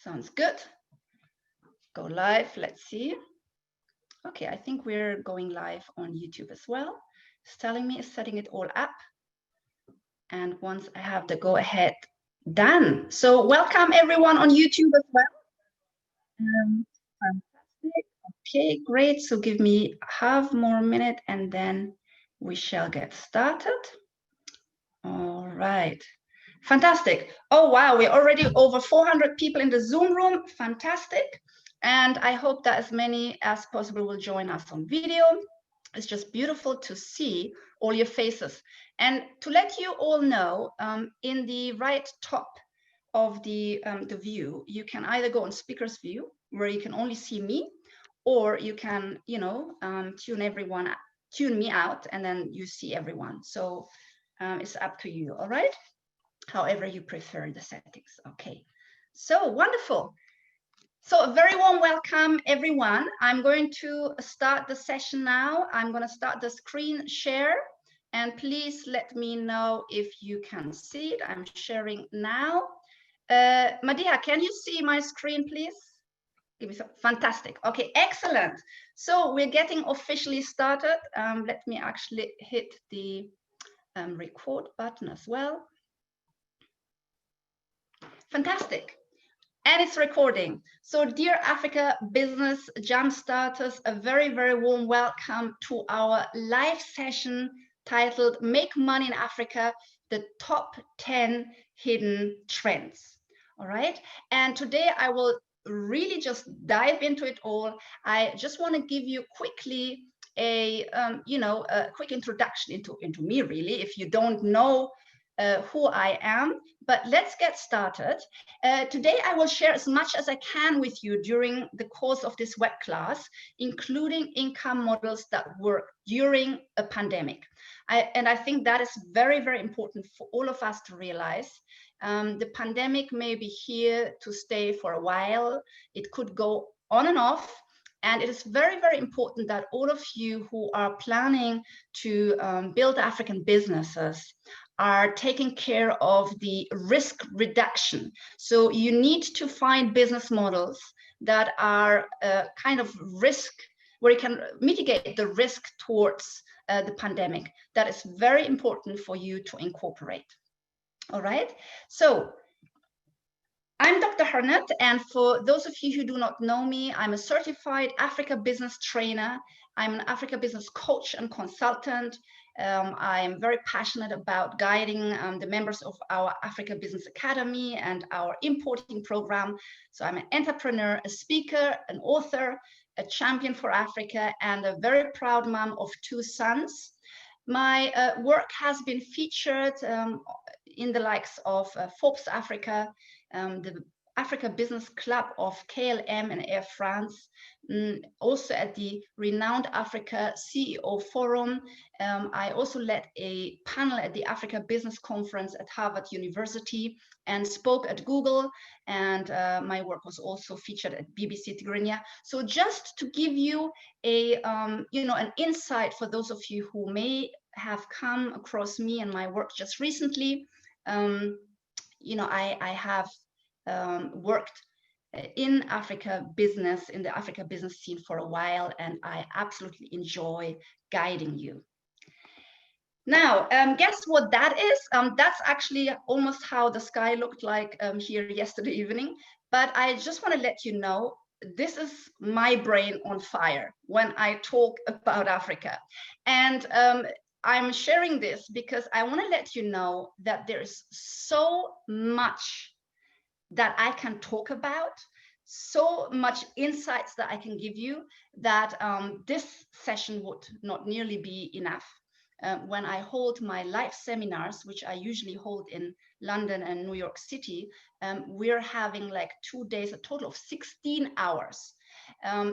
Sounds good. Go live. Let's see. Okay, I think we're going live on YouTube as well. It's telling me it's setting it all up. And once I have the go ahead done. So welcome everyone on YouTube as well. Fantastic. Okay, great. So give me half more minute and then we shall get started. All right. Fantastic. Oh, wow. We're already over 400 people in the Zoom room. Fantastic. And I hope that as many as possible will join us on video. It's just beautiful to see all your faces. And to let you all know, in the right top of the view, you can either go on speaker's view, where you can only see me, or you can, tune me out, and then you see everyone. So it's up to you, all right? However you prefer the settings. Okay, so wonderful. So a very warm welcome, everyone. I'm going to start the session now. I'm going to start the screen share, and please let me know if you can see it. I'm sharing now. Madiha, can you see my screen, please? Give me some. Fantastic. Okay, excellent. So we're getting officially started. Let me actually hit the record button as well. Fantastic. And it's recording. So dear Africa Business Jam Starters, a very, very warm welcome to our live session titled Make Money in Africa, the Top 10 Hidden Trends. All right. And today I will really just dive into it all. I just want to give you quickly a quick introduction into me, really, if you don't know who I am. But let's get started. Today I will share as much as I can with you during the course of this web class, including income models that work during a pandemic. I think that is very, very important for all of us to realize. The pandemic may be here to stay for a while. It could go on and off. And it is very, very important that all of you who are planning to build African businesses are taking care of the risk reduction. So you need to find business models that are kind of risk, where you can mitigate the risk towards the pandemic. That is very important for you to incorporate. All right, so I'm Dr. Harnet, and for those of you who do not know me, I'm a certified Africa business trainer. I'm an Africa business coach and consultant. I'm very passionate about guiding the members of our Africa Business Academy and our importing program. So I'm an entrepreneur, a speaker, an author, a champion for Africa, and a very proud mom of 2 sons. My work has been featured in the likes of Forbes Africa, the Africa Business Club of KLM and Air France, also at the renowned Africa CEO Forum. I also led a panel at the Africa Business Conference at Harvard University and spoke at Google, and my work was also featured at BBC Tigrinya. So just to give you a an insight for those of you who may have come across me and my work just recently, I have worked in Africa business, in the Africa business scene for a while, and I absolutely enjoy guiding you. Now, guess what that is? That's actually almost how the sky looked like here yesterday evening. But I just want to let you know, this is my brain on fire when I talk about Africa. And I'm sharing this because I want to let you know that there is so much that I can talk about, so much insights that I can give you, that this session would not nearly be enough. When I hold my live seminars, which I usually hold in London and New York City, we're having like 2 days, a total of 16 hours.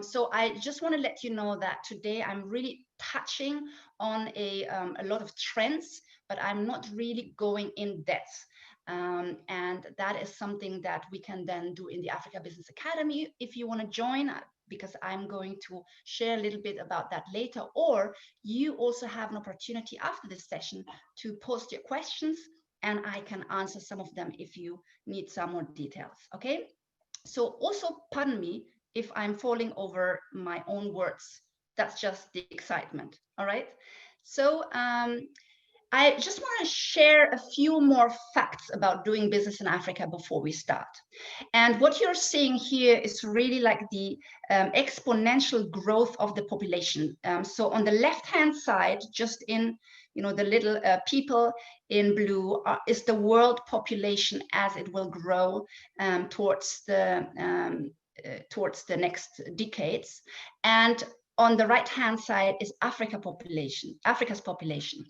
So I just want to let you know that today I'm really touching on a lot of trends, but I'm not really going in depth. And that is something that we can then do in the Africa Business Academy if you want to join, because I'm going to share a little bit about that later. Or you also have an opportunity after this session to post your questions, and I can answer some of them if you need some more details. Okay, So also pardon me if I'm falling over my own words. That's just the excitement. All right. So I just want to share a few more facts about doing business in Africa before we start. And what you're seeing here is really like the exponential growth of the population. So on the left-hand side, just in the little people in blue is the world population as it will grow towards the next decades. And on the right-hand side is Africa's population.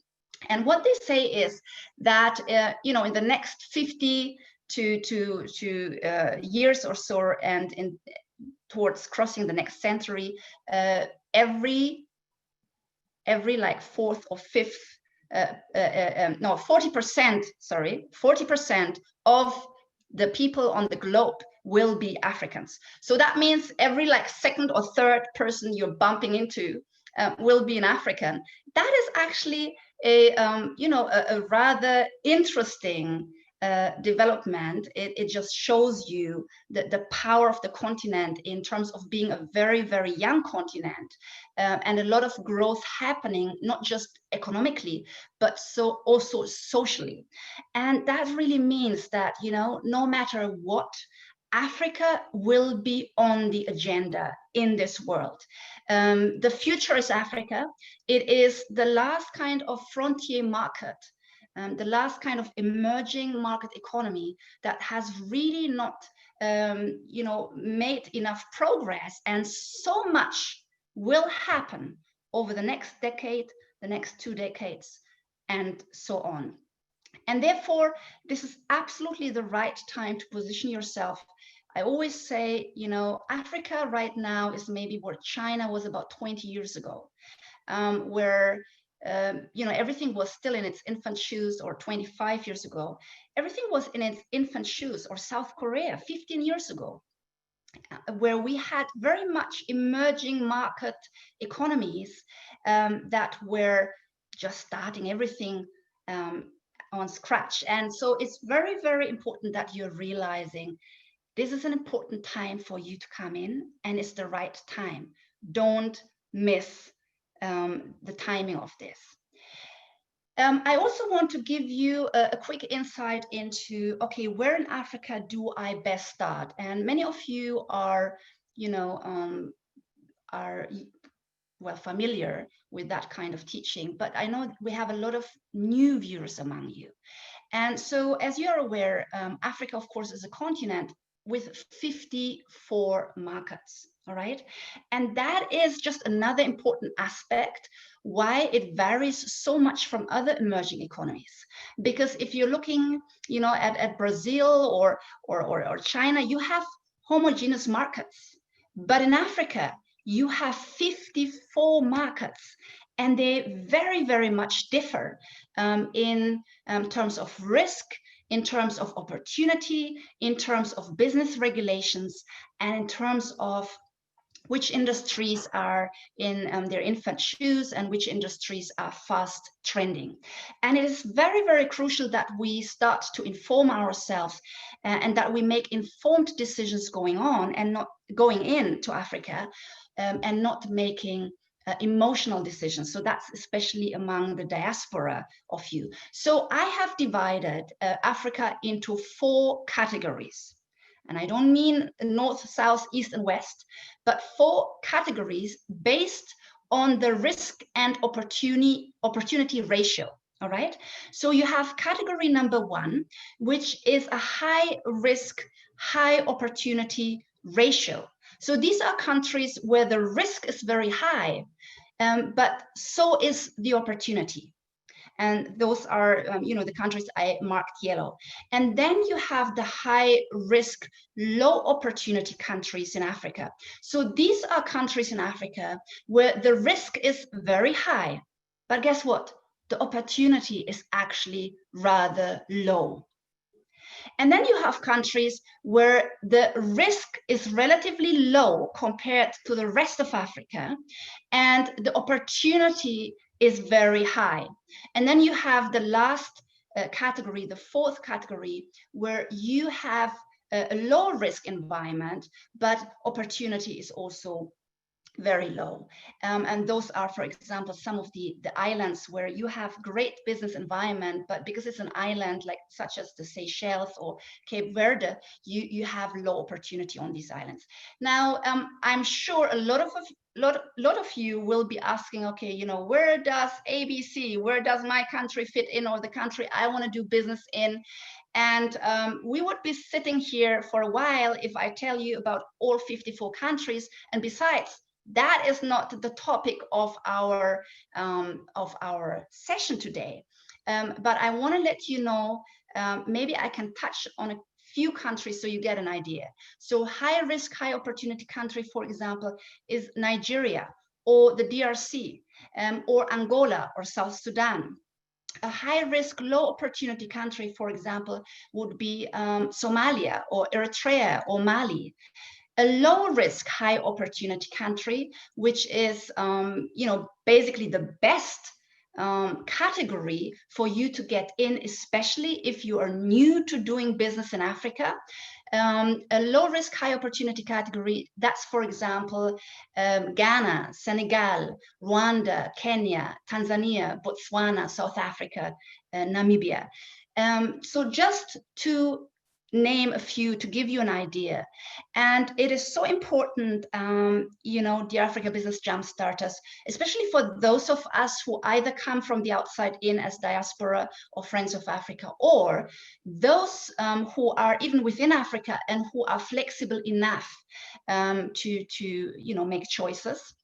And what they say is that in the next 50 to years or so, and towards crossing the next century, every like fourth or fifth, 40%, sorry, 40% of the people on the globe will be Africans. So that means every like second or third person you're bumping into will be an African. That is actually a rather interesting development. It just shows you the power of the continent in terms of being a very, very young continent, and a lot of growth happening, not just economically, but so also socially. And that really means that, no matter what, Africa will be on the agenda in this world. The future is Africa. It is the last kind of frontier market, the last kind of emerging market economy that has really not, made enough progress, and so much will happen over the next decade, the next 2 decades, and so on. And therefore, this is absolutely the right time to position yourself. I always say, Africa right now is maybe where China was about 20 years ago, where everything was still in its infant shoes, or 25 years ago, everything was in its infant shoes, or South Korea 15 years ago, where we had very much emerging market economies that were just starting everything on scratch. And so it's very, very important that you're realizing this is an important time for you to come in, and it's the right time. Don't miss the timing of this. I also want to give you a quick insight into, okay, where in Africa do I best start? And many of you are, well familiar with that kind of teaching, but I know we have a lot of new viewers among you. And so, as you're aware, Africa, of course, is a continent with 54 markets, all right? And that is just another important aspect why it varies so much from other emerging economies. Because if you're looking, at Brazil or China, you have homogeneous markets. But in Africa, you have 54 markets, and they very, very much differ in terms of risk, in terms of opportunity, in terms of business regulations, and in terms of which industries are in their infant shoes and which industries are fast trending. And it is very, very crucial that we start to inform ourselves and that we make informed decisions going on and not going into Africa, and not making emotional decisions. So that's especially among the diaspora of you. So I have divided Africa into 4 categories. And I don't mean north, south, east, and west, but 4 categories based on the risk and opportunity ratio. All right. So you have category number 1, which is a high risk, high opportunity ratio. So these are countries where the risk is very high, but so is the opportunity. And those are, the countries I marked yellow. And then you have the high risk, low opportunity countries in Africa. So these are countries in Africa where the risk is very high, but guess what? The opportunity is actually rather low. And then you have countries where the risk is relatively low compared to the rest of Africa, and the opportunity is very high. And then you have the last category, the 4th category, where you have a low risk environment, but opportunity is also very low. And those are, for example, some of the islands where you have great business environment, but because it's an island like such as the Seychelles or Cape Verde, you have low opportunity on these islands. Now, I'm sure a lot of you will be asking, okay, you know, where does ABC, where does my country fit in, or the country I want to do business in? And we would be sitting here for a while if I tell you about all 54 countries. And besides, that is not the topic of our session today. But I want to let you know, maybe I can touch on a few countries so you get an idea. So high risk, high opportunity country, for example, is Nigeria or the DRC, or Angola or South Sudan. A high risk, low opportunity country, for example, would be Somalia or Eritrea or Mali. A low risk, high opportunity country, which is, you know, basically the best category for you to get in, especially if you are new to doing business in Africa. A low risk, high opportunity category, that's, for example, Ghana, Senegal, Rwanda, Kenya, Tanzania, Botswana, South Africa, Namibia. So just to name a few to give you an idea. And it is so important, you know, dear Africa Business Jumpstarters, especially for those of us who either come from the outside in as diaspora or Friends of Africa, or those who are even within Africa and who are flexible enough to you know, make choices.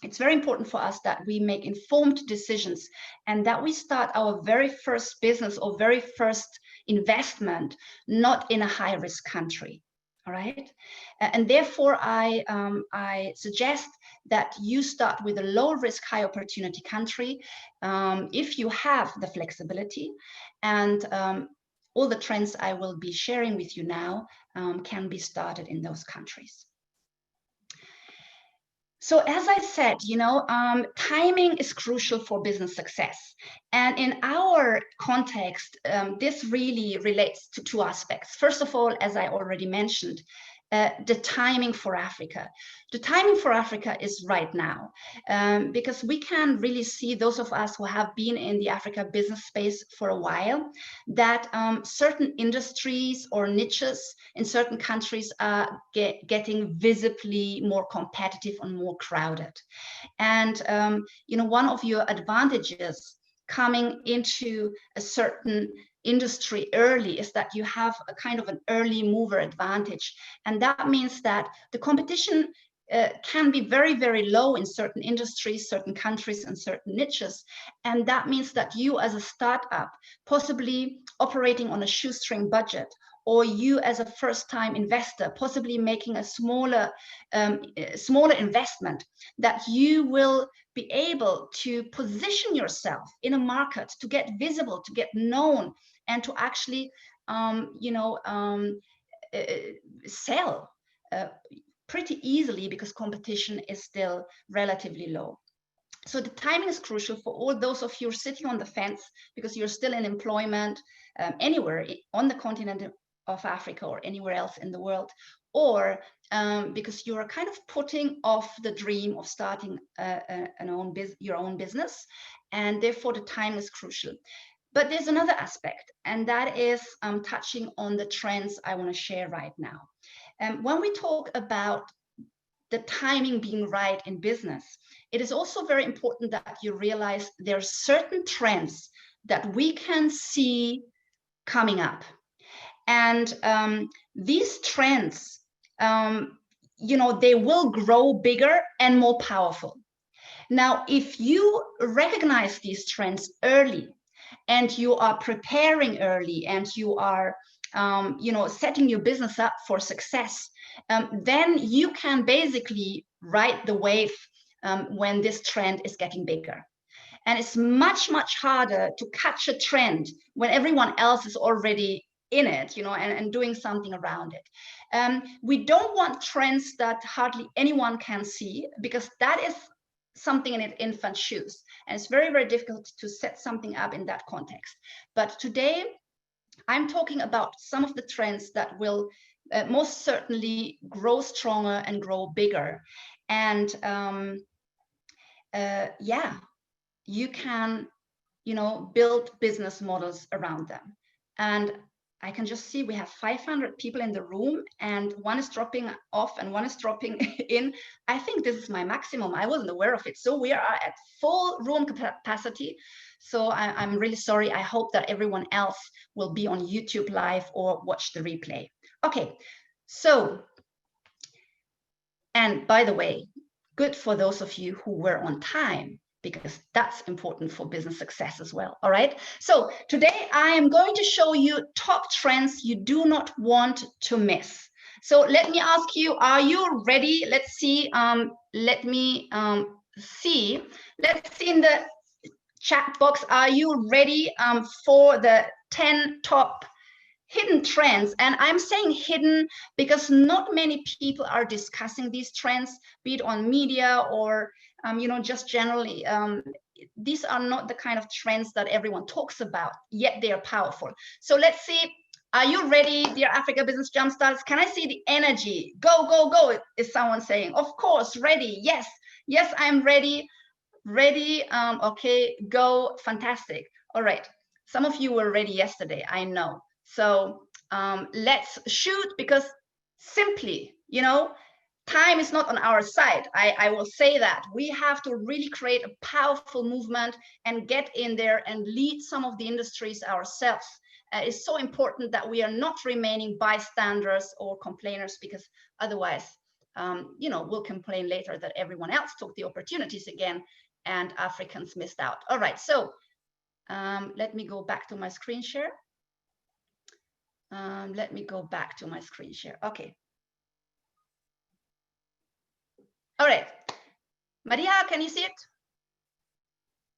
It's very important for us that we make informed decisions and that we start our very first business or very first investment not in a high-risk country. All right, and therefore I suggest that you start with a low-risk, high-opportunity country if you have the flexibility, and all the trends I will be sharing with you now can be started in those countries. So as I said, you know, timing is crucial for business success. And in our context, this really relates to two aspects. First of all, as I already mentioned, the timing for Africa. The timing for Africa is right now, because we can really see, those of us who have been in the Africa business space for a while, that certain industries or niches in certain countries are getting visibly more competitive and more crowded. And you know, one of your advantages coming into a certain industry early is that you have a kind of an early mover advantage. And that means that the competition can be very, very low in certain industries, certain countries, and certain niches. And that means that you as a startup, possibly operating on a shoestring budget, or you as a first-time investor, possibly making a smaller investment, that you will be able to position yourself in a market, to get visible, to get known, and to actually, you know, sell pretty easily, because competition is still relatively low. So the timing is crucial for all those of you sitting on the fence because you're still in employment anywhere on the continent of Africa or anywhere else in the world, or because you're kind of putting off the dream of starting your own business, and therefore the time is crucial. But there's another aspect, and that is touching on the trends I want to share right now. When we talk about the timing being right in business, it is also very important that you realize there are certain trends that we can see coming up. And these trends, you know, they will grow bigger and more powerful. Now, if you recognize these trends early, and you are preparing early, and you are you know, setting your business up for success, then you can basically ride the wave when this trend is getting bigger. And it's much, much harder to catch a trend when everyone else is already in it, you know, and doing something around it. We don't want trends that hardly anyone can see, because that is something in its infant shoes, and it's very, very difficult to set something up in that context. But today I'm talking about some of the trends that will most certainly grow stronger and grow bigger. And yeah, you can, you know, build business models around them. And I can just see we have 500 people in the room, and one is dropping off and one is dropping in. I think this is my maximum. I wasn't aware of it. So we are at full room capacity. So I'm really sorry. I hope that everyone else will be on YouTube Live or watch the replay. Okay, so, and by the way, good for those of you who were on time, because that's important for business success as well. All right. So today I am going to show you top trends you do not want to miss. So let me ask you, are you ready? Let's see. Let's see in the chat box. Are you ready for the 10 top hidden trends? And I'm saying hidden because not many people are discussing these trends, be it on media or you know, just generally. These are not the kind of trends that everyone talks about, yet they are powerful. So let's see. Are you ready, dear Africa Business Jumpstarters? Can I see the energy? Go, go, go, is someone saying. Of course, ready. Yes, yes, I'm ready. Ready. Okay, go. Fantastic. All right. Some of you were ready yesterday, I know. So let's shoot, because simply, you know, time is not on our side. I will say that. We have to really create a powerful movement and get in there and lead some of the industries ourselves. It's so important that we are not remaining bystanders or complainers, because otherwise, you know, we'll complain later that everyone else took the opportunities again and Africans missed out. All right, so let me go back to my screen share. Let me go back to my screen share. Okay. All right. Maria, can you see it?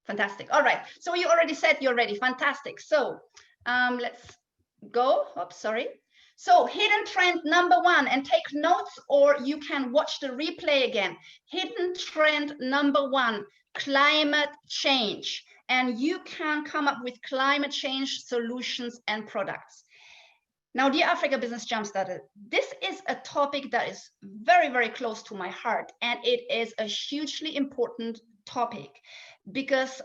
Fantastic. All right. So you already said you're ready. Fantastic. So let's go. Oops, sorry. So hidden trend number one, and take notes or you can watch the replay again. Hidden trend number one, climate change. And you can come up with climate change solutions and products. Now, dear Africa Business Jumpstarter, this is a topic that is very, very close to my heart, and it is a hugely important topic because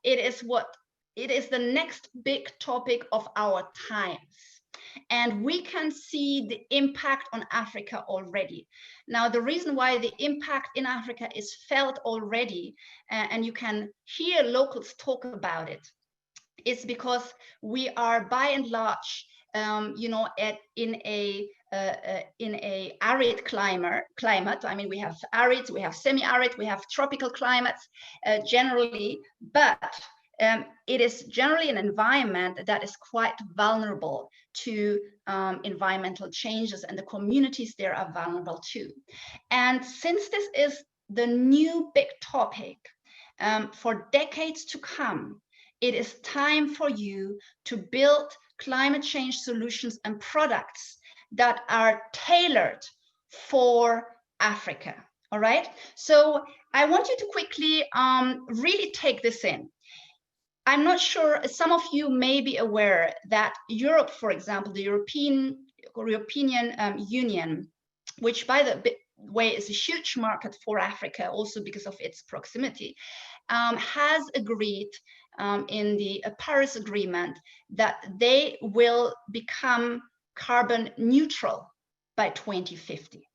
it is the next big topic of our times. And we can see the impact on Africa already. Now, the reason why the impact in Africa is felt already, and you can hear locals talk about it, is because we are by and large you know, in a arid climate. I mean, we have arid, we have semi-arid, we have tropical climates generally, but it is generally an environment that is quite vulnerable to environmental changes, and the communities there are vulnerable too. And since this is the new big topic for decades to come, it is time for you to build climate change solutions and products that are tailored for Africa. All right. So I want you to quickly really take this in. I'm not sure, some of you may be aware that Europe, for example, the European Union, which by the way is a huge market for Africa, also because of its proximity, has agreed in the Paris Agreement that they will become carbon neutral by 2050.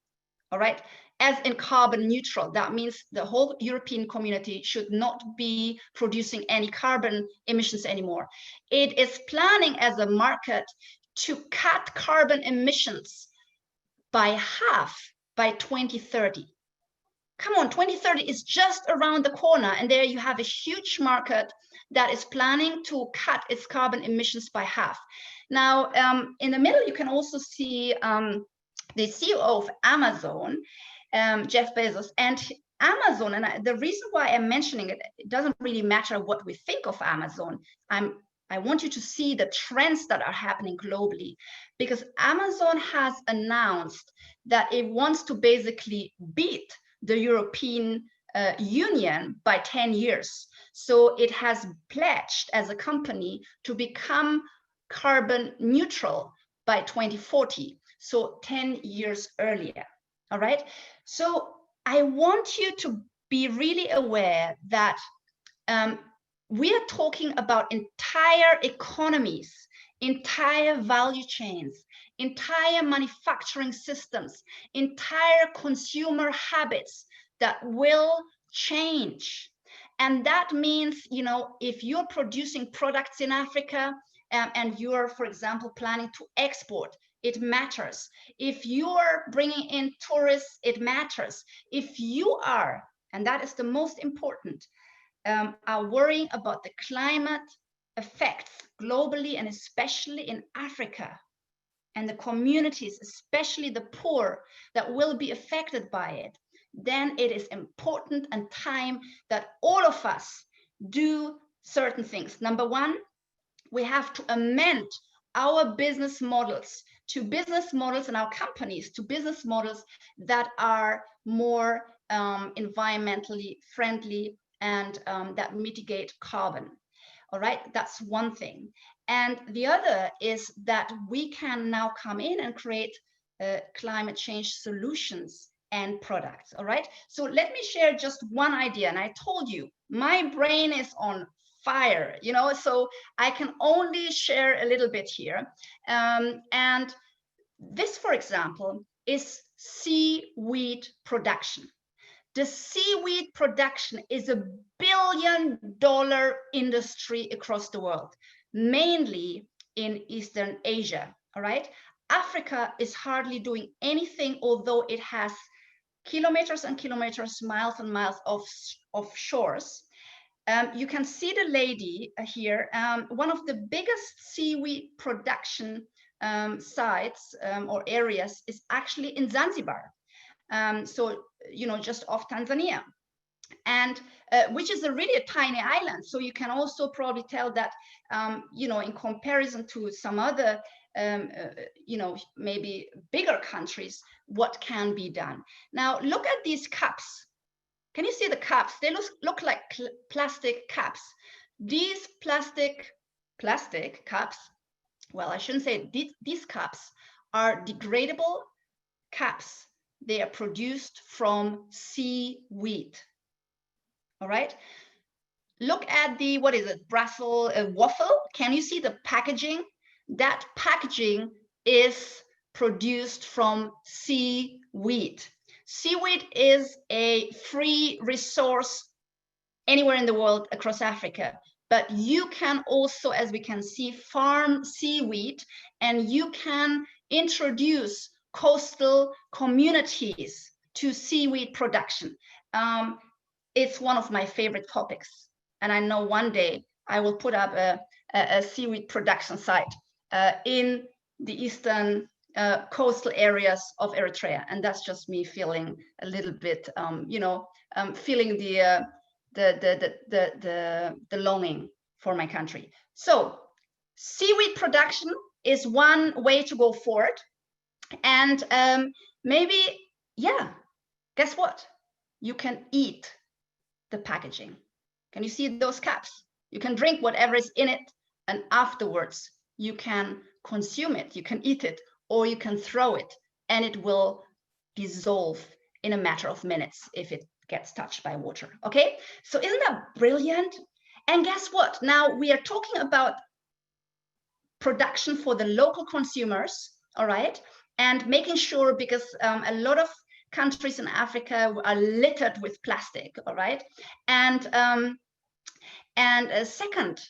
All right. As in carbon neutral, that means the whole European community should not be producing any carbon emissions anymore. It is planning as a market to cut carbon emissions by half by 2030. Come on, 2030 is just around the corner, and there you have a huge market that is planning to cut its carbon emissions by half. Now, in the middle, you can also see the CEO of Amazon, Jeff Bezos, and Amazon. And the reason why I'm mentioning it, it doesn't really matter what we think of Amazon. I want you to see the trends that are happening globally, because Amazon has announced that it wants to basically beat the European Union by 10 years. So it has pledged as a company to become carbon neutral by 2040. so 10 years earlier. All right. So I want you to be really aware that we are talking about entire economies, entire value chains, entire manufacturing systems, entire consumer habits that will change. And that means, you know, if you're producing products in Africa and you're, for example, planning to export, it matters. If you're bringing in tourists, it matters. If you are, and that is the most important, are worrying about the climate effects globally and especially in Africa, and the communities, especially the poor, that will be affected by it, then it is important and time that all of us do certain things. Number one, we have to amend our business models to business models and our companies to business models that are more environmentally friendly and that mitigate carbon. All right, that's one thing. And the other is that we can now come in and create climate change solutions and products. All right, so let me share just one idea. And I told you, my brain is on fire, you know, so I can only share a little bit here. And this, for example, is seaweed production. The seaweed production is a billion-dollar industry across the world, mainly in Eastern Asia. All right, Africa is hardly doing anything, although it has kilometers and kilometers, miles and miles of shores. You can see the lady here. One of the biggest seaweed production sites or areas is actually in Zanzibar. So, you know, just off Tanzania, and which is really a tiny island. So you can also probably tell that, you know, in comparison to some other, you know, maybe bigger countries, what can be done. Now, look at these cups. Can you see the cups? They look like plastic cups. These plastic cups, well, I shouldn't say these cups are degradable cups. They are produced from seaweed. All right. Look at the, what is it, Brussels waffle. Can you see the packaging? That packaging is produced from seaweed. Seaweed is a free resource anywhere in the world across Africa. But you can also, as we can see, farm seaweed, and you can introduce coastal communities to seaweed production. It's one of my favorite topics. And I know one day I will put up a seaweed production site in the eastern coastal areas of Eritrea. And that's just me feeling a little bit, you know, feeling the longing for my country. So seaweed production is one way to go forward. And maybe, yeah, guess what? You can eat the packaging. Can you see those cups? You can drink whatever is in it, and afterwards you can consume it, you can eat it, or you can throw it, and it will dissolve in a matter of minutes if it gets touched by water. Okay, so isn't that brilliant? And guess what? Now we are talking about production for the local consumers, all right, and making sure, because a lot of countries in Africa are littered with plastic, all right, and second,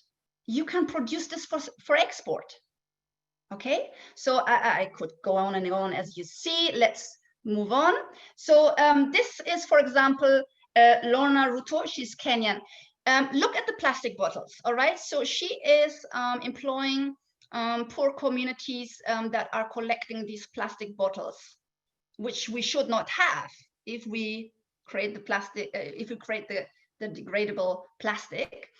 you can produce this for export. Okay, so I could go on and on, as you see. Let's move on. So this is, for example, Lorna Ruto. She's Kenyan. Look at the plastic bottles. All right, so she is employing poor communities that are collecting these plastic bottles, which we should not have if we create the plastic, if we create the degradable plastic.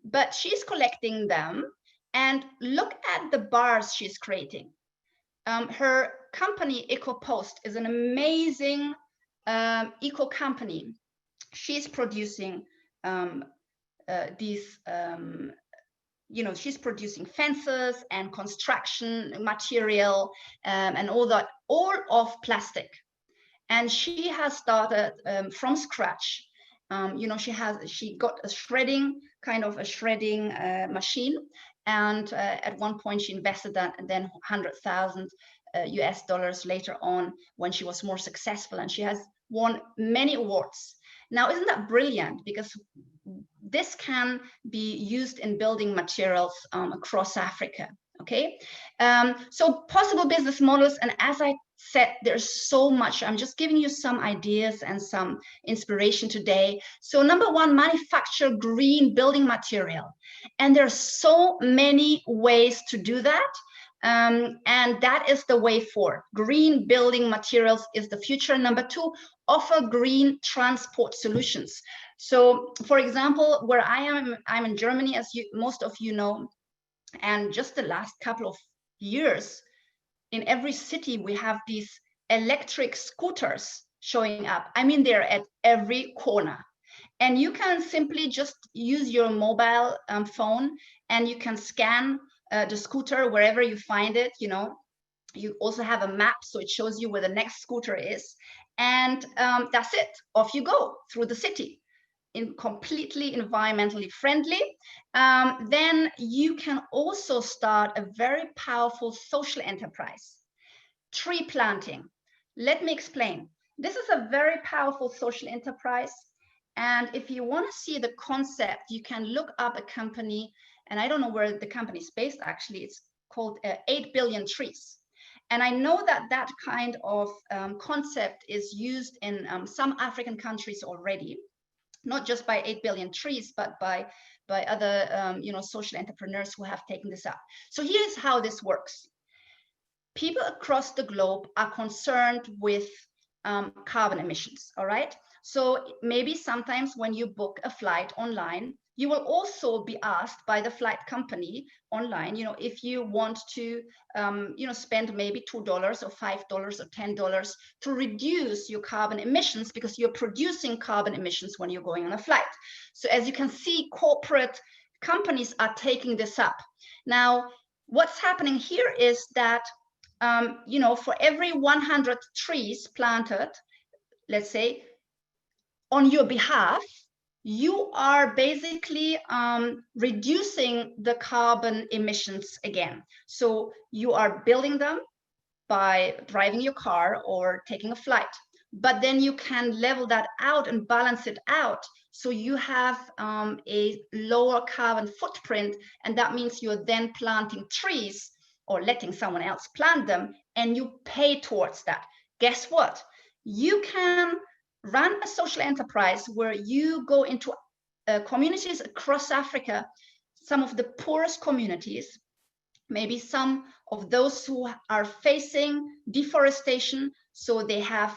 But she's collecting them, and look at the bars she's creating. Her company, EcoPost, is an amazing eco company. She's producing these she's producing fences and construction material, and all that, all of plastic. And she has started from scratch. She got a shredding machine, and at one point she invested that, and then 100,000 US dollars later on when she was more successful, and she has won many awards. Now, isn't that brilliant? Because this can be used in building materials across Africa. Okay, so possible business models, and as I said, there's so much. I'm just giving you some ideas and some inspiration today. So number one, manufacture green building material, and there's so many ways to do that. And that is the way forward. Green building materials is the future. Number two, offer green transport solutions. So, for example, where I am, I'm in Germany, as most of you know, and just the last couple of years, in every city, we have these electric scooters showing up. I mean, they're at every corner. And you can simply just use your mobile phone, and you can scan the scooter wherever you find it. You also have a map, so it shows you where the next scooter is. And that's it. Off you go through the city, completely environmentally friendly. Then you can also start a very powerful social enterprise. Tree planting. Let me explain. This is a very powerful social enterprise. And if you want to see the concept, you can look up a company, and I don't know where the company is based, actually. It's called 8 Billion Trees. And I know that that kind of concept is used in some African countries already, not just by 8 Billion Trees, but by other social entrepreneurs who have taken this up. So here's how this works. People across the globe are concerned with carbon emissions, all right? So maybe sometimes when you book a flight online, you will also be asked by the flight company online, if you want to, spend maybe $2 or $5 or $10 to reduce your carbon emissions, because you're producing carbon emissions when you're going on a flight. So as you can see, corporate companies are taking this up. Now, what's happening here is that, for every 100 trees planted, let's say, on your behalf, you are basically reducing the carbon emissions again. So you are building them by driving your car or taking a flight, but then you can level that out and balance it out. So you have a lower carbon footprint, and that means you're then planting trees or letting someone else plant them, and you pay towards that. Guess what? You can run a social enterprise where you go into communities across Africa, some of the poorest communities, maybe some of those who are facing deforestation, so they have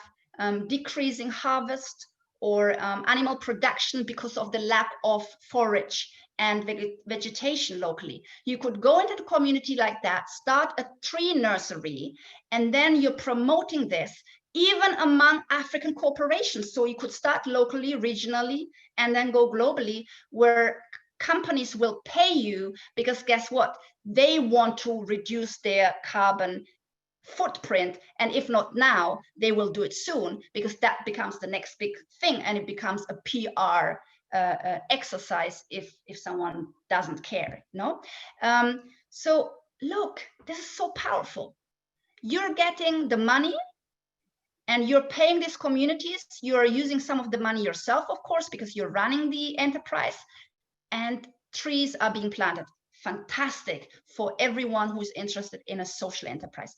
decreasing harvest or animal production because of the lack of forage and vegetation locally. You could go into the community like that, start a tree nursery, and then you're promoting this even among African corporations. So you could start locally, regionally, and then go globally, where companies will pay you, because guess what? They want to reduce their carbon footprint, and if not now, they will do it soon, because that becomes the next big thing, and it becomes a PR exercise if someone doesn't care. So look, this is so powerful. You're getting the money, and you're paying these communities. You're using some of the money yourself, of course, because you're running the enterprise, and trees are being planted. Fantastic for everyone who's interested in a social enterprise.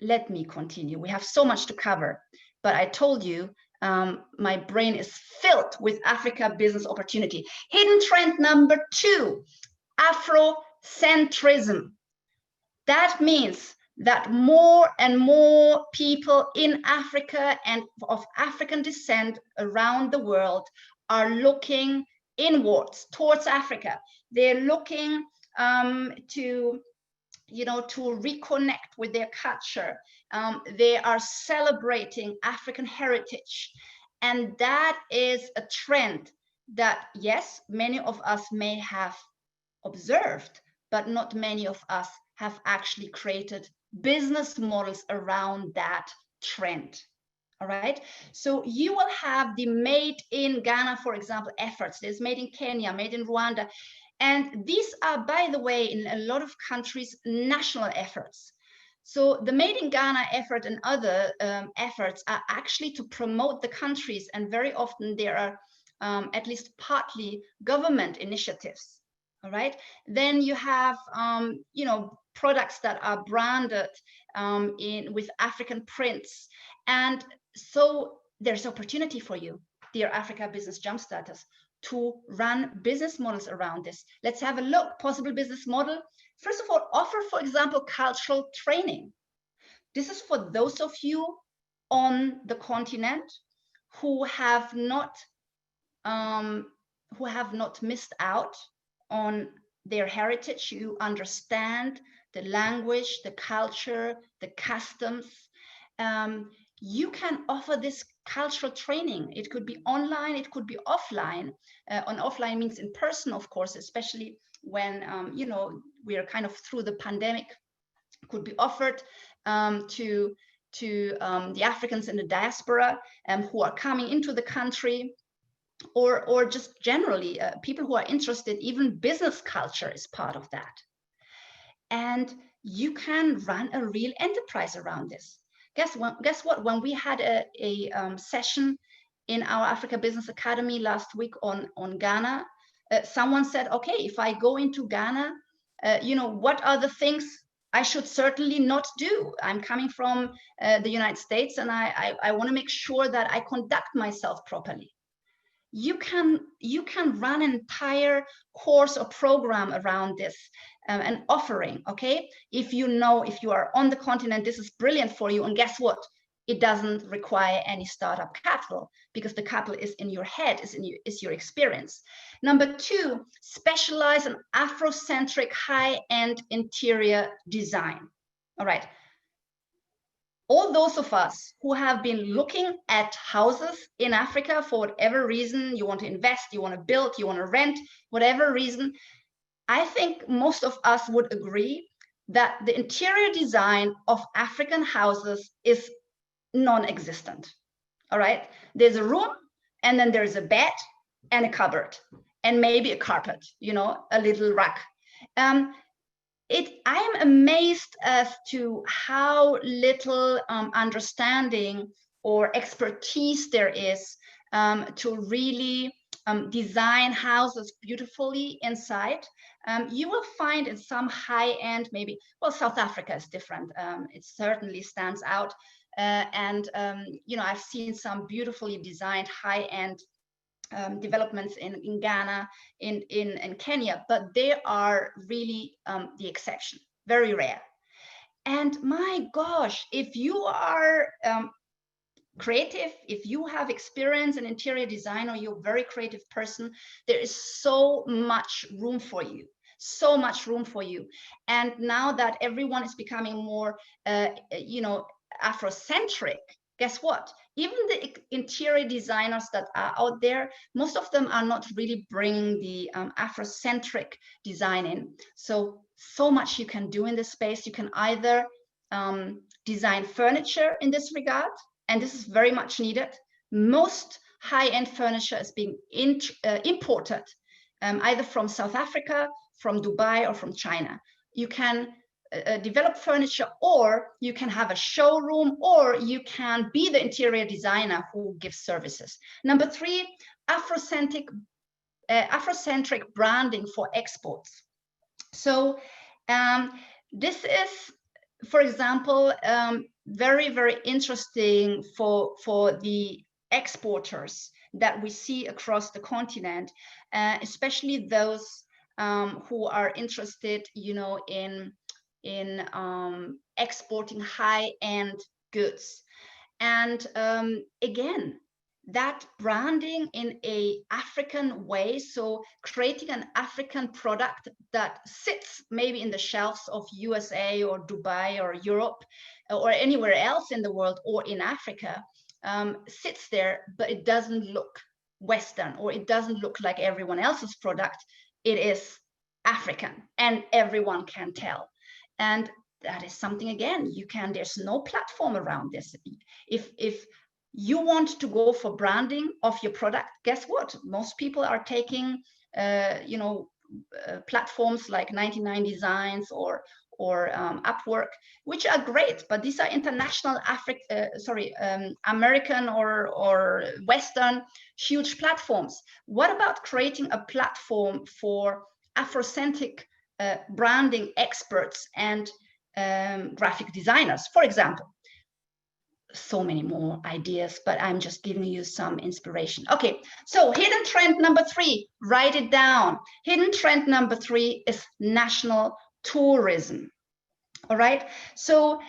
Let me continue. We have so much to cover, but I told you my brain is filled with Africa business opportunity. Hidden trend number 2, Afrocentrism. That means that more and more people in Africa and of African descent around the world are looking inwards towards Africa. They're looking to reconnect with their culture. They are celebrating African heritage. And that is a trend that, yes, many of us may have observed, but not many of us have actually created business models around that trend. All right, so you will have the made in Ghana, for example, efforts. There's made in Kenya, made in Rwanda. And these are, by the way, in a lot of countries, national efforts. So the Made in Ghana effort and other efforts are actually to promote the countries. And very often there are at least partly government initiatives. All right. Then you have, you know, products that are branded with African prints. And so there's opportunity for you, dear Africa Business Jumpstarters, to run business models around this. Let's have a look. Possible business model. First of all, offer, for example, cultural training. This is for those of you on the continent who have not missed out on their heritage. You understand the language, the culture, the customs. You can offer this cultural training. It could be online, it could be offline. On offline means in person, of course, especially when you know, we are kind of through the pandemic. It could be offered to the Africans in the diaspora who are coming into the country, or just generally people who are interested. Even business culture is part of that. And you can run a real enterprise around this. Guess what? When we had a session in our Africa Business Academy last week on Ghana, someone said, okay, if I go into Ghana, you know, what are the things I should certainly not do? I'm coming from the United States, and I want to make sure that I conduct myself properly. You can run an entire course or program around this, an offering. Okay, if you know, if you are on the continent, this is brilliant for you. And guess what? It doesn't require any startup capital, because the capital is in your head, is your experience. Number two, specialize in Afrocentric high-end interior design. All right. All those of us who have been looking at houses in Africa for whatever reason, you want to invest, you want to build, you want to rent, whatever reason, I think most of us would agree that the interior design of African houses is non-existent. All right, there's a room, and then there's a bed and a cupboard and maybe a carpet, you know, a little rug. I am amazed as to how little understanding or expertise there is to really design houses beautifully inside. You will find in some high-end, maybe, well, South Africa is different. It certainly stands out. And you know, I've seen some beautifully designed high-end developments in Ghana, in Kenya, but they are really the exception, very rare. And my gosh, if you are creative, if you have experience in interior design, or you're a very creative person, there is so much room for you. So much room for you. And now that everyone is becoming more, you know, Afrocentric, guess what? Even the interior designers that are out there, most of them are not really bringing the Afrocentric design in. So much you can do in this space. You can either design furniture in this regard, and this is very much needed. Most high-end furniture is being imported either from South Africa, from Dubai, or from China. You can develop furniture, or you can have a showroom, or you can be the interior designer who gives services. Number three, Afrocentric branding for exports. So this is, for example, very, very interesting for the exporters that we see across the continent, especially those who are interested, you know, in exporting high-end goods. And again, that branding in a African way, so creating an African product that sits maybe in the shelves of USA or Dubai or Europe or anywhere else in the world or in Africa, sits there, but it doesn't look Western, or it doesn't look like everyone else's product. It is African, and everyone can tell. And that is something, again, there's no platform around this. If you want to go for branding of your product, guess what? Most people are taking, platforms like 99 Designs or Upwork, which are great, but these are international American or Western huge platforms. What about creating a platform for Afrocentric branding experts and graphic designers, for example? So many more ideas, but I'm just giving you some inspiration. Okay, so hidden trend number 3, write it down. Hidden trend number 3 is national tourism. All right, so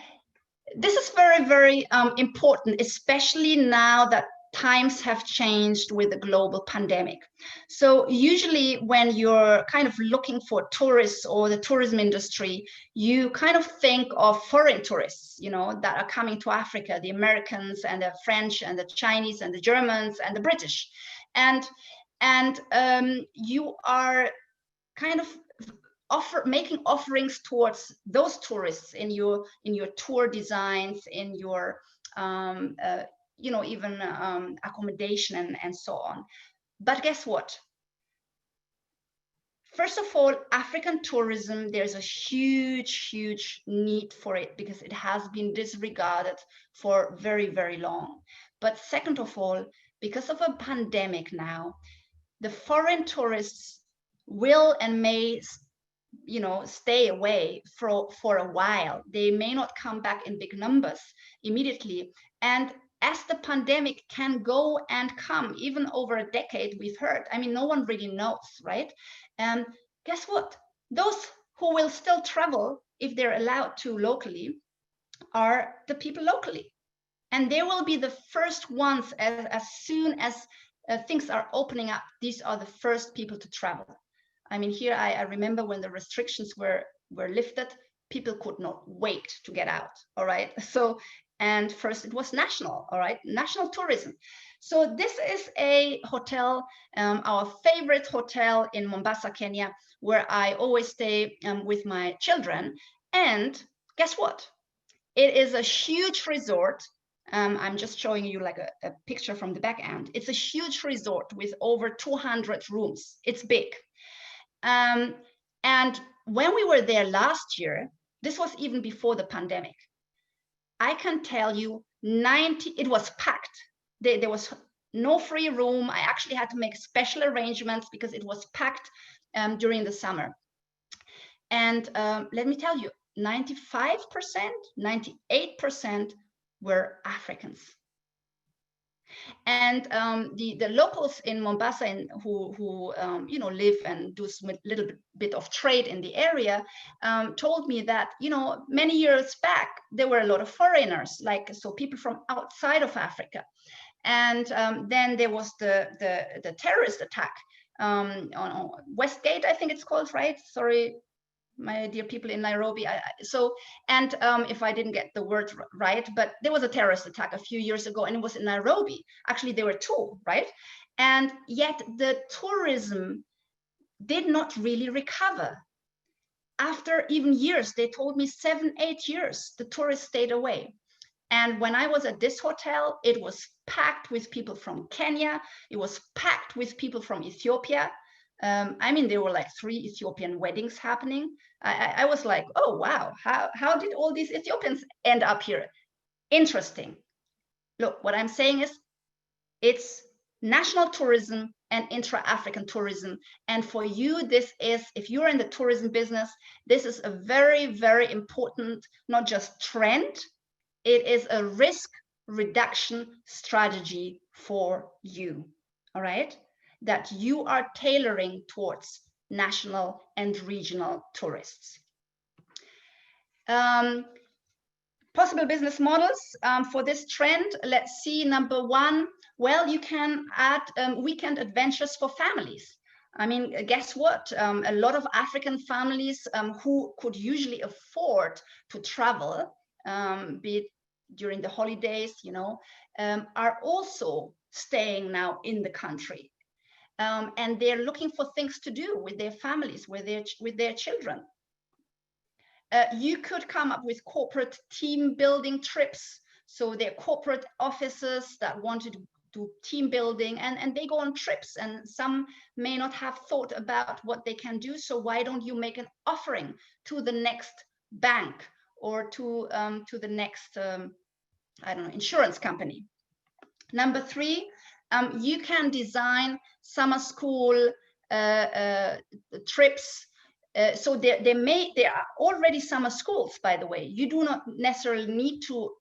this is very, very important, especially now that times have changed with the global pandemic. So usually when you're kind of looking for tourists or the tourism industry, you kind of think of foreign tourists, that are coming to Africa, the Americans and the French and the Chinese and the Germans and the British. And you are kind of making offerings towards those tourists in your tour designs, in your even accommodation and so on. But guess what? First of all, African tourism, there's a huge need for it because it has been disregarded for very, very long. But second of all, because of a pandemic now, the foreign tourists will and may stay away for a while. They may not come back in big numbers immediately. And as the pandemic can go and come, even over a decade, we've heard, I mean, no one really knows, right? And guess what? Those who will still travel, if they're allowed to locally, are the people locally. And they will be the first ones, as soon as things are opening up, these are the first people to travel. I mean, here I remember when the restrictions were lifted, people could not wait to get out, all right? So, and first it was national, all right? National tourism. So this is a hotel, our favorite hotel in Mombasa, Kenya, where I always stay with my children. And guess what? It is a huge resort. I'm just showing you like a picture from the back end. It's a huge resort with over 200 rooms. It's big. And when we were there last year, this was even before the pandemic, I can tell you it was packed. There was no free room. I actually had to make special arrangements because it was packed during the summer. And let me tell you, 95%, 98% were Africans. And the locals in Mombasa who live and do a little bit of trade in the area told me that many years back there were a lot of foreigners, so people from outside of Africa, and then there was the terrorist attack on Westgate, I think it's called, right? Sorry, my dear people in Nairobi. If I didn't get the word right, but there was a terrorist attack a few years ago, and it was in Nairobi. Actually, there were 2, right? And yet the tourism did not really recover. After even years, they told me 7, 8 years, the tourists stayed away. And when I was at this hotel, it was packed with people from Kenya. It was packed with people from Ethiopia. I mean, there were like 3 Ethiopian weddings happening. I was like, oh, wow, how did all these Ethiopians end up here? Interesting. Look, what I'm saying is it's national tourism and intra-African tourism. And for you, this is, if you're in the tourism business, this is a very, very important, not just trend, it is a risk reduction strategy for you, all right? That you are tailoring towards national and regional tourists. Possible business models for this trend. Let's see, number 1, well, you can add weekend adventures for families. I mean, guess what? A lot of African families who could usually afford to travel, be it during the holidays, are also staying now in the country. and they're looking for things to do with their families, with their children. You could come up with corporate team building trips. So they're corporate offices that want to do team building, and they go on trips, and some may not have thought about what they can do. So why don't you make an offering to the next bank or to the next I don't know, insurance company? Number 3, you can design summer school trips. So there are already summer schools, by the way. You do not necessarily need to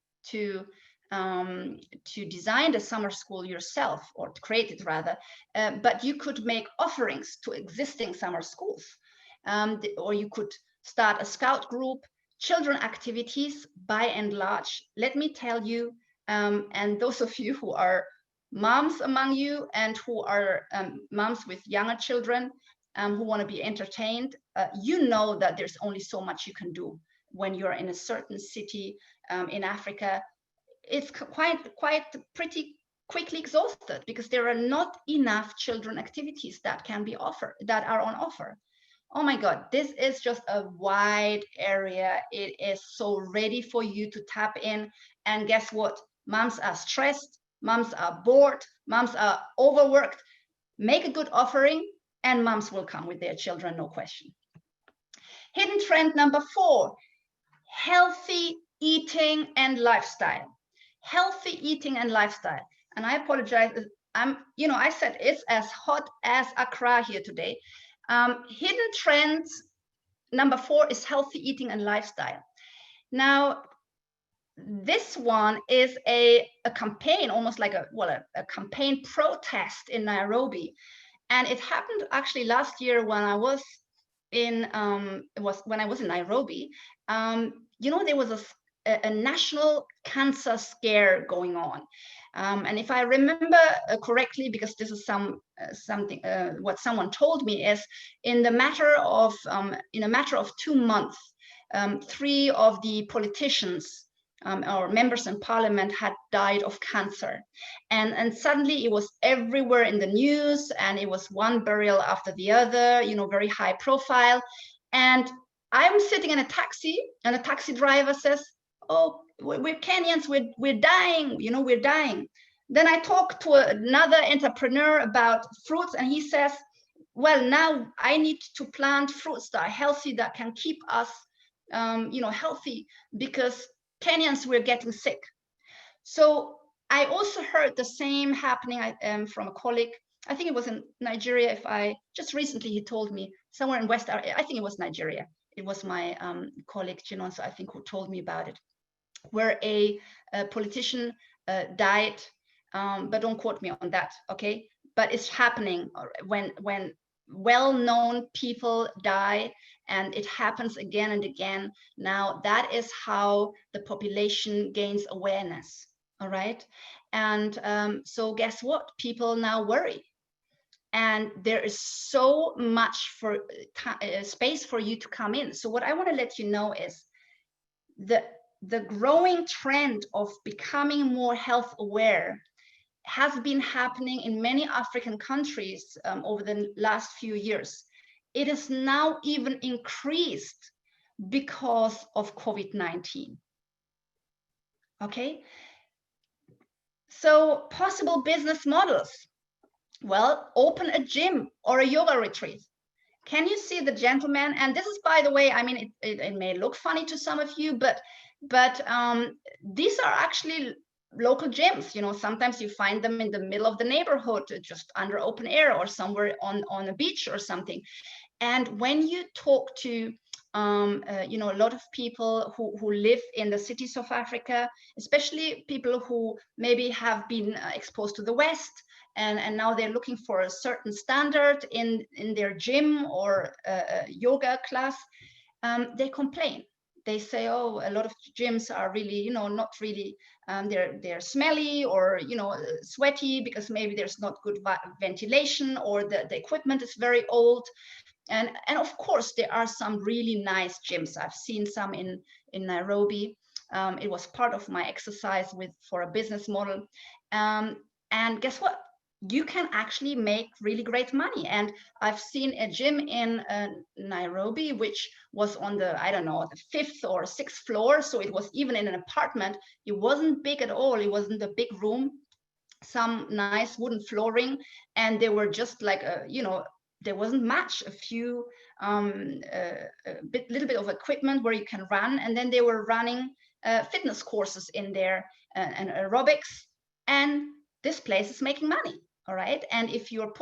design the summer school yourself, or to create it rather, but you could make offerings to existing summer schools, or you could start a scout group. Children activities, by and large, let me tell you, and those of you who are moms among you, and who are moms with younger children, who want to be entertained, you know that there's only so much you can do when you're in a certain city in Africa. It's pretty quickly exhausted, because there are not enough children activities that can be offered, that are on offer. Oh my God, this is just a wide area. It is so ready for you to tap in. And guess what? Moms are stressed, moms are bored, moms are overworked. Make a good offering, and moms will come with their children, no question. Hidden trend number 4, healthy eating and lifestyle. Healthy eating and lifestyle. And I apologize, I said it's as hot as Accra here today. Hidden trends number 4 is healthy eating and lifestyle. Now, this one is a campaign, almost like a campaign protest in Nairobi. And it happened actually last year when I was in Nairobi. There was a national cancer scare going on. And if I remember correctly, because this is something what someone told me, is in a matter of 2 months, 3 of the politicians or members in parliament had died of cancer, and suddenly it was everywhere in the news, and it was one burial after the other, very high profile. And I'm sitting in a taxi, and a taxi driver says, "Oh, we're Kenyans, we're dying, we're dying." Then I talked to another entrepreneur about fruits, and he says, "Well, now I need to plant fruits that are healthy, that can keep us healthy, because Kenyans, we're getting sick." So I also heard the same happening from a colleague. I think it was in Nigeria. Just recently he told me, somewhere in West, I think it was Nigeria. It was my colleague Chinonso, I think, who told me about it, where a politician died, but don't quote me on that, okay? But it's happening when well-known people die, and it happens again and again. Now, that is how the population gains awareness, all right? And so guess what? People now worry. And there is so much space for you to come in. So what I want to let you know is the growing trend of becoming more health aware has been happening in many African countries over the last few years. It is now even increased because of COVID-19. Okay? So possible business models. Well, open a gym or a yoga retreat. Can you see the gentleman? And this is, by the way, I mean, it may look funny to some of you, but these are actually local gyms. Sometimes you find them in the middle of the neighborhood, just under open air, or somewhere on a beach or something. And when you talk to a lot of people who live in the cities of Africa, especially people who maybe have been exposed to the West, and now they're looking for a certain standard in their gym or yoga class, they complain. They say, "Oh, a lot of gyms are really, not really, they're smelly, or, sweaty, because maybe there's not good ventilation, or the equipment is very old." And of course, there are some really nice gyms. I've seen some in Nairobi. It was part of my exercise for a business model. And guess what? you can actually make really great money. And I've seen a gym in Nairobi, which was on the, I don't know, the 5th or 6th floor. So it was even in an apartment. It wasn't big at all. It wasn't a big room, some nice wooden flooring. And they were just like, there wasn't much, a few, little bit of equipment where you can run. And then they were running fitness courses in there and aerobics. And this place is making money. All right. And if you're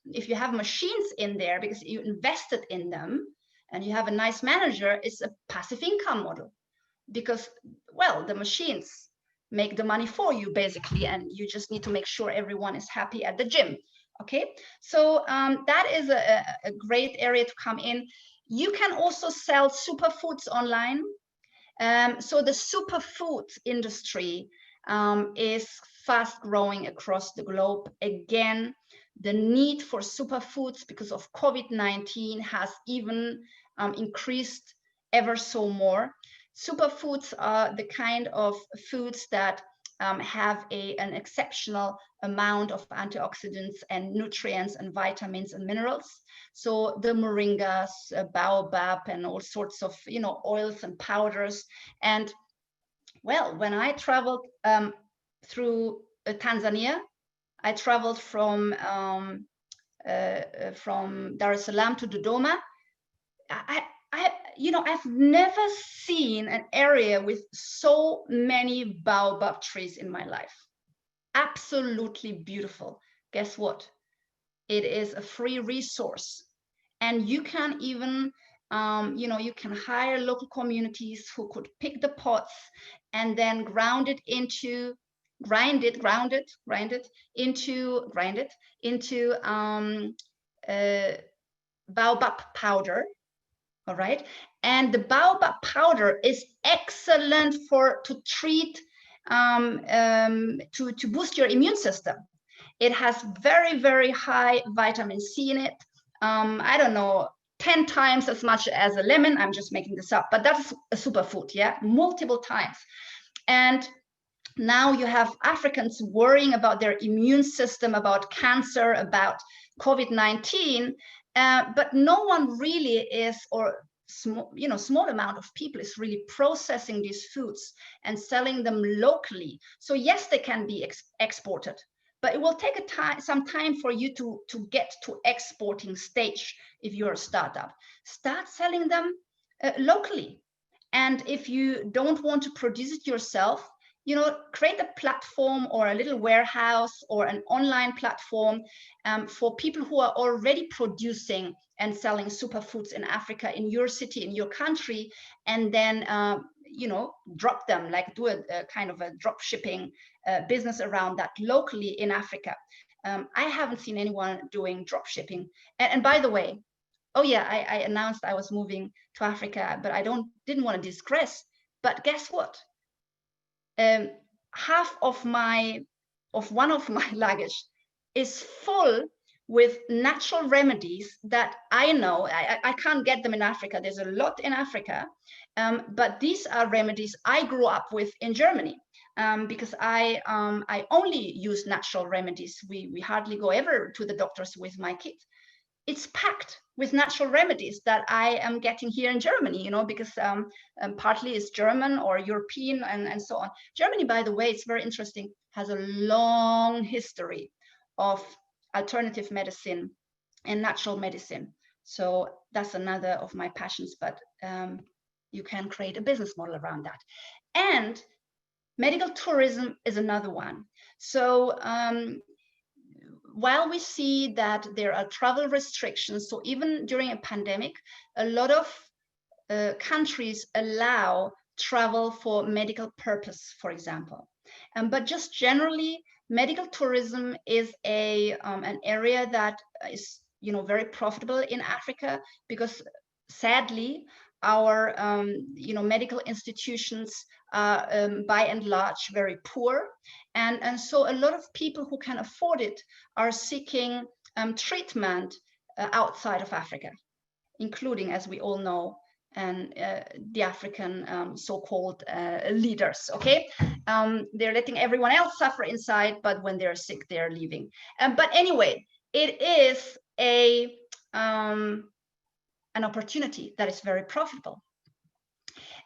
if you have machines in there because you invested in them and you have a nice manager, it's a passive income model because, well, the machines make the money for you basically, and you just need to make sure everyone is happy at the gym. Okay. So that is a great area to come in. You can also sell superfoods online. So the superfood industry is fast growing across the globe. Again, the need for superfoods because of COVID-19 has even increased ever so more. Superfoods are the kind of foods that have an exceptional amount of antioxidants and nutrients and vitamins and minerals. So the moringas, baobab, and all sorts of oils and powders. And well, when I traveled through Tanzania, I traveled from Dar es Salaam to Dodoma. I've never seen an area with so many baobab trees in my life. Absolutely beautiful. Guess what? It is a free resource, and you can even you can hire local communities who could pick the pots and then grind it into baobab powder. All right. And the baobab powder is excellent to treat, to boost your immune system. It has very, very high vitamin C in it. I don't know, 10 times as much as a lemon. I'm just making this up, but that's a superfood, yeah, multiple times. And now you have Africans worrying about their immune system, about cancer, about COVID-19, but no one really is, or small amount of people is really processing these foods and selling them locally. So yes, they can be exported, but it will take some time for you to get to exporting stage. If you're a startup, start selling them locally. And if you don't want to produce it yourself, create a platform or a little warehouse or an online platform for people who are already producing and selling superfoods in Africa, in your city, in your country, and then drop them, like do a kind of a drop shipping business around that locally in Africa. I haven't seen anyone doing drop shipping. And by the way, oh yeah, I announced I was moving to Africa, but I didn't want to digress. But guess what? Half of one of my luggage is full with natural remedies that I know I can't get them in Africa. There's a lot in Africa, but these are remedies I grew up with in Germany, because I only use natural remedies. We hardly go ever to the doctors with my kids. It's packed with natural remedies that I am getting here in Germany, because partly it's German or European and so on. Germany, by the way, it's very interesting, has a long history of alternative medicine and natural medicine. So that's another of my passions, but you can create a business model around that. And medical tourism is another one. So while we see that there are travel restrictions, so even during a pandemic, a lot of countries allow travel for medical purpose, for example. But just generally, medical tourism is an area that is very profitable in Africa, because sadly, our medical institutions are by and large very poor, and so a lot of people who can afford it are seeking treatment outside of Africa, including, as we all know, the African so-called leaders. Okay, they're letting everyone else suffer inside, but when they're sick, they're leaving. But anyway, it is an opportunity that is very profitable.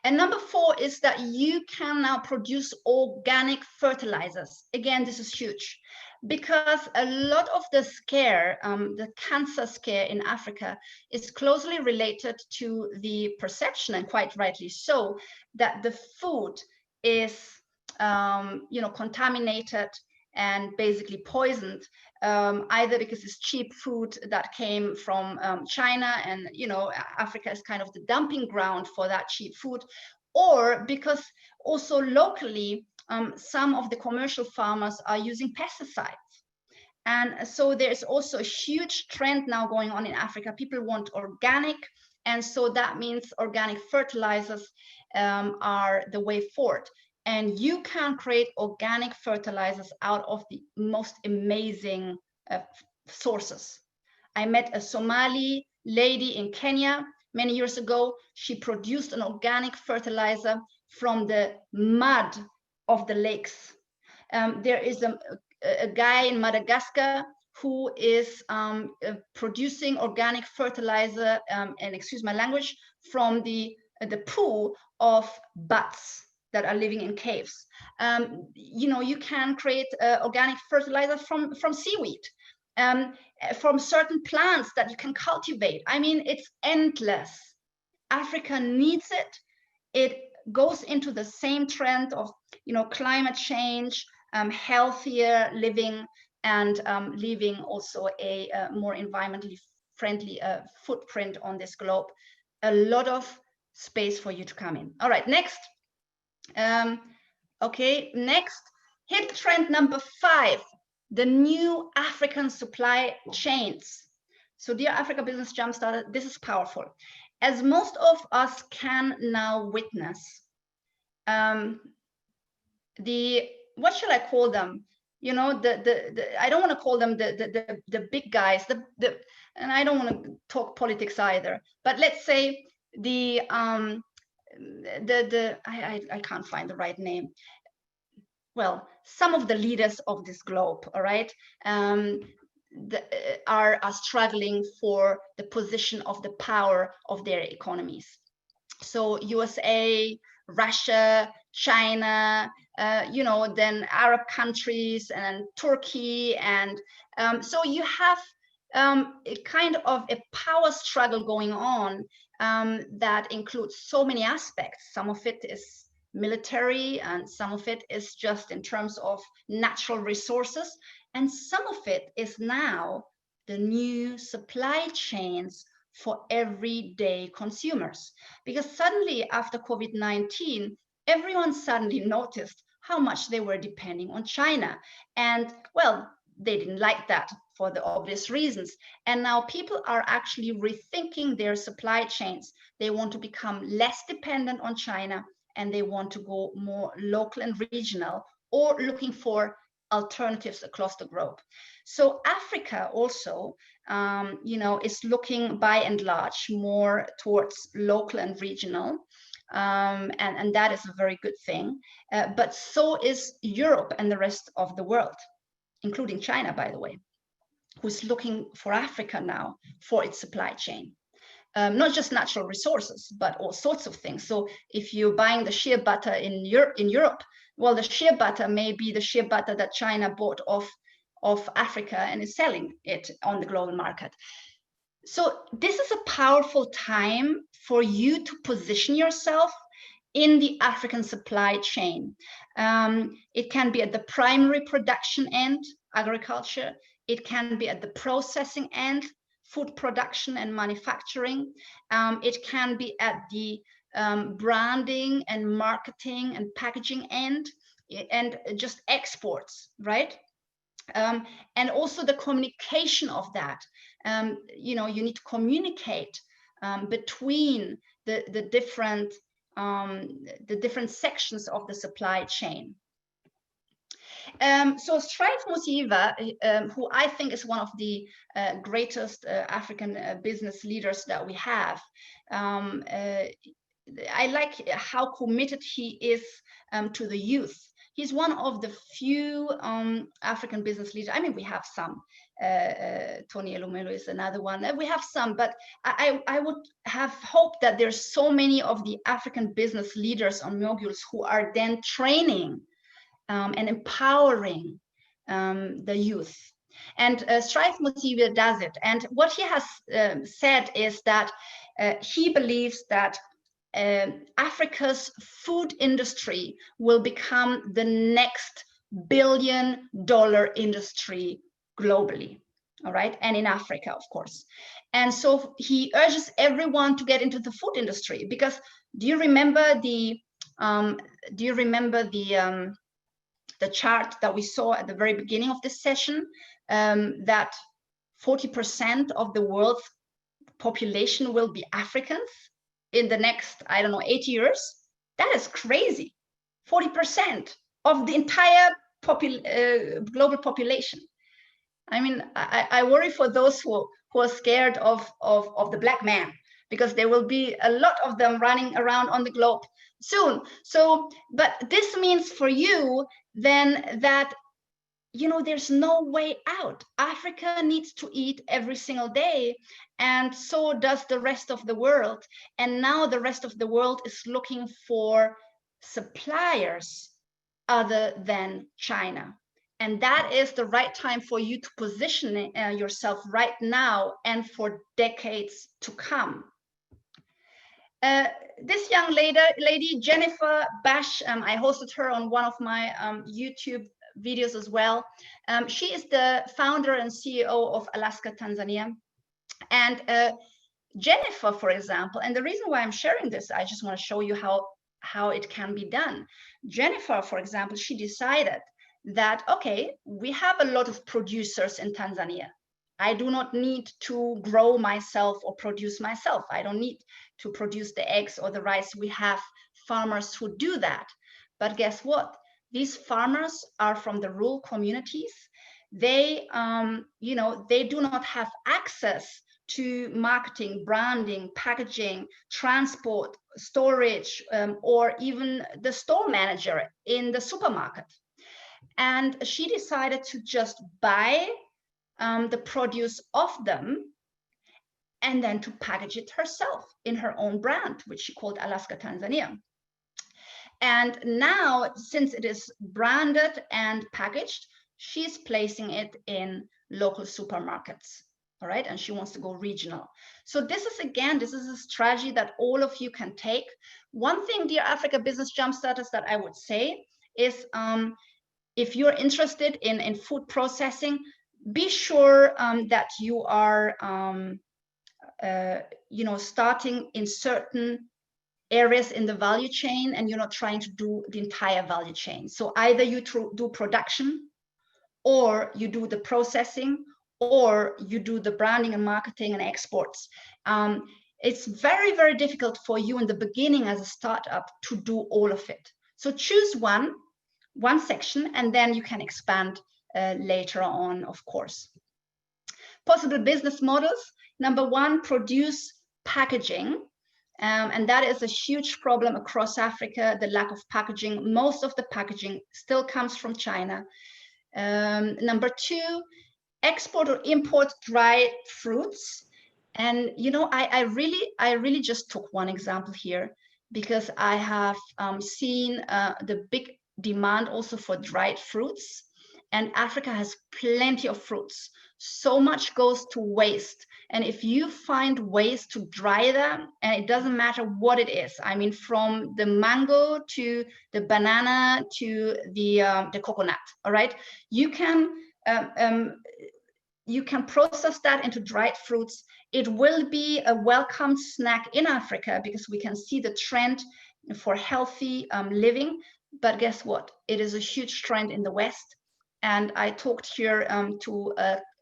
And number 4 is that you can now produce organic fertilizers. Again, this is huge, because a lot of the scare, the cancer scare in Africa, is closely related to the perception, and quite rightly so, that the food is, contaminated and basically poisoned, either because it's cheap food that came from China, and Africa is kind of the dumping ground for that cheap food, or because also locally some of the commercial farmers are using pesticides. And so there's also a huge trend now going on in Africa. People want organic, and so that means organic fertilizers are the way forward. And you can create organic fertilizers out of the most amazing sources. I met a Somali lady in Kenya many years ago. She produced an organic fertilizer from the mud of the lakes. There is a guy in Madagascar who is producing organic fertilizer, and excuse my language, from the poo of bats that are living in caves. You can create organic fertilizer from seaweed, from certain plants that you can cultivate. I mean, it's endless. Africa needs it. It goes into the same trend of climate change, healthier living, and leaving also a more environmentally friendly footprint on this globe. A lot of space for you to come in. All right, next. Okay, next, hit trend number 5, the new African supply chains. So dear Africa Business Jumpstarter, this is powerful. As most of us can now witness, what shall I call them? I don't want to call them the big guys, and I don't want to talk politics either, but let's say I can't find the right name. Well, some of the leaders of this globe, all right, are struggling for the position of the power of their economies. So USA, Russia, China, then Arab countries and Turkey, and so you have a kind of a power struggle going on that includes so many aspects. Some of it is military, and some of it is just in terms of natural resources, and some of it is now the new supply chains for everyday consumers. Because suddenly after COVID-19, everyone suddenly noticed how much they were depending on China. And well, they didn't like that for the obvious reasons. And now people are actually rethinking their supply chains. They want to become less dependent on China, and they want to go more local and regional, or looking for alternatives across the globe. So Africa also, is looking by and large more towards local and regional, and that is a very good thing. But so is Europe and the rest of the world, including China, by the way, who's looking for Africa now for its supply chain. Not just natural resources, but all sorts of things. So if you're buying the shea butter in Europe, well, the shea butter may be the shea butter that China bought of Africa and is selling it on the global market. So this is a powerful time for you to position yourself in the African supply chain. It can be at the primary production end, agriculture. It can be at the processing end, food production and manufacturing. It can be at the branding and marketing and packaging end, and just exports, right? And also the communication of that. You need to communicate between the different sections of the supply chain. So Strive Musiva, who I think is one of the greatest African business leaders that we have, I like how committed he is to the youth. He's one of the few African business leaders. I mean, we have some. Tony Elumelu is another one. We have some, but I would have hoped that there's so many of the African business leaders on modules who are then training and empowering the youth. And Strive Musiva does it. And what he has said is that he believes that Africa's food industry will become the next billion-dollar industry globally, all right, and in Africa, of course. And so he urges everyone to get into the food industry, because do you remember the chart that we saw at the very beginning of this session, that 40% of the world's population will be Africans in the next, I don't know, 8 years? That is crazy. 40% of the entire global population. I mean, I worry for those who are scared of the black man, because there will be a lot of them running around on the globe soon. So, but this means for you then that, you know, there's no way out. Africa needs to eat every single day, and so does the rest of the world. And now the rest of the world is looking for suppliers other than China. And that is the right time for you to position yourself right now and for decades to come. This young lady, Jennifer Bash, I hosted her on one of my YouTube videos as well. She is the founder and CEO of Alaska, Tanzania. And Jennifer, for example, and the reason why I'm sharing this, I just want to show you how it can be done. Jennifer, for example, she decided that, okay, we have a lot of producers in Tanzania. I do not need to grow myself or produce myself. I don't need to produce the eggs or the rice. We have farmers who do that. But guess what? These farmers are from the rural communities. They, you know, they do not have access to marketing, branding, packaging, transport, storage, or even the store manager in the supermarket. And she decided to just buy the produce of them and then to package it herself in her own brand, which she called Alaska, Tanzania. And now, since it is branded and packaged, she's placing it in local supermarkets. All right, and she wants to go regional. So this is, again, this is a strategy that all of you can take. One thing, dear Africa Business Jumpstarters, that I would say is, if you're interested in food processing, be sure that you are, you know, starting in certain areas in the value chain, and you're not trying to do the entire value chain. So either you do production, or you do the processing, or you do the branding and marketing and exports. It's very, very difficult for you in the beginning as a startup to do all of it. So choose one section, and then you can expand later on, of course. Possible business models. Number one, produce packaging. And that is a huge problem across Africa, the lack of packaging. Most of the packaging still comes from China. Number two, export or import dried fruits. And, you know, I really just took one example here, because I have seen the big demand also for dried fruits, and Africa has plenty of fruits. So much goes to waste. And if you find ways to dry them, and it doesn't matter what it is, I mean, from the mango to the banana to the coconut, all right, you can process that into dried fruits. It will be a welcome snack in Africa, because we can see the trend for healthy living. But guess what? It is a huge trend in the West. And I talked here to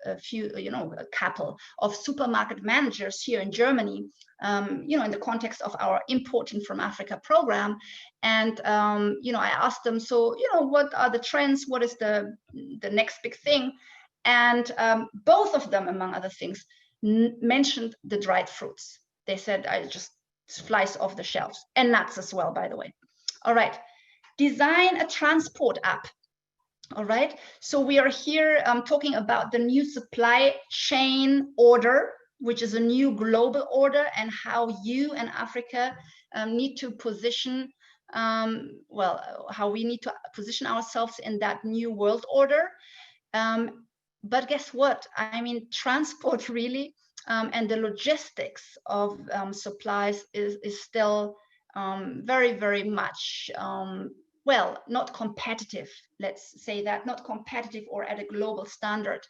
a few, a couple of supermarket managers here in Germany, in the context of our Importing from Africa program. And, I asked them, so, what are the trends? What is the next big thing? And both of them, among other things, mentioned the dried fruits. They said, I just flies off the shelves, and nuts as well, by the way. All right, design a transport app. All right, so we are here talking about the new supply chain order, which is a new global order, and how you and Africa need to position, how we need to position ourselves in that new world order. But guess what? I mean, transport really and the logistics of supplies is still very, very much not competitive, let's say that, not competitive or at a global standard.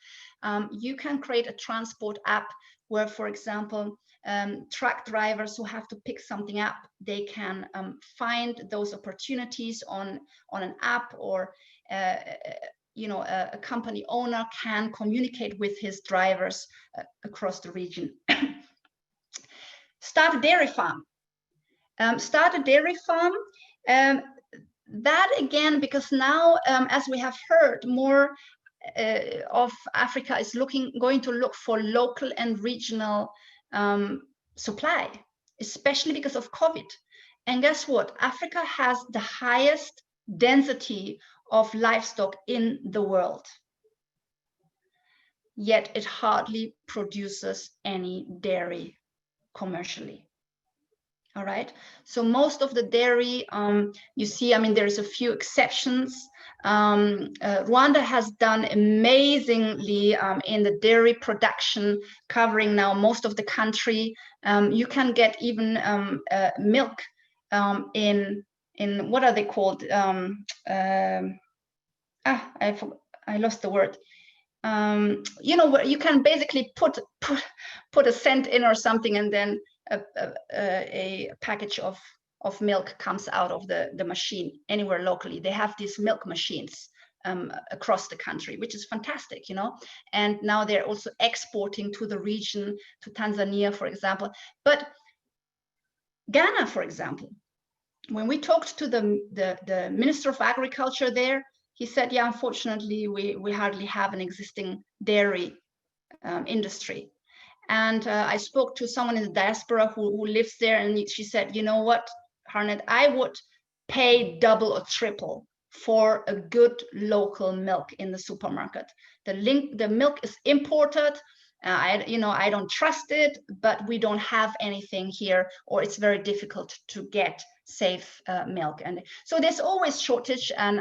You can create a transport app where, for example, truck drivers who have to pick something up, they can find those opportunities on an app, or a company owner can communicate with his drivers across the region. Start a dairy farm. That again, because now, as we have heard, more of Africa is going to look for local and regional supply, especially because of COVID. And guess what? Africa has the highest density of livestock in the world, yet it hardly produces any dairy commercially. All right, so most of the dairy, you see, I mean, there's a few exceptions. Rwanda has done amazingly in the dairy production, covering now most of the country. You can get even milk in what are they called? I lost the word. Where you can basically put a cent in or something, and then a package of milk comes out of the machine anywhere locally. They have these milk machines across the country, which is fantastic, and now they're also exporting to the region, to Tanzania, for example. But Ghana, for example, when we talked to the Minister of Agriculture there, he said, yeah, unfortunately, we hardly have an existing dairy industry. And I spoke to someone in the diaspora who lives there, and she said, you know what, Harnet, I would pay double or triple for a good local milk in the supermarket. The milk is imported. I don't trust it, but we don't have anything here, or it's very difficult to get safe milk. And so there's always shortage. And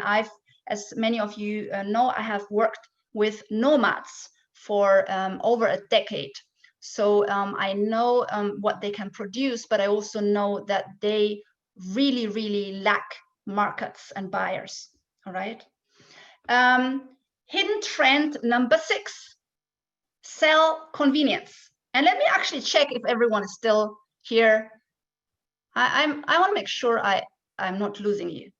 as many of you know, I have worked with nomads for over a decade. So I know what they can produce, but I also know that they really, really lack markets and buyers. All right. Hidden trend number 6, sell convenience. And let me actually check if everyone is still here. I want to make sure I'm not losing you.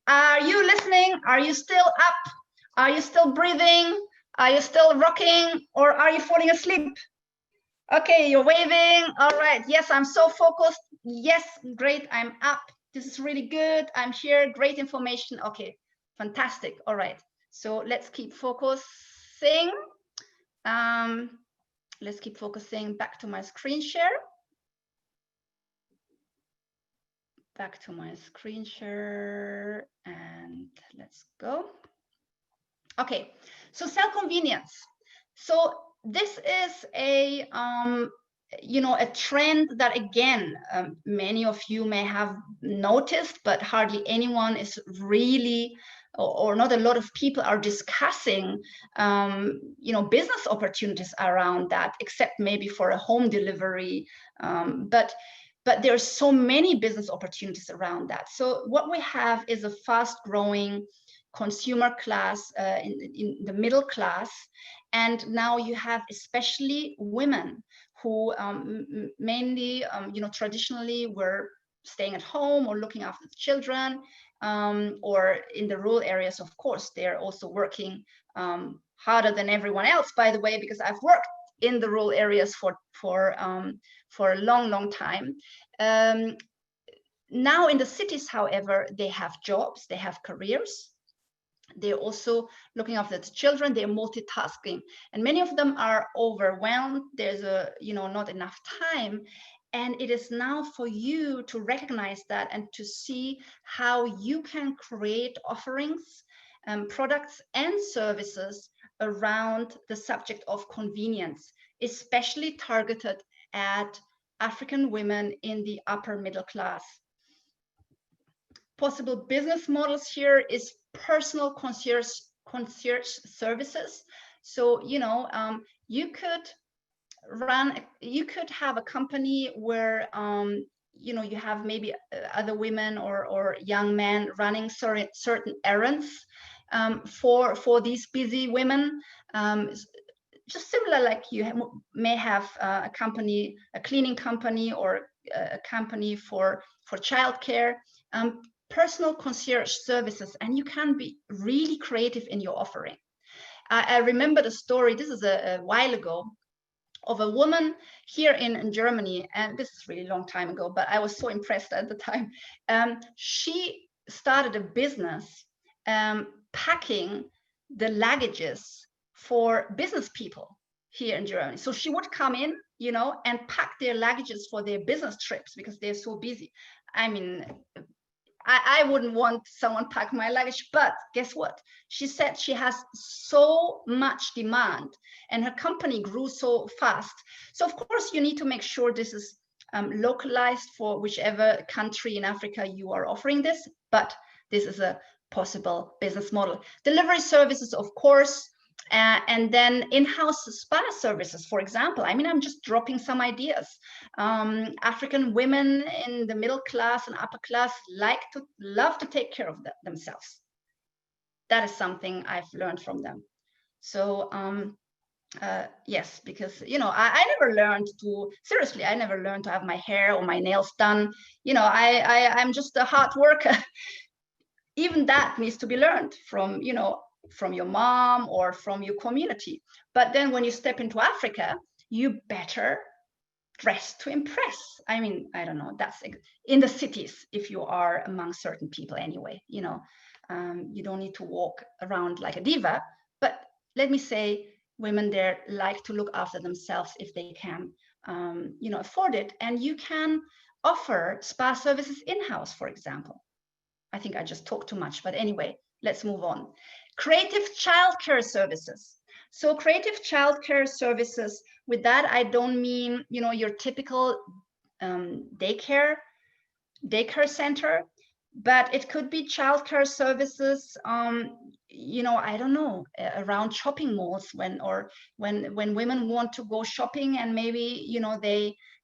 Are you listening? Are you still up? Are you still breathing? Are you still rocking, or are you falling asleep? Okay, you're waving. All right. Yes, I'm so focused. Yes, great. I'm up. This is really good. I'm here. Great information. Okay, fantastic. All right. So let's keep focusing. Let's keep focusing. Back to my screen share. Back to my screen share, and let's go. Okay, so sell convenience. So this is a trend that, again, many of you may have noticed, but hardly anyone is really, or not a lot of people are discussing, business opportunities around that, except maybe for a home delivery. But there are so many business opportunities around that. So what we have is a fast-growing consumer class in the middle class, and now you have especially women who mainly traditionally were staying at home or looking after the children, or in the rural areas, of course, they're also working harder than everyone else, by the way, because I've worked in the rural areas for a long time. Now in the cities, however, they have jobs, they have careers. They're also looking after the children, they're multitasking, and many of them are overwhelmed. There's not enough time. And it is now for you to recognize that and to see how you can create offerings, products and services around the subject of convenience, especially targeted at African women in the upper middle class. Possible business models here is personal concierge services. So you could have a company where you have maybe other women or young men running certain errands for these busy women, just similar like you may have a company, a cleaning company, or a company for childcare. Personal concierge services, and you can be really creative in your offering. I remember the story, this is a while ago, of a woman here in Germany, and this is really long time ago, but I was so impressed at the time. She started a business packing the luggages for business people here in Germany. So she would come in, and pack their luggages for their business trips because they're so busy. I mean, I wouldn't want someone pack my luggage, but guess what? She said she has so much demand and her company grew so fast. So of course you need to make sure this is localized for whichever country in Africa you are offering this, but this is a possible business model. Delivery services, of course, and then in-house spa services, for example. I mean, I'm just dropping some ideas. African women in the middle class and upper class love to take care of themselves. That is something I've learned from them. So yes, because I never learned to, seriously, I never learned to have my hair or my nails done. I'm just a hard worker. Even that needs to be learned from from your mom or from your community. But then when you step into Africa, you better dress to impress. I mean, I don't know, that's in the cities, if you are among certain people anyway, you don't need to walk around like a diva. But let me say, women there like to look after themselves if they can afford it. And you can offer spa services in-house, for example. I think I just talked too much, but anyway, let's move on. Creative childcare services. So creative childcare services, with that, I don't mean, your typical daycare center, but it could be childcare services, I don't know, around shopping malls when women want to go shopping and maybe,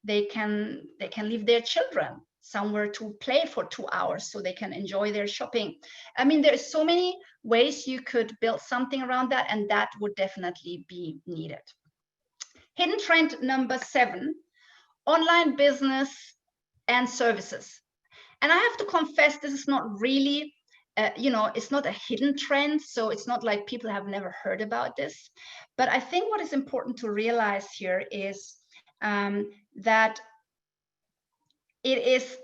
they can leave their children somewhere to play for 2 hours so they can enjoy their shopping. I mean, there's so many ways you could build something around that, and that would definitely be needed. Hidden trend number 7, online business and services. And I have to confess, this is not really, it's not a hidden trend. So it's not like people have never heard about this. But I think what is important to realize here is that it is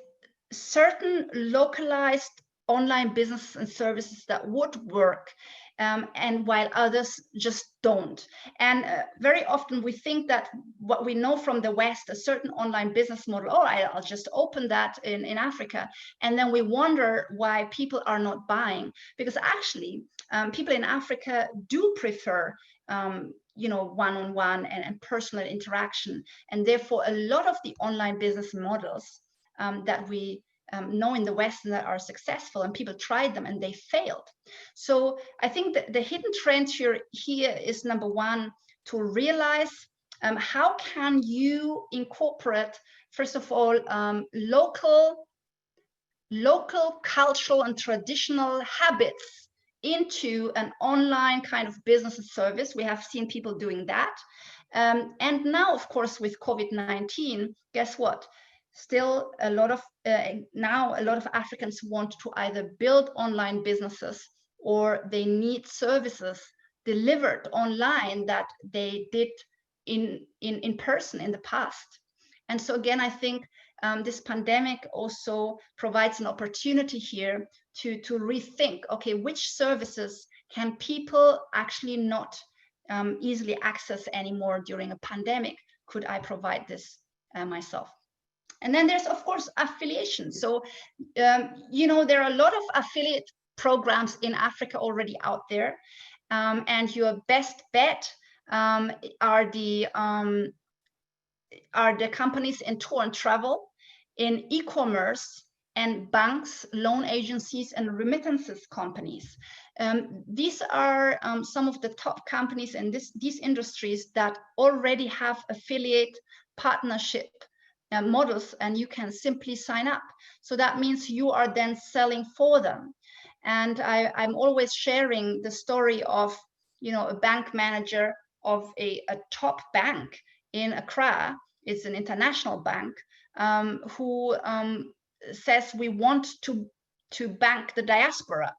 certain localized online businesses and services that would work, and while others just don't. And very often we think that what we know from the West, a certain online business model, oh, I'll just open that in Africa. And then we wonder why people are not buying, because actually people in Africa do prefer one-on-one and personal interaction. And therefore, a lot of the online business models that we know in the West that are successful, and people tried them and they failed. So I think that the hidden trend here is, number 1, to realize how can you incorporate, first of all, local cultural and traditional habits into an online kind of business and service. We have seen people doing that. And now, of course, with COVID-19, guess what? still a lot of now a lot of Africans want to either build online businesses, or they need services delivered online that they did in person in the past. And so again, I think this pandemic also provides an opportunity here to rethink, okay, which services can people actually not easily access anymore during a pandemic? Could I provide this myself? And then there's, of course, affiliation. So, you know, there are a lot of affiliate programs in Africa already out there. And your best bet are the companies in tour and travel, in e-commerce, and banks, loan agencies, and remittances companies. These are some of the top companies in these industries that already have affiliate partnership models, and you can simply sign up. So that means you are then selling for them. And I'm always sharing the story of, you know, a bank manager of a top bank in Accra. It's an international bank, who says we want to bank the diaspora,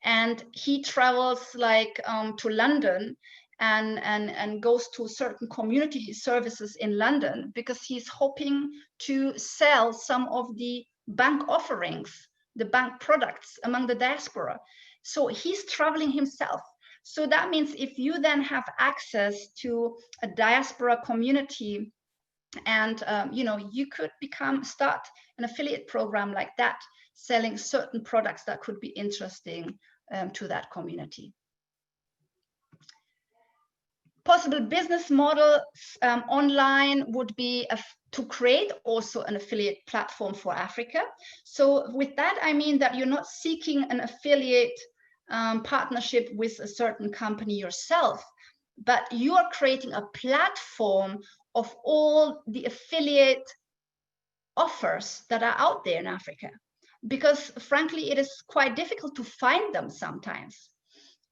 and he travels like to London and goes to certain community services in London, because he's hoping to sell some of the bank offerings, the bank products among the diaspora. So he's traveling himself. So that means if you then have access to a diaspora community, and you know, you could start an affiliate program like that, selling certain products that could be interesting to that community. Possible business models online would be to create also an affiliate platform for Africa. So with that, I mean that you're not seeking an affiliate partnership with a certain company yourself, but you are creating a platform of all the affiliate offers that are out there in Africa, because frankly, it is quite difficult to find them sometimes.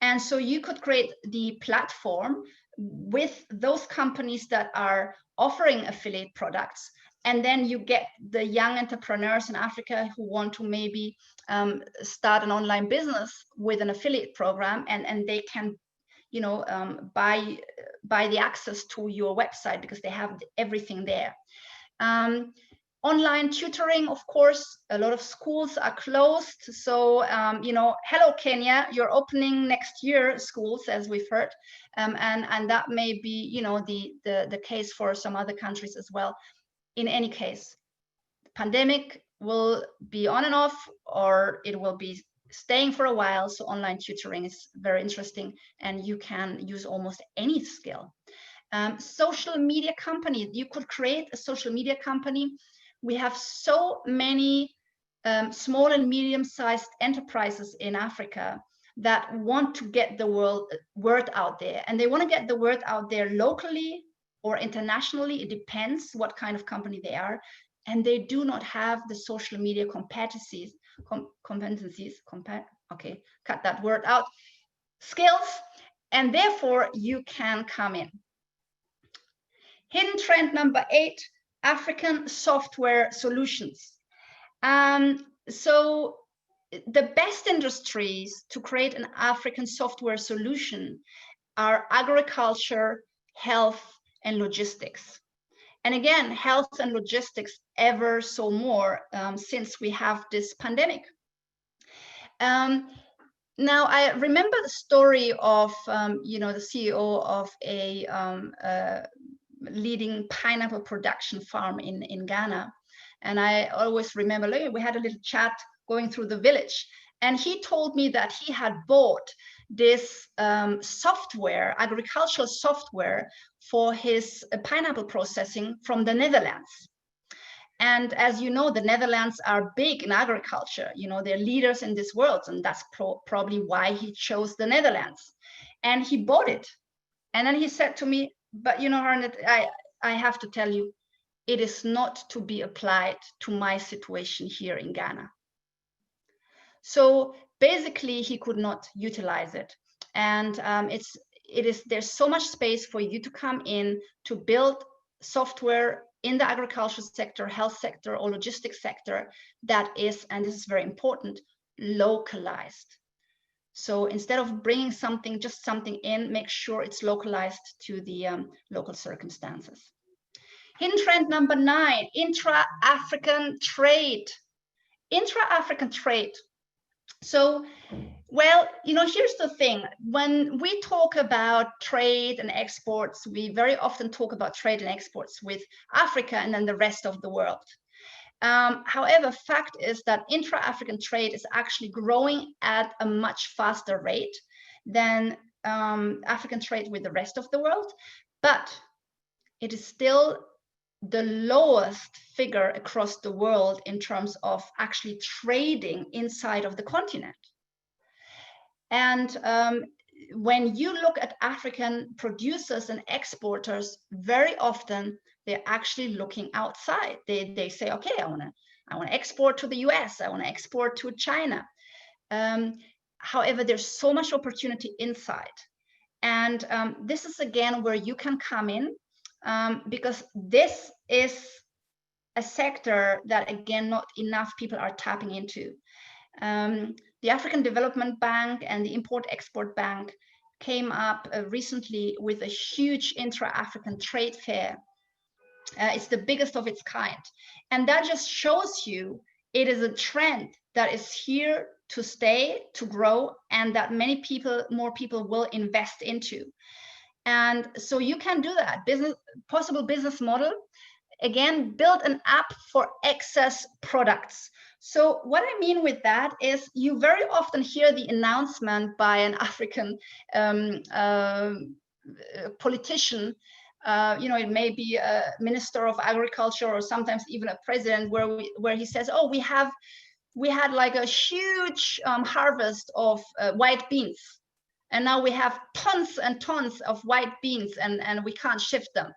And so you could create the platform with those companies that are offering affiliate products, and then you get the young entrepreneurs in Africa who want to maybe start an online business with an affiliate program, and they can, you know, buy the access to your website because they have everything there. Online tutoring, of course, a lot of schools are closed. So, you know, hello, Kenya, you're opening next year schools, as we've heard. And that may be, you know, the case for some other countries as well. In any case, the pandemic will be on and off, or it will be staying for a while. So online tutoring is very interesting, and you can use almost any skill. Social media company, you could create a social media company. We have so many small and medium-sized enterprises in Africa that want to get the word out there, and they want to get the word out there locally or internationally. It depends what kind of company they are, and they do not have the social media competencies, okay, cut that word out, skills, and therefore you can come in. Hidden trend number 8, African software solutions. So the best industries to create an African software solution are agriculture, health, and logistics. And again, health and logistics ever so more since we have this pandemic. Now, I remember the story of, you know, the CEO of a leading pineapple production farm in Ghana. And I always remember, we had a little chat going through the village, and he told me that he had bought this software, agricultural software, for his pineapple processing from the Netherlands. And as you know, the Netherlands are big in agriculture. You know, they're leaders in this world, and that's probably why he chose the Netherlands. And he bought it. And then he said to me, but you know, Harnet, I have to tell you, it is not to be applied to my situation here in Ghana. So basically, he could not utilize it. And there's so much space for you to come in to build software in the agricultural sector, health sector, or logistics sector that is, and this is very important, localized. So instead of bringing something, just something in, make sure it's localized to the local circumstances. Hidden trend number 9, intra-African trade. Intra-African trade. So, well, you know, here's the thing. When we talk about trade and exports, we very often talk about trade and exports with Africa and then the rest of the world. However, fact is that intra-African trade is actually growing at a much faster rate than African trade with the rest of the world, but it is still the lowest figure across the world in terms of actually trading inside of the continent. And when you look at African producers and exporters, very often they're actually looking outside. They say, okay, I want to export to the US, I want to export to China. However, there's so much opportunity inside. And this is again where you can come in, because this is a sector that, again, not enough people are tapping into. The African Development Bank and the Import-Export Bank came up recently with a huge intra-African trade fair. It's the biggest of its kind. And that just shows you it is a trend that is here to stay, to grow, and that many people, more people will invest into. And so you can do that. Possible business model, again, build an app for excess products. So what I mean with that is you very often hear the announcement by an African politician, you know, it may be a minister of agriculture or sometimes even a president, where he says, oh, we had like a huge harvest of white beans. And now we have tons and tons of white beans and we can't shift them.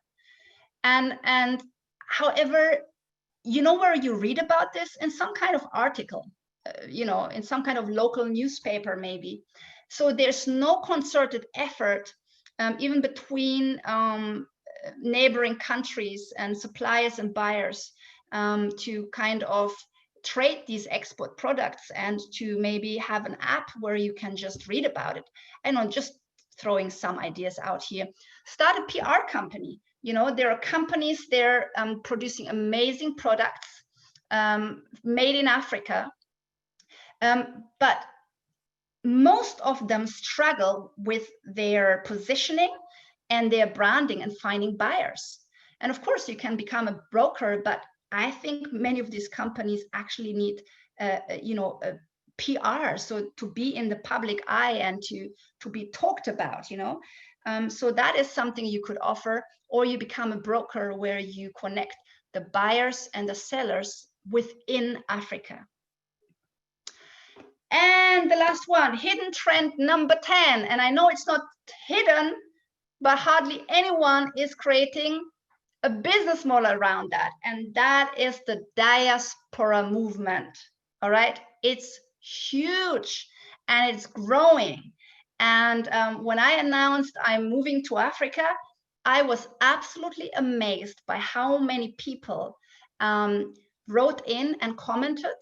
And however, you know where you read about this? In some kind of article, you know, in some kind of local newspaper maybe. So there's no concerted effort even between neighboring countries and suppliers and buyers to kind of trade these export products and to maybe have an app where you can just read about it. I know, just throwing some ideas out here. Start a PR company. You know, there are companies there producing amazing products made in Africa, but most of them struggle with their positioning and their branding and finding buyers. And of course, you can become a broker, but I think many of these companies actually need, you know, a PR, so to be in the public eye and to be talked about, you know. So that is something you could offer, or you become a broker where you connect the buyers and the sellers within Africa. And the last one, hidden trend number 10. And I know it's not hidden, but hardly anyone is creating a business model around that. And that is the diaspora movement. All right. It's huge and it's growing. And when I announced I'm moving to Africa, I was absolutely amazed by how many people wrote in and commented.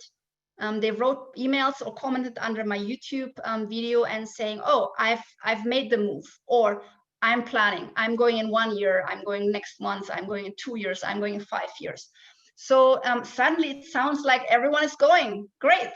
They wrote emails or commented under my YouTube video and saying, oh, I've made the move, or I'm planning, I'm going in 1 year, I'm going next month, I'm going in 2 years, I'm going in 5 years. So suddenly it sounds like everyone is going, great,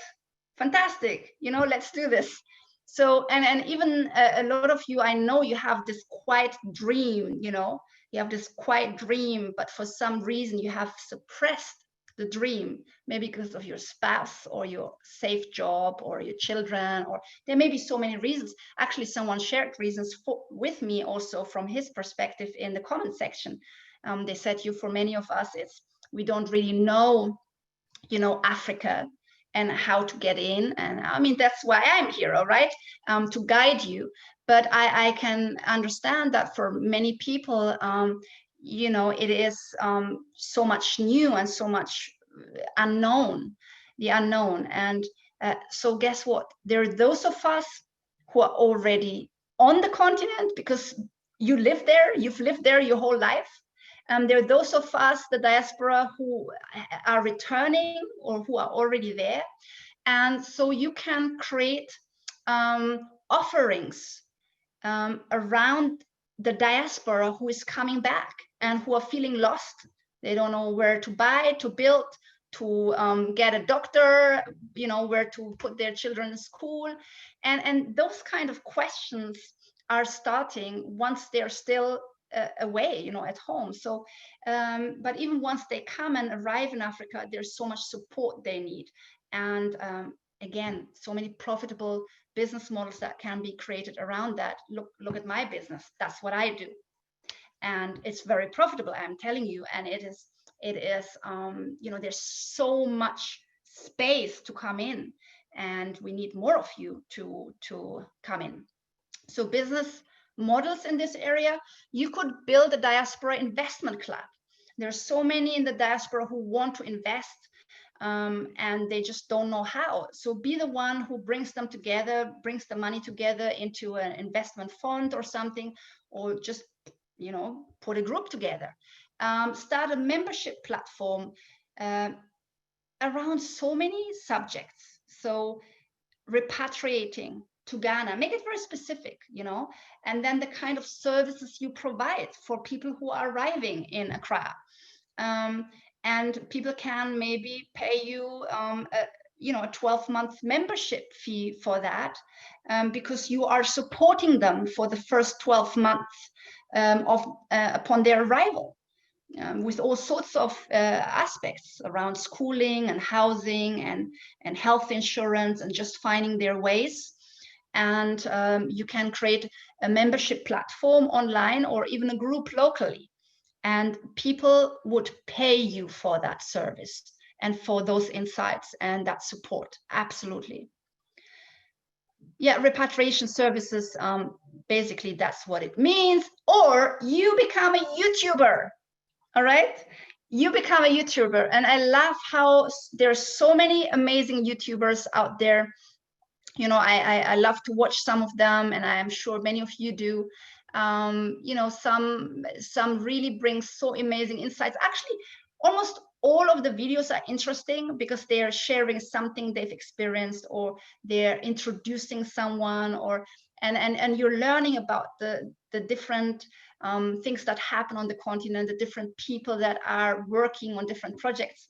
fantastic, you know, let's do this. So, and even a lot of you, I know you have this quiet dream, you know, you have this quiet dream, but for some reason you have suppressed the dream, maybe because of your spouse or your safe job or your children, or there may be so many reasons. Actually, someone shared reasons with me also from his perspective in the comment section. They said, for many of us, it's, we don't really know, you know, Africa and how to get in. And I mean, that's why I'm here, all right, to guide you. But I can understand that for many people, you know, it is so much new and so much unknown, the unknown. And so guess what? There are those of us who are already on the continent because you live there, you've lived there your whole life. There are those of us, the diaspora, who are returning or who are already there. And so you can create offerings around the diaspora who is coming back and who are feeling lost. They don't know where to buy, to build, to get a doctor, you know, where to put their children in school. And those kind of questions are starting once they're still away, you know, at home. So, but even once they come and arrive in Africa, there's so much support they need. And again, so many profitable business models that can be created around that. Look at my business. That's what I do. And it's very profitable, I'm telling you. And it is, you know, there's so much space to come in, and we need more of you to come in. So business models in this area, you could build a diaspora investment club. There's so many in the diaspora who want to invest, and they just don't know how. So be the one who brings them together, brings the money together into an investment fund or something, or just, you know, put a group together. Start a membership platform around so many subjects. So repatriating to Ghana, make it very specific, you know, and then the kind of services you provide for people who are arriving in Accra. And people can maybe pay you, you know, a 12-month membership fee for that, because you are supporting them for the first 12 months upon their arrival, with all sorts of aspects around schooling and housing and health insurance and just finding their ways. And you can create a membership platform online or even a group locally. And people would pay you for that service and for those insights and that support. Absolutely. Yeah, repatriation services, basically that's what it means. Or you become a YouTuber, all right? You become a YouTuber. And I love how there's so many amazing YouTubers out there. You know, I love to watch some of them, and I'm sure many of you do. You know, some really bring so amazing insights. Actually, almost all of the videos are interesting because they are sharing something they've experienced, or they're introducing someone, or and you're learning about the different things that happen on the continent, the different people that are working on different projects.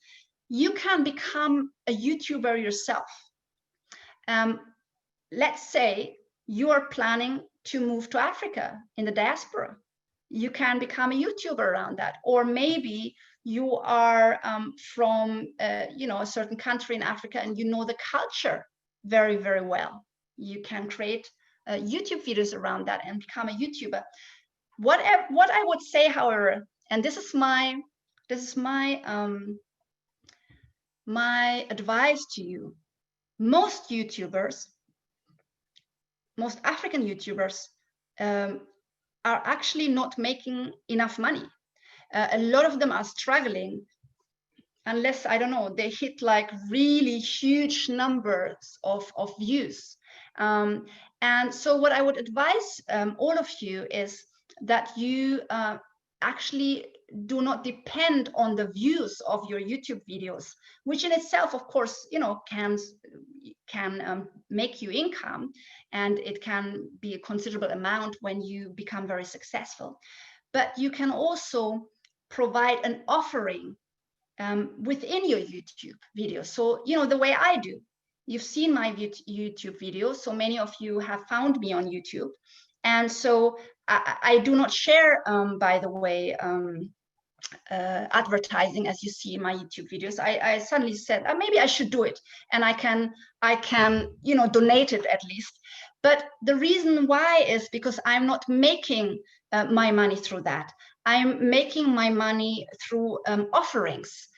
You can become a YouTuber yourself. Let's say you are planning to move to Africa in the diaspora. You can become a YouTuber around that. Or maybe you are from you know, a certain country in Africa, and you know the culture very, very well. You can create YouTube videos around that and become a YouTuber. What I would say, however, and this is my my advice to you, most YouTubers, most African YouTubers are actually not making enough money. A lot of them are struggling unless, I don't know, they hit like really huge numbers of views. And so what I would advise all of you is that you actually do not depend on the views of your YouTube videos, which in itself, of course, you know, can make you income, and it can be a considerable amount when you become very successful. But you can also provide an offering within your YouTube videos. So, you know, the way I do, you've seen my YouTube videos, so many of you have found me on YouTube. And so I do not share, by the way, advertising as you see in my YouTube videos. I suddenly said, maybe I should do it, and I can, you know, donate it at least. But the reason why is because I'm not making my money through that. I'm making my money through offerings.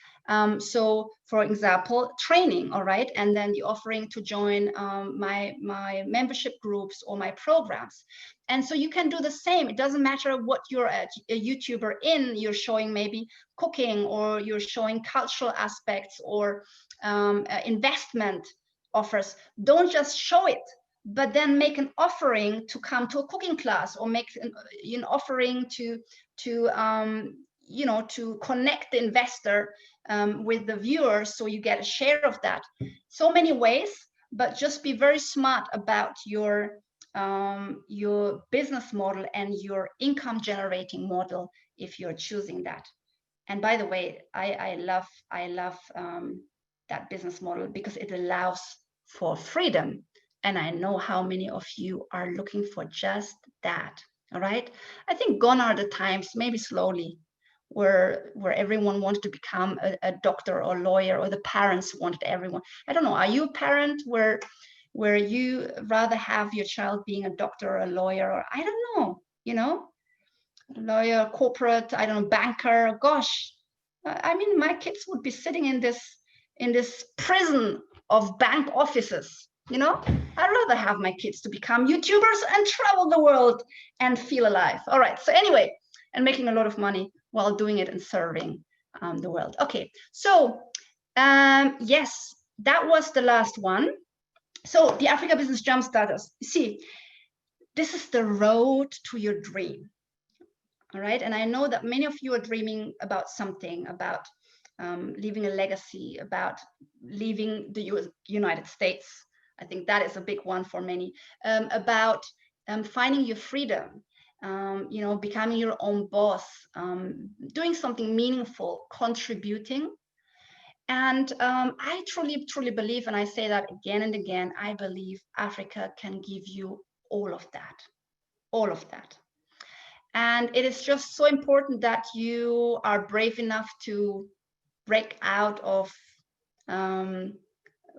So, for example, training, all right, and then the offering to join my membership groups or my programs. And so you can do the same. It doesn't matter what you're a YouTuber in. You're showing maybe cooking, or you're showing cultural aspects, or investment offers. Don't just show it, but then make an offering to come to a cooking class, or make an offering to you know, to connect the investor with the viewer, so you get a share of that. So many ways, but just be very smart about your business model and your income generating model if you're choosing that. And by the way, I love that business model because it allows for freedom. And I know how many of you are looking for just that. All right. I think gone are the times, maybe slowly, where everyone wanted to become a doctor or lawyer, or the parents wanted everyone. I don't know. Are you a parent where you rather have your child being a doctor or a lawyer, or I don't know, you know, lawyer, corporate, I don't know, banker? Gosh, I mean, my kids would be sitting in this prison of bank offices. You know, I'd rather have my kids to become YouTubers and travel the world and feel alive. All right. So anyway, and making a lot of money while doing it and serving the world. Okay. So yes, that was the last one. So the Africa Business Jumpstarters. See, this is the road to your dream. All right. And I know that many of you are dreaming about something, about leaving a legacy, about leaving the United States. I think that is a big one for many, about finding your freedom, you know, becoming your own boss, doing something meaningful, contributing. And I truly, truly believe, and I say that again and again, I believe Africa can give you all of that, all of that. And it is just so important that you are brave enough to break out of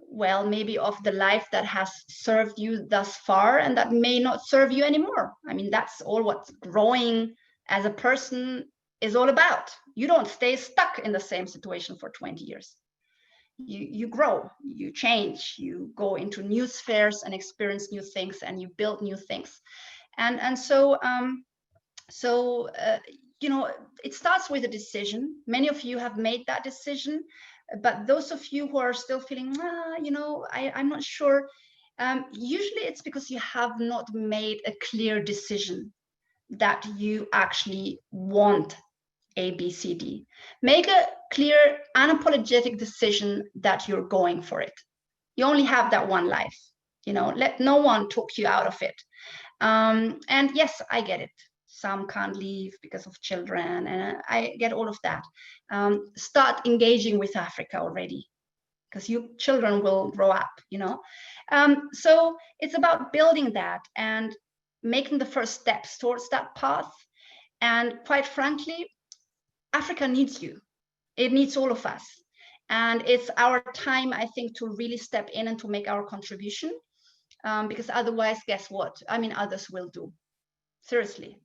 well, maybe of the life that has served you thus far and that may not serve you anymore. I mean, that's all what growing as a person is all about. You don't stay stuck in the same situation for 20 years. You grow, you change, you go into new spheres and experience new things, and you build new things. And so you know, it starts with a decision. Many of you have made that decision, but those of you who are still feeling, you know, I'm not sure, usually it's because you have not made a clear decision that you actually want A, B, C, D. Make a clear, unapologetic decision that you're going for it. You only have that one life, you know, let no one talk you out of it. And yes, I get it. Some can't leave because of children, and I get all of that. Start engaging with Africa already, because you children will grow up, you know. So it's about building that and making the first steps towards that path. And quite frankly, Africa needs you. It needs all of us. And it's our time, I think, to really step in and to make our contribution. Because otherwise, guess what? I mean, others will do. Seriously.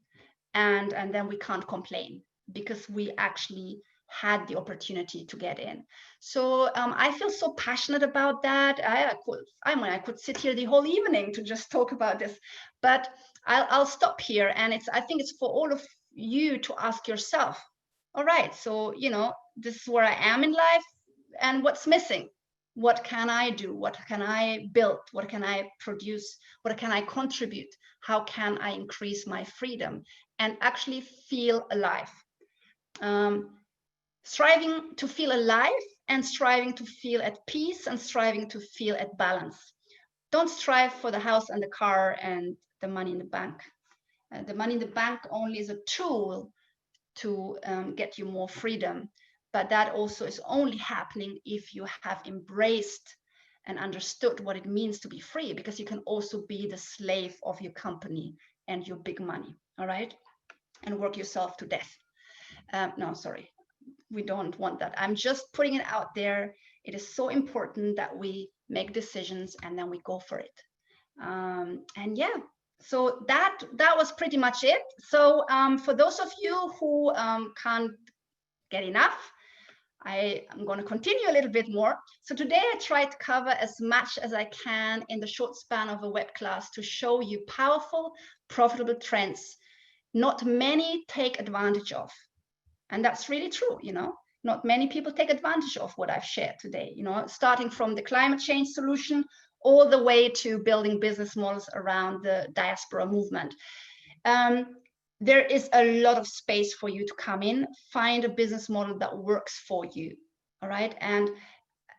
And then we can't complain because we actually had the opportunity to get in. So I feel so passionate about that. I could sit here the whole evening to just talk about this, but I'll stop here. And I think it's for all of you to ask yourself, all right, so, you know, this is where I am in life, and what's missing? What can I do? What can I build? What can I produce? What can I contribute? How can I increase my freedom and actually feel alive? Striving to feel alive and striving to feel at peace and striving to feel at balance. Don't strive for the house and the car and the money in the bank. The money in the bank only is a tool to get you more freedom. But that also is only happening if you have embraced and understood what it means to be free, because you can also be the slave of your company and your big money, all right? And work yourself to death. No, sorry, we don't want that. I'm just putting it out there. It is so important that we make decisions and then we go for it. And yeah, so that was pretty much it. So for those of you who can't get enough, I'm going to continue a little bit more. So today I tried to cover as much as I can in the short span of a web class to show you powerful, profitable trends not many take advantage of. And that's really true, you know. Not many people take advantage of what I've shared today, you know, starting from the climate change solution all the way to building business models around the diaspora movement. there is a lot of space for you to come in, find a business model that works for you. All right. And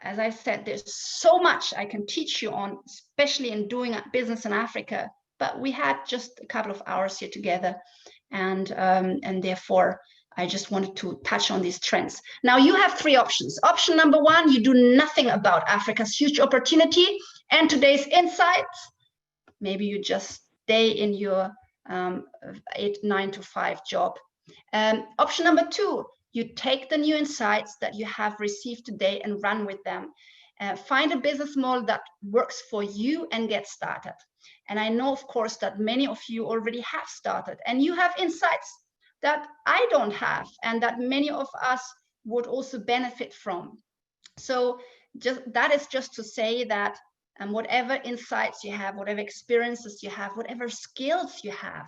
as I said, there's so much I can teach you on, especially in doing business in Africa. But we had just a couple of hours here together, and therefore I just wanted to touch on these trends. Now you have three options. Option number one, you do nothing about Africa's huge opportunity and today's insights. Maybe you just stay in your 9 to 5 job. Option number two, you take the new insights that you have received today and run with them. Find a business model that works for you and get started. And I know, of course, that many of you already have started and you have insights that I don't have and that many of us would also benefit from. So that is just to say that whatever insights you have, whatever experiences you have, whatever skills you have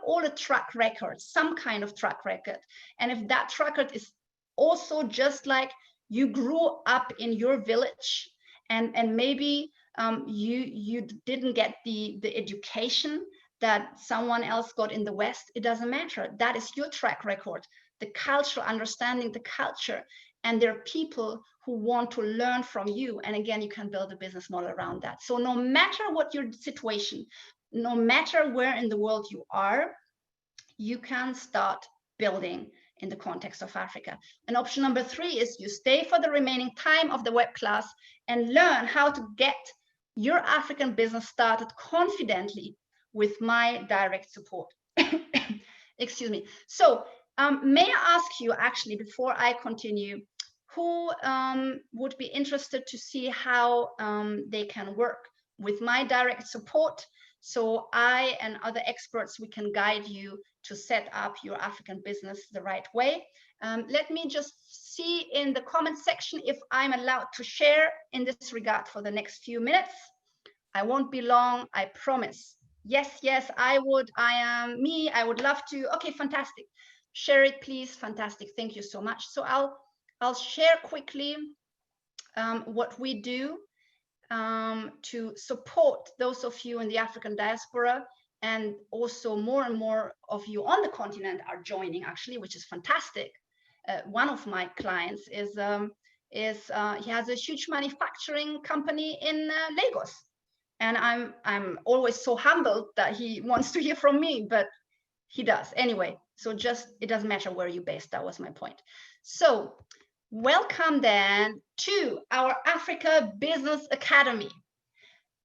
all a track record, some kind of track record. And if that track record is also just like you grew up in your village and maybe you didn't get the education that someone else got in the West, it doesn't matter. That is your track record, the cultural understanding, the culture. And there are people who want to learn from you. And again, you can build a business model around that. So no matter what your situation, no matter where in the world you are, you can start building in the context of Africa. And option number three is you stay for the remaining time of the web class and learn how to get your African business started confidently with my direct support. Excuse me. So may I ask you, actually, before I continue, who would be interested to see how they can work with my direct support? So I and other experts, we can guide you to set up your African business the right way. Let me just see in the comment section if I'm allowed to share in this regard for the next few minutes. I won't be long, I promise. Yes, I would. I would love to. Okay, fantastic. Share it, please. Fantastic. Thank you so much. So I'll share quickly what we do to support those of you in the African diaspora, and also more and more of you on the continent are joining, actually, which is fantastic. One of my clients is he has a huge manufacturing company in Lagos. And I'm always so humbled that he wants to hear from me, but he does anyway. So just, it doesn't matter where you're based. That was my point. So welcome then to our Africa Business Academy.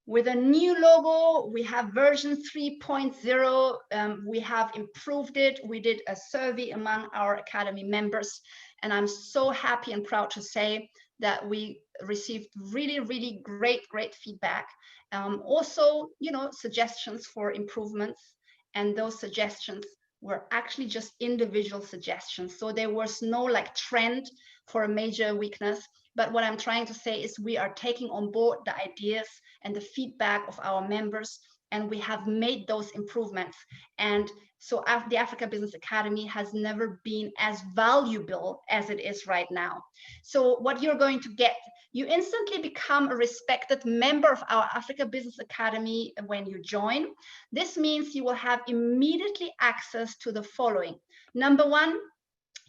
With a new logo, we have version 3.0. We have improved it. We did a survey among our Academy members, and I'm so happy and proud to say that we received really, really great feedback. Also, suggestions for improvements, and those suggestions were actually just individual suggestions. So there was no like trend for a major weakness. But what I'm trying to say is we are taking on board the ideas and the feedback of our members, and we have made those improvements. And so the Africa Business Academy has never been as valuable as it is right now. So what you're going to get, you instantly become a respected member of our Africa Business Academy when you join. This means you will have immediately access to the following. Number one,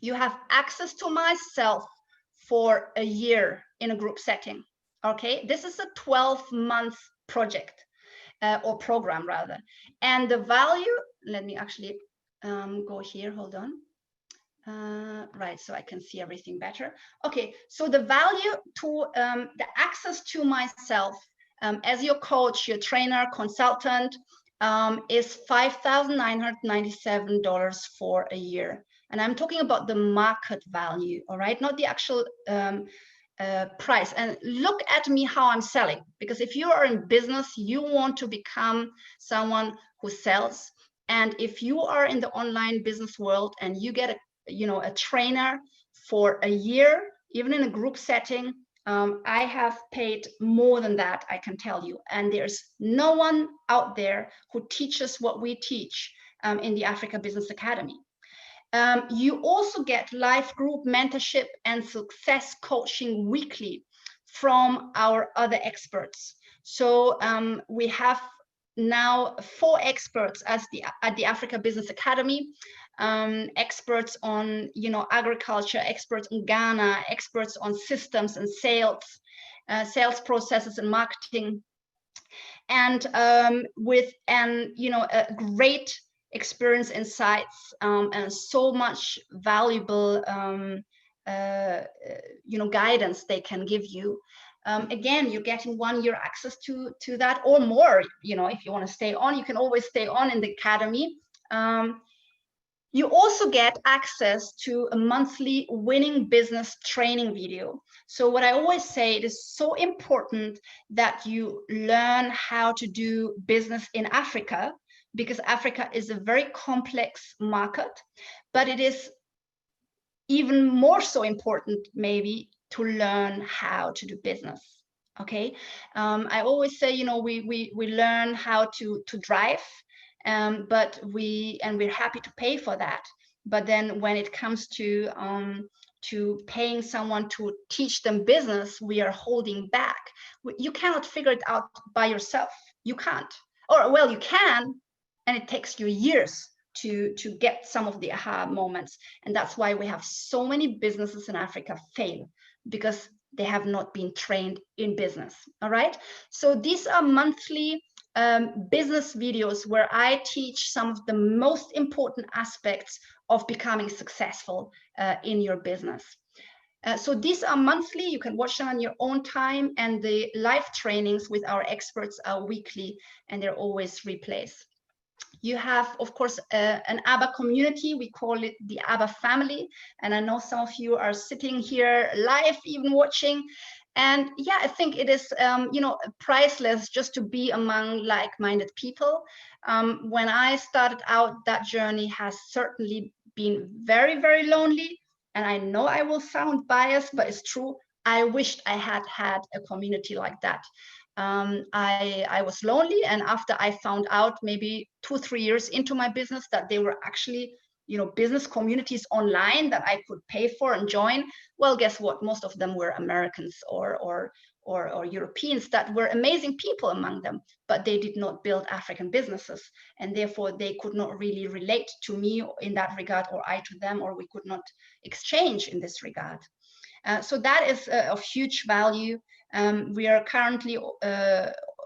you have access to myself for a year in a group setting. Okay, this is a 12-month project or program rather. And the value, let me actually go here, hold on. Right, so I can see everything better. Okay, so the value to the access to myself as your coach, your trainer, consultant is $5,997 for a year. And I'm talking about the market value, all right, not the actual price. And look at me how I'm selling, because if you are in business, you want to become someone who sells. And if you are in the online business world and you get a trainer for a year, even in a group setting, I have paid more than that, I can tell you. And there's no one out there who teaches what we teach in the Africa Business Academy. You also get live group mentorship and success coaching weekly from our other experts. So we have now 4 experts at the Africa Business Academy, experts on, you know, agriculture, experts in Ghana, experts on systems and sales processes and marketing, and with you know, a great experience, insights, and so much valuable you know, guidance they can give you. Again, you're getting 1 year access to that or more. You know, if you want to stay on, you can always stay on in the academy. You also get access to a monthly winning business training video. So what I always say, it is so important that you learn how to do business in Africa, because Africa is a very complex market, but it is even more so important maybe to learn how to do business. Okay, I always say, you know, we learn how to drive, but we're happy to pay for that. But then when it comes to paying someone to teach them business, we are holding back. You cannot figure it out by yourself. You can't, or well, you can, and it takes you years to get some of the aha moments. And that's why we have so many businesses in Africa fail, because they have not been trained in business. All right, so these are monthly business videos where I teach some of the most important aspects of becoming successful in your business. So these are monthly, you can watch them on your own time, and the live trainings with our experts are weekly, and they're always replays. You have, of course, an ABBA community. We call it the ABBA family. And I know some of you are sitting here live, even watching. And yeah, I think it is, you know, priceless just to be among like-minded people. When I started out, that journey has certainly been very, very lonely. And I know I will sound biased, but it's true. I wished I had had a community like that. I was lonely, and after I found out maybe 2-3 years into my business that they were actually, you know, business communities online that I could pay for and join, well, guess what? Most of them were Americans or Europeans that were amazing people among them, but they did not build African businesses, and therefore they could not really relate to me in that regard, or I to them, or we could not exchange in this regard. So that is of huge value. We are currently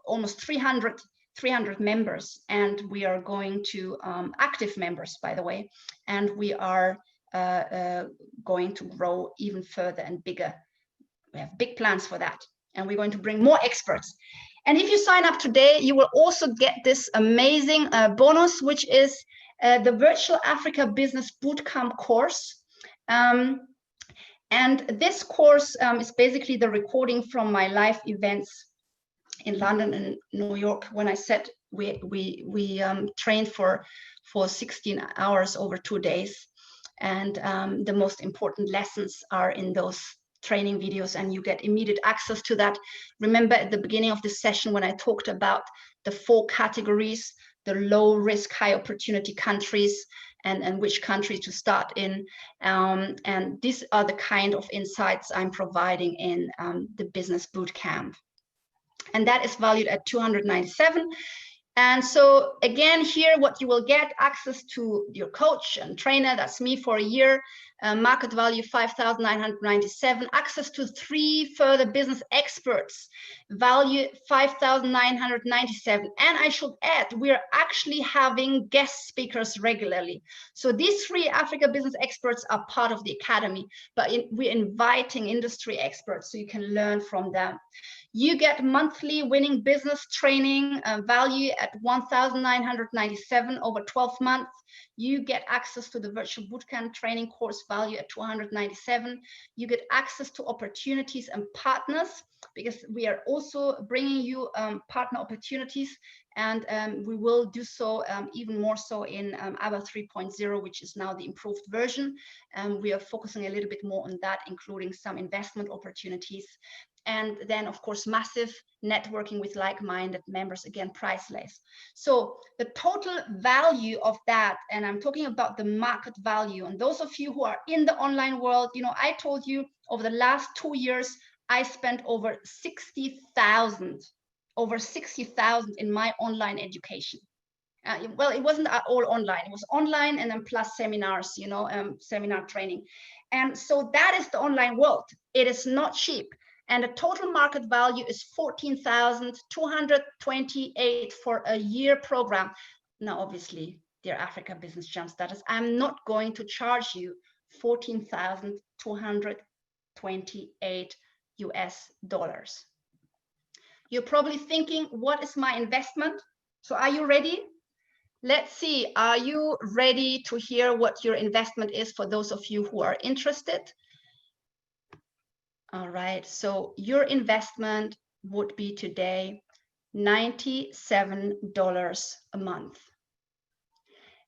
almost 300 members, and we are going to active members, by the way, and we are going to grow even further and bigger. We have big plans for that, and we're going to bring more experts. And if you sign up today, you will also get this amazing bonus, which is the Virtual Africa Business Bootcamp course. And this course is basically the recording from my live events in London and New York, when I said we trained for 16 hours over 2 days. And the most important lessons are in those training videos, and you get immediate access to that. Remember at the beginning of this session when I talked about the 4 categories, the low risk, high opportunity countries, and which country to start in. And these are the kind of insights I'm providing in the business bootcamp. And that is valued at $297. And so again, here, what you will get, access to your coach and trainer, that's me for a year, market value $5,997, access to 3 further business experts, value $5,997. And I should add, we're actually having guest speakers regularly. So these 3 Africa business experts are part of the academy, but we're inviting industry experts so you can learn from them. You get monthly winning business training value at $1,997 over 12 months. You get access to the virtual bootcamp training course value at $297. You get access to opportunities and partners, because we are also bringing you partner opportunities, and we will do so even more so in ABBA 3.0, which is now the improved version. We are focusing a little bit more on that, including some investment opportunities. And then, of course, massive networking with like-minded members, again, priceless. So the total value of that, and I'm talking about the market value, and those of you who are in the online world, you know, I told you over the last 2 years, I spent over 60,000 over 60,000 in my online education. Well, it wasn't all online. It was online and then plus seminars, you know, seminar training. And so that is the online world. It is not cheap. And the total market value is 14,228 for a year program. Now, obviously, dear Africa Business Jumpstarters, I'm not going to charge you 14,228 US dollars. You're probably thinking, what is my investment? So are you ready? Let's see, are you ready to hear what your investment is for those of you who are interested? All right, so your investment would be today $97 a month.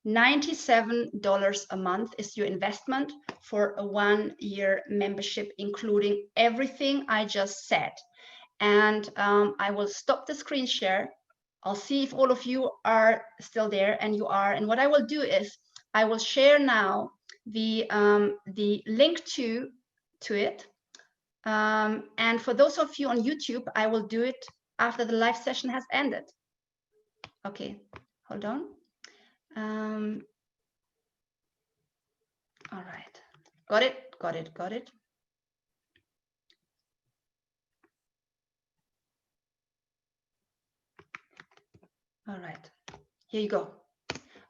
$97 a month is your investment for a 1-year membership, including everything I just said. And I will stop the screen share. I'll see if all of you are still there, and you are. And what I will do is I will share now the link to it. And for those of you on YouTube, I will do it after the live session has ended. Okay, hold on. All right, got it. All right, here you go.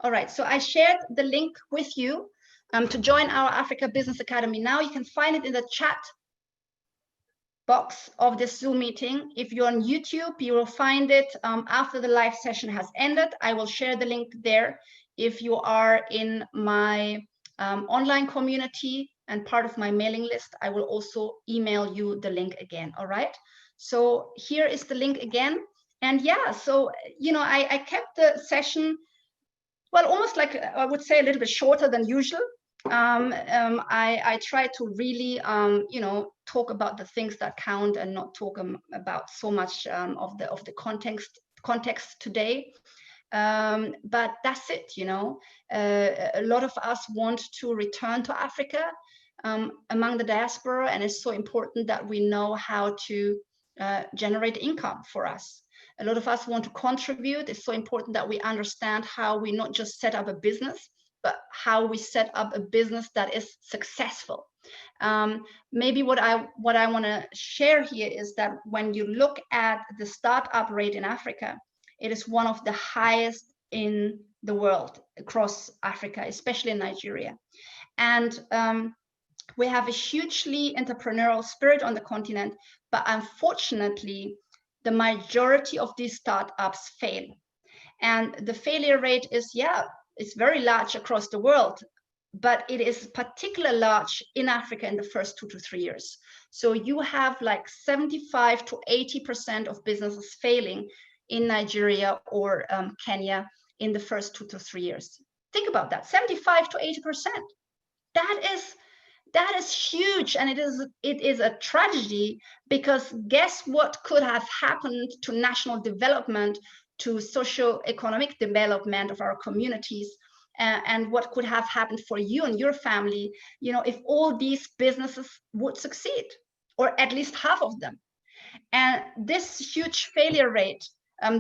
All right, so I shared the link with you to join our Africa Business Academy. Now you can find it in the chat box of this Zoom meeting. If you're on YouTube, you will find it after the live session has ended. I will share the link there. If you are in my online community and part of my mailing list, I will also email you the link again. All right, so here is the link again. And yeah, so, you know, I kept the session, well, almost like I would say a little bit shorter than usual. I try to really, you know, talk about the things that count and not talk about so much of the context today. But that's it, you know. A lot of us want to return to Africa among the diaspora, and it's so important that we know how to generate income for us. A lot of us want to contribute. It's so important that we understand how we not just set up a business, but how we set up a business that is successful. Maybe what I want to share here is that when you look at the startup rate in Africa, it is one of the highest in the world across Africa, especially in Nigeria. And we have a hugely entrepreneurial spirit on the continent, but unfortunately, the majority of these startups fail. And the failure rate is, yeah, it's very large across the world, but it is particularly large in Africa in the first 2 to 3 years. So you have like 75 to 80% of businesses failing in Nigeria or Kenya in the first 2 to 3 years. Think about that, 75 to 80%. That is huge, and it is a tragedy, because guess what could have happened to national development, to socio-economic development of our communities, and what could have happened for you and your family, you know, if all these businesses would succeed, or at least half of them. And this huge failure rate,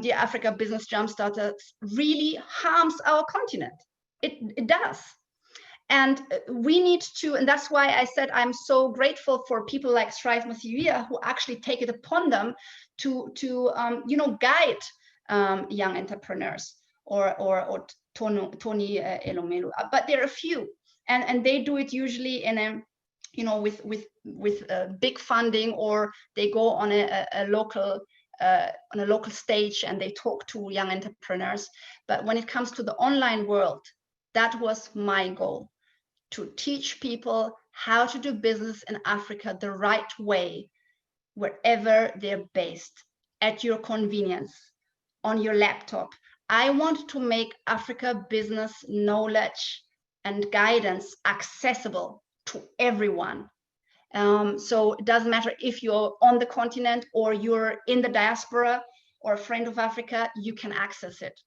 the Africa Business Jumpstarter, really harms our continent. It does. And we need to, and that's why I said I'm so grateful for people like Strive Masiria, who actually take it upon them to you know, guide young entrepreneurs, or Tony Elomelu. But there are a few, and they do it usually in a, you know, with big funding, or they go on a local stage and they talk to young entrepreneurs. But when it comes to the online world, that was my goal, to teach people how to do business in Africa the right way, wherever they're based, at your convenience, on your laptop. I want to make Africa business knowledge and guidance accessible to everyone. So it doesn't matter if you're on the continent or you're in the diaspora or a friend of Africa, you can access it.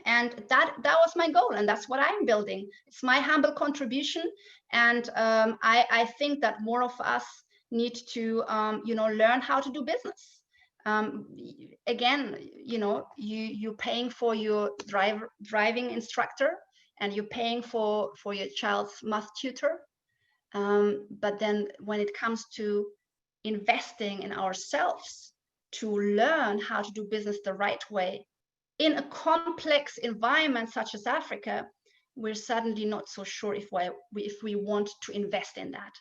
And that was my goal, and that's what I'm building. It's my humble contribution, and I think that more of us need to you know, learn how to do business. Again, you know, you're paying for your driving instructor, and you're paying for your child's math tutor. But then when it comes to investing in ourselves to learn how to do business the right way in a complex environment such as Africa, we're suddenly not so sure if we want to invest in that.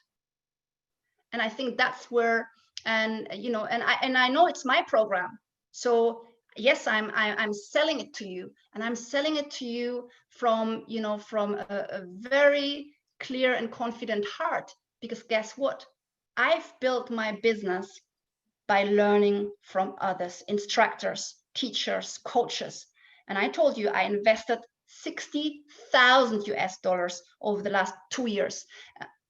And I think that's where, and you know, and I know it's my program, so yes, I'm selling it to you, and I'm selling it to you from, you know, from a very clear and confident heart, because guess what? I've built my business by learning from others, instructors, teachers, coaches. And I told you I invested 60,000 US dollars over the last 2 years.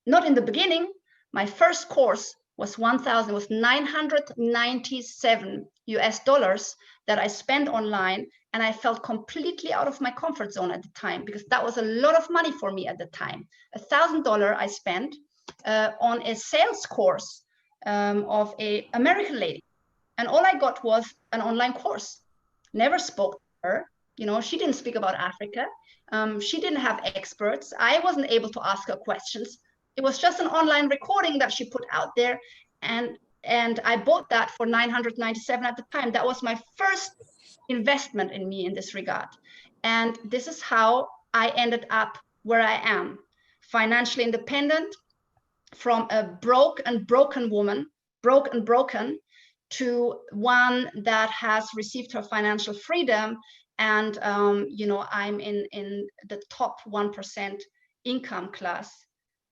Not in the beginning. My first course was 997 US dollars that I spent online, and I felt completely out of my comfort zone at the time, because that was a lot of money for me at the time. $1,000 I spent on a sales course of an American lady, and all I got was an online course. Never spoke to her. You know, she didn't speak about Africa. She didn't have experts. I wasn't able to ask her questions. It was just an online recording that she put out there, and I bought that for 997 at the time. That was my first investment in me in this regard, and this is how I ended up where I am, financially independent, from a broken woman, broken, to one that has received her financial freedom. And you know, I'm in the top 1% income class.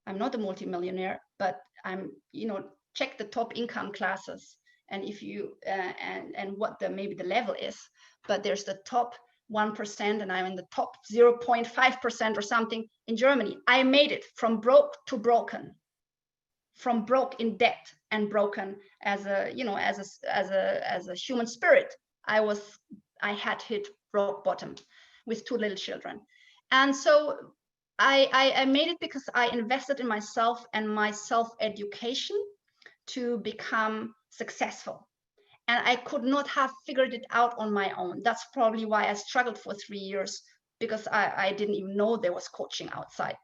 I'm not a multimillionaire, but I'm, you know, check the top income classes, and if you and what the maybe the level is, but there's the top 1%, and I'm in the top 0.5% or something in Germany. I made it from broke to broken, from broke in debt and broken as a, you know, as a human spirit. I had hit rock bottom with 2 little children. And so I made it because I invested in myself and my self-education to become successful. And I could not have figured it out on my own. That's probably why I struggled for 3 years, because I didn't even know there was coaching outside.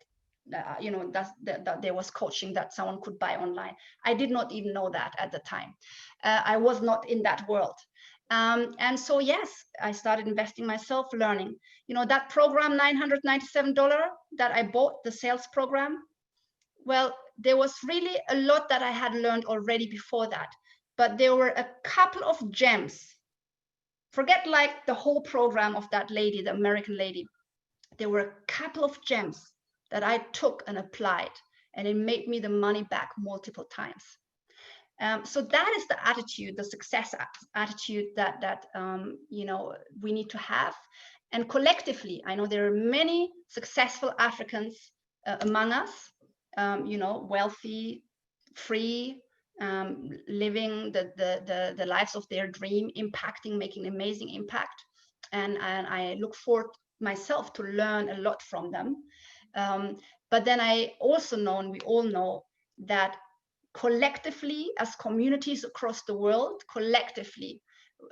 You know, that there was coaching that someone could buy online. I did not even know that at the time. I was not in that world. And so, yes, I started investing myself, learning. You know, that program, $997 that I bought, the sales program, well, there was really a lot that I had learned already before that. But there were a couple of gems. Forget like the whole program of that lady, the American lady. There were a couple of gems that I took and applied, and it made me the money back multiple times. So that is the attitude, the success attitude that you know, we need to have. And collectively, I know there are many successful Africans among us, you know, wealthy, free, living the lives of their dream, impacting, making amazing impact. And I look forward myself to learn a lot from them. But then I also know, and we all know, that collectively, as communities across the world, collectively,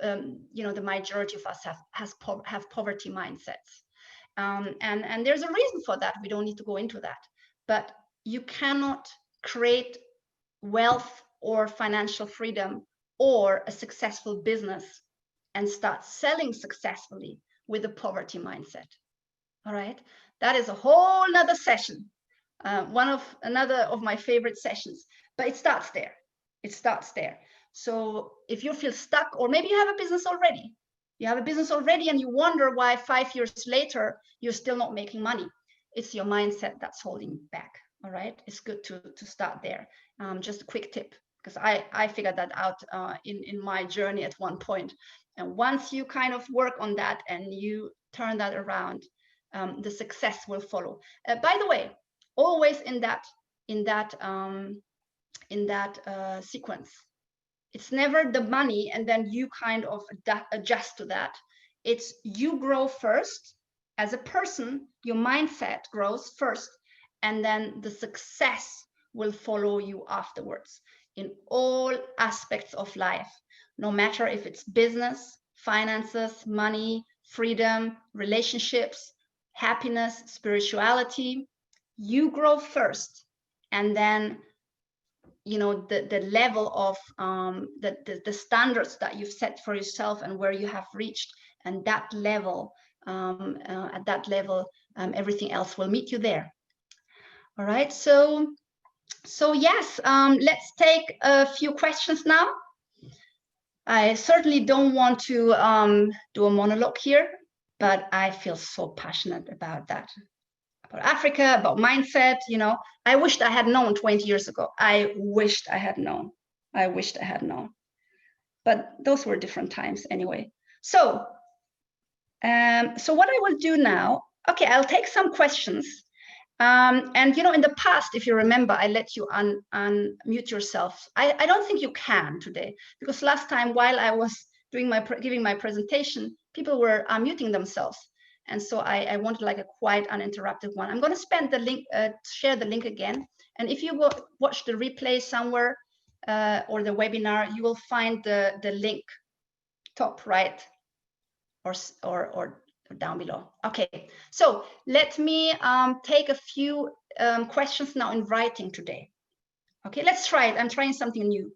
you know, the majority of us have poverty mindsets. And there's a reason for that. We don't need to go into that. But you cannot create wealth or financial freedom or a successful business and start selling successfully with a poverty mindset. All right, that is a whole nother session, another of my favorite sessions, but it starts there. It starts there. So if you feel stuck, or maybe you have a business already, and you wonder why 5 years later you're still not making money, it's your mindset that's holding you back. All right, it's good to start there. Just a quick tip, because I figured that out in my journey at one point. And once you kind of work on that and you turn that around, the success will follow. By the way, always in that sequence, it's never the money and then you kind of adjust to that. It's you grow first as a person, your mindset grows first, and then the success will follow you afterwards in all aspects of life. no matter if it's business, finances, money, freedom, relationships, happiness, spirituality. You grow first, and then the level of the standards that you've set for yourself and where you have reached, and that level, at that level, everything else will meet you there. All right, so yes, let's take a few questions now. I certainly don't want to do a monologue here, but I feel so passionate about that, about Africa, about mindset. I wished I had known 20 years ago. I wished I had known. But those were different times anyway. So what I will do now, okay, I'll take some questions. And in the past, if you remember, I let you unmute yourself. I don't think you can today, because last time while I was giving my presentation, people were unmuting themselves. And so I wanted like a quiet, uninterrupted one. I'm going to spend the link, share the link again. And if you watch the replay somewhere or the webinar, you will find the link top right or down below. Okay, so let me take a few questions now in writing today. Okay, let's try it. I'm trying something new.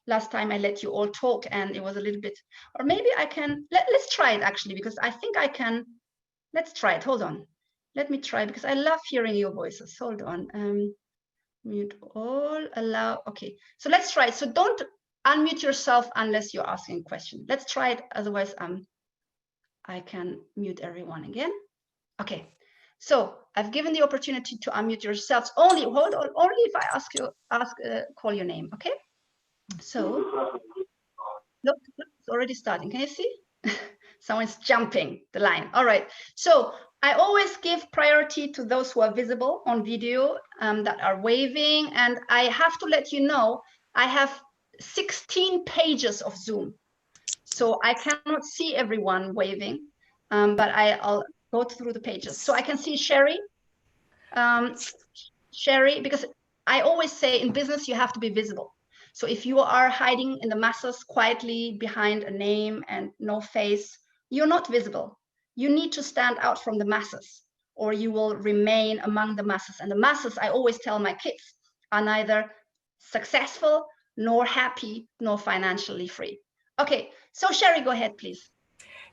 Last time I let you all talk and it was a little bit, or maybe I can, let's try it actually, because I think I can. Let's try it. Hold on. Let me try, because I love hearing your voices. Hold on. Mute all, allow. Okay, so let's try it. So don't unmute yourself unless you're asking a question. Let's try it. Otherwise, I can mute everyone again. Okay, so I've given the opportunity to unmute yourselves. Only hold on. Only if I call your name. Okay. So look, it's already starting. Can you see? Someone's jumping the line. All right. So I always give priority to those who are visible on video, that are waving. And I have to let you know, I have 16 pages of Zoom. So I cannot see everyone waving, but I'll go through the pages. So I can see Sherry. Sherry, because I always say in business, you have to be visible. So if you are hiding in the masses quietly behind a name and no face, you're not visible. You need to stand out from the masses, or you will remain among the masses. And the masses, I always tell my kids, are neither successful, nor happy, nor financially free. Okay, so Sherry, go ahead, please.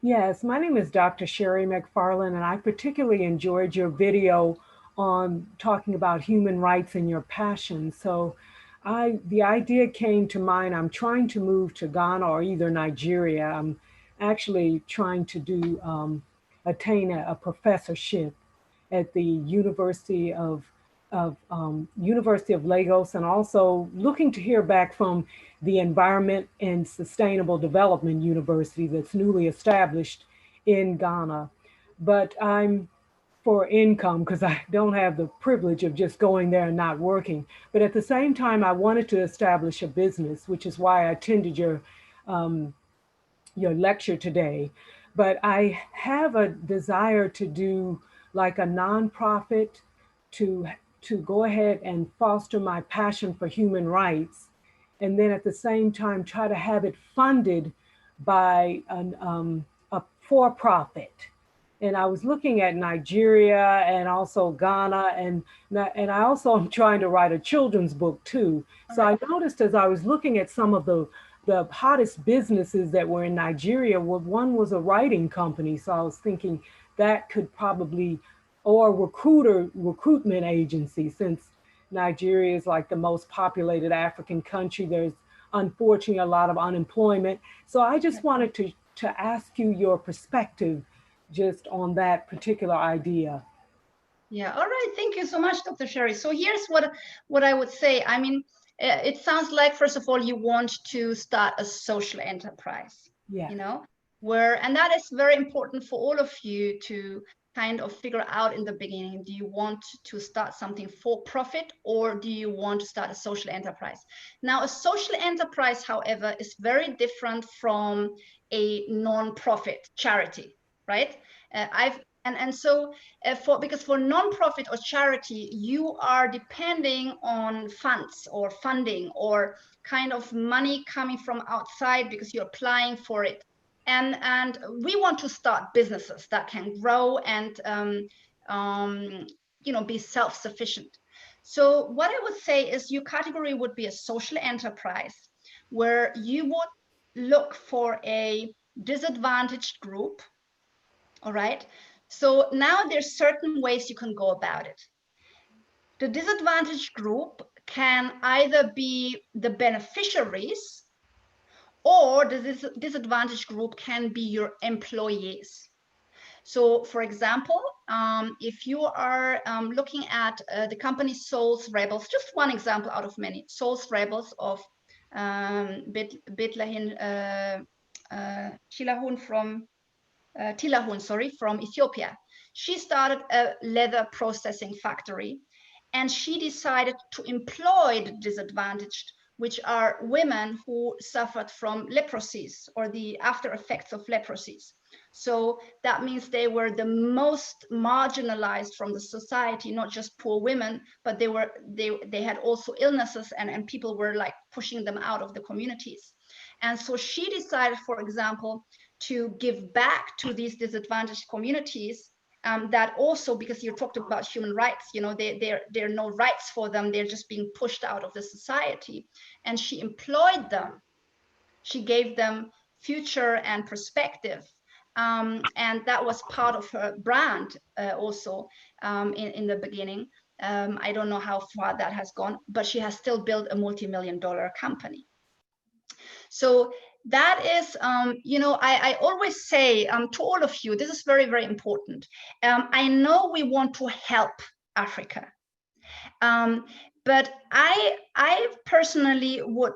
Yes, my name is Dr. Sherry McFarland, and I particularly enjoyed your video on talking about human rights and your passion. So the idea came to mind. I'm trying to move to Ghana or either Nigeria. I'm actually trying to attain a professorship at the University of Lagos, and also looking to hear back from the Environment and Sustainable Development University that's newly established in Ghana. But I'm for income because I don't have the privilege of just going there and not working. But at the same time, I wanted to establish a business, which is why I attended your lecture today. But I have a desire to do like a nonprofit to to go ahead and foster my passion for human rights, and then at the same time try to have it funded by a for-profit. And I was looking at Nigeria and also Ghana, and I also am trying to write a children's book too. So I noticed as I was looking at some of the hottest businesses that were in Nigeria, one was a writing company. So I was thinking that could probably, or recruitment agency, since Nigeria is like the most populated African country. There's unfortunately a lot of unemployment. So I just wanted to ask you your perspective just on that particular idea. Yeah, all right. Thank you so much, Dr. Sherry. So here's what I would say. I mean, it sounds like, first of all, you want to start a social enterprise, Yeah. And that is very important for all of you to kind of figure out in the beginning. Do you want to start something for profit, or do you want to start a social enterprise? Now, a social enterprise, however, is very different from a non-profit charity, right? And so because for nonprofit or charity, you are depending on funds or funding or kind of money coming from outside because you're applying for it. And we want to start businesses that can grow and be self-sufficient. So what I would say is your category would be a social enterprise, where you would look for a disadvantaged group. All right. So now there's certain ways you can go about it. The disadvantaged group can either be the beneficiaries, or the disadvantaged group can be your employees. So for example, if you are looking at the company Souls Rebels, just one example out of many, Souls Rebels of Tilahun from Ethiopia. She started a leather processing factory, and she decided to employ the disadvantaged, which are women who suffered from leprosies or the after effects of leprosies. So that means they were the most marginalized from the society, not just poor women, but they had also illnesses, and people were like pushing them out of the communities. And so she decided, for example, to give back to these disadvantaged communities, that also, because you talked about human rights, there are no rights for them, they're just being pushed out of the society. And she employed them, she gave them future and perspective, and that was part of her brand also in the beginning. I don't know how far that has gone, but she has still built a multi-million-dollar company. So that is, I always say to all of you, this is very, very important. I know we want to help Africa, but I personally would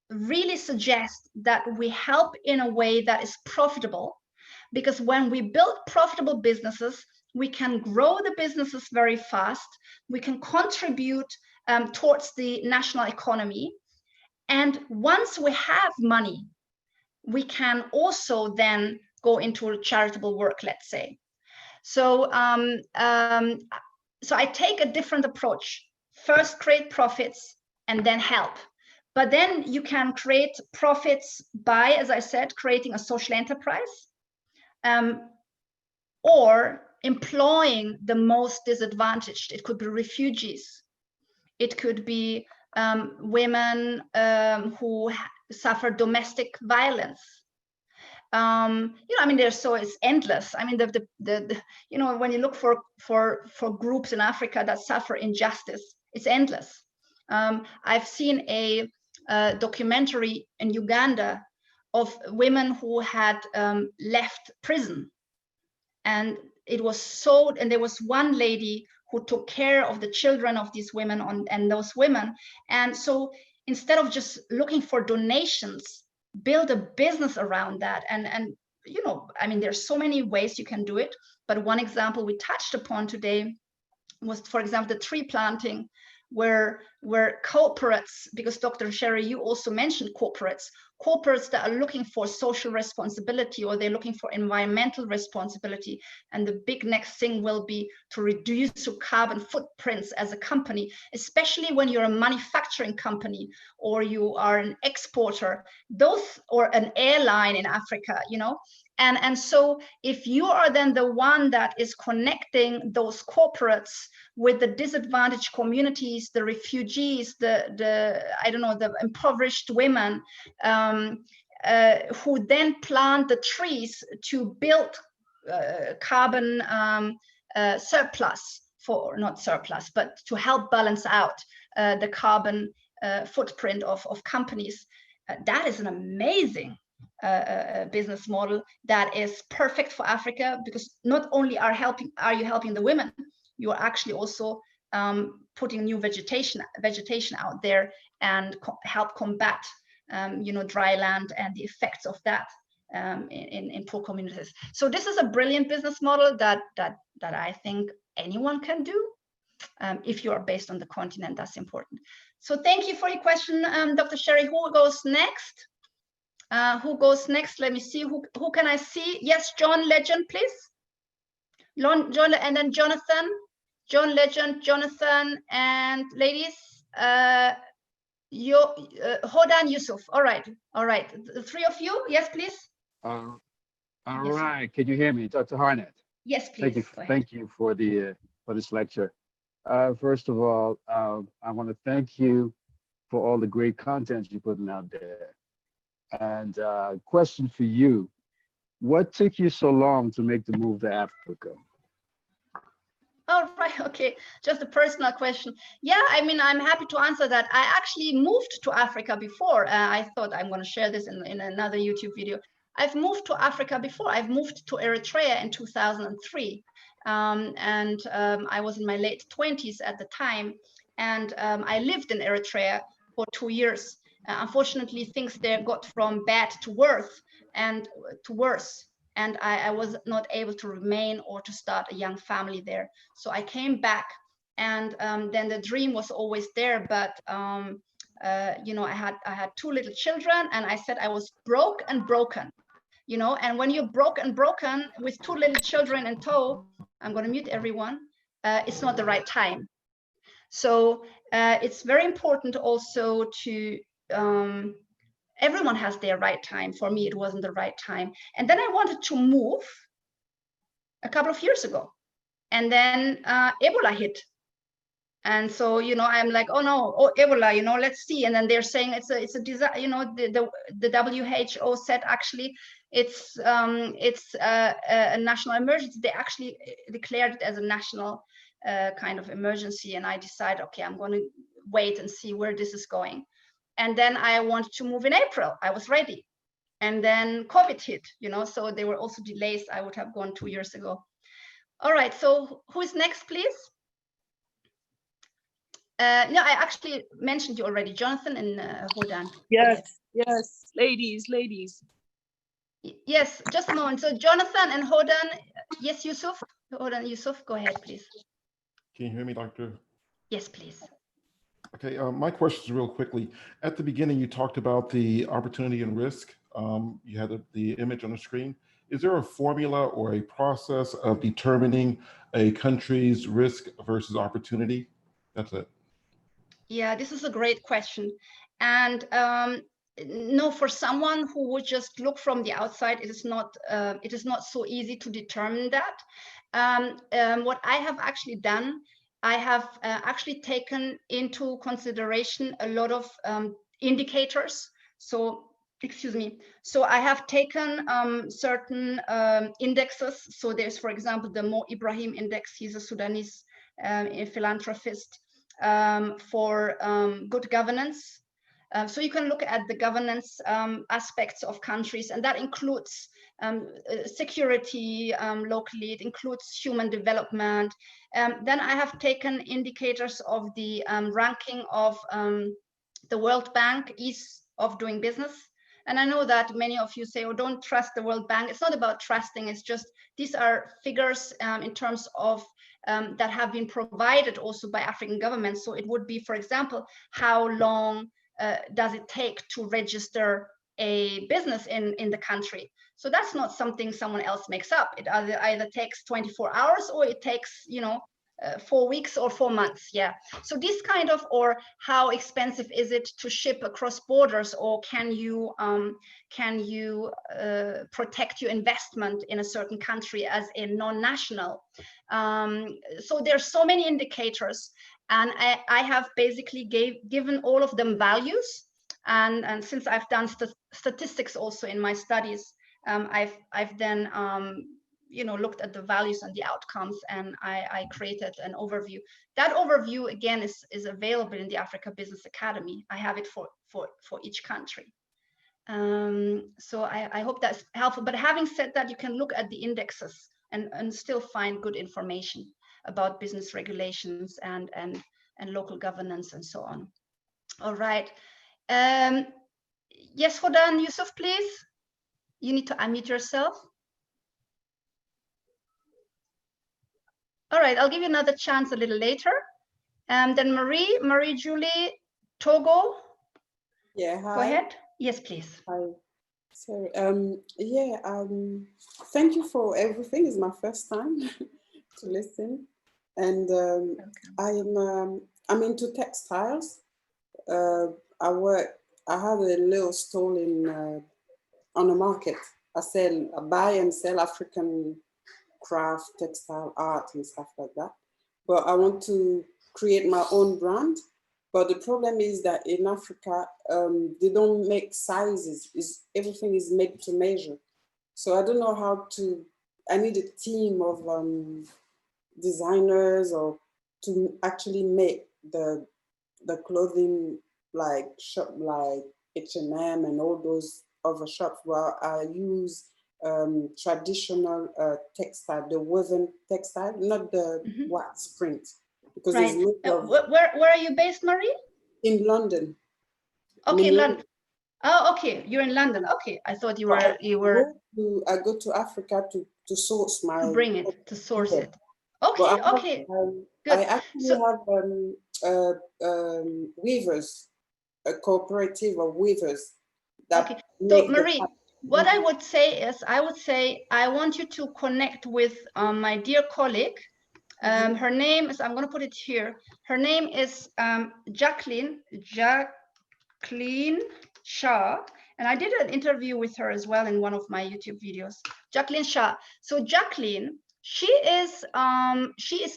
really suggest that we help in a way that is profitable, because when we build profitable businesses, we can grow the businesses very fast, we can contribute towards the national economy. And once we have money, we can also then go into charitable work, let's say. So, so I take a different approach. First, create profits and then help. But then you can create profits by, as I said, creating a social enterprise, or employing the most disadvantaged. It could be refugees. It could be women who suffer domestic violence. It's endless. I mean, when you look for groups in Africa that suffer injustice, it's endless. I've seen a documentary in Uganda of women who had left prison, and there was one lady who took care of the children of these women and those women. And so instead of just looking for donations, build a business around that. And there's so many ways you can do it. But one example we touched upon today was, for example, the tree planting, where corporates, because Dr. Sherry, you also mentioned corporates that are looking for social responsibility, or they're looking for environmental responsibility. And the big next thing will be to reduce your carbon footprints as a company, especially when you're a manufacturing company or you are an exporter, or an airline in Africa, And so if you are then the one that is connecting those corporates with the disadvantaged communities, the refugees, the impoverished women, who then plant the trees to build carbon surplus, not surplus, but to help balance out the carbon footprint of companies, that is an amazing business model that is perfect for Africa, because not only are you helping the women, you are actually also putting new vegetation out there and help combat dry land and the effects of that in poor communities. So this is a brilliant business model that I think anyone can do, if you are based on the continent. That's important. So thank you for your question, Dr. Sherry. Who goes next? Who goes next? Let me see. Who can I see? Yes, John Legend, please. John, and then Jonathan, John Legend, Jonathan, and ladies, Hodan Yusuf. All right, the three of you, yes, please. Uh, all Yes, right. Can you hear me, Dr. Harnet? yes, please. Go ahead. Thank you for this lecture. First of all, I want to thank you for all the great content you're putting out there. And question for you: what took you so long to make the move to Africa? Oh, right. Okay. Just a personal question. Yeah, I mean, I'm happy to answer that. I actually moved to Africa before. I thought I'm going to share this in another YouTube video. I've moved to Africa before. I've moved to Eritrea in 2003. I was in my late 20s at the time. And I lived in Eritrea for 2 years. Unfortunately, things there got from bad to worse and to worse. And I was not able to remain or to start a young family there. So I came back, and then the dream was always there. But you know, I had two little children, and I said I was broke and broken. You know, and when you're broke and broken with two little children in tow, I'm going to mute everyone. It's not the right time. So it's very important also to. Everyone has their right time. For me, it wasn't the right time. And then I wanted to move a couple of years ago. And then Ebola hit. And so, you know, I'm like, oh no, oh, Ebola, you know, let's see. And then they're saying it's a disaster, you know, the WHO said actually it's a national emergency. They actually declared it as a national kind of emergency. And I decided, okay, I'm going to wait and see where this is going. And then I wanted to move in April. I was ready. And then COVID hit, you know, so there were also delays. I would have gone 2 years ago. All right, so who is next, please? No, I actually mentioned you already, Jonathan and Hodan. Yes, yes, ladies. Yes, just a moment. So Jonathan and Hodan, yes, Yusuf. Hodan, Yusuf, go ahead, please. Can you hear me, Doctor? Yes, please. Okay, my question is real quickly. At the beginning, you talked about the opportunity and risk. You had the image on the screen. Is there a formula or a process of determining a country's risk versus opportunity? That's it. Yeah, this is a great question. And no, for someone who would just look from the outside, it is not so easy to determine that. What I have actually done, I have actually taken into consideration a lot of indicators. So, excuse me. So I have taken certain indexes. So there's, for example, the Mo Ibrahim Index. He's a Sudanese philanthropist for good governance. So you can look at the governance aspects of countries, and that includes security locally, it includes human development. Then I have taken indicators of the ranking of the World Bank ease of doing business. And I know that many of you say, oh, don't trust the World Bank. It's not about trusting, it's just these are figures in terms of that have been provided also by African governments. So it would be, for example, how long does it take to register a business in the country? So that's not something someone else makes up. It either takes 24 hours or it takes, you know, 4 weeks or 4 months. Yeah. So this kind of, or how expensive is it to ship across borders, or can you protect your investment in a certain country as a non-national? So there's so many indicators, and I have basically given all of them values. And since I've done statistics also in my studies, I've then you know, looked at the values and the outcomes, and I created an overview. That overview again is available in the Africa Business Academy. I have it for each country. So I hope that's helpful. But having said that, you can look at the indexes and still find good information about business regulations and local governance and so on. All right. Yes, Hodan Yusuf, please. You need to unmute yourself. All right, I'll give you another chance a little later. Then Marie Julie Togo. Yeah, hi. Go ahead. Yes, please. Hi. So, thank you for everything. It's my first time. to listen. And I'm into textiles. I have a little stall on the market. I buy and sell African craft, textile art and stuff like that. But I want to create my own brand. But the problem is that in Africa, they don't make sizes. Everything is made to measure. So I don't know how to, I need a team of designers or to actually make the clothing like H&M and all those other shops where I use traditional textile, the woven textile, not the wax print. Because Right. there's Where are you based, Marie? in London. Okay, London. Oh, okay. You're in London. Okay, I thought you were. I go to Africa to source my. To bring it, to source it. Okay, okay. Good. I actually have weavers, a cooperative of weavers. Okay, so Marie, what I would say is, I want you to connect with my dear colleague. Her name is, I'm going to put it here. Her name is Jacqueline Shah. And I did an interview with her as well in one of my YouTube videos. Jacqueline Shah. So Jacqueline, she is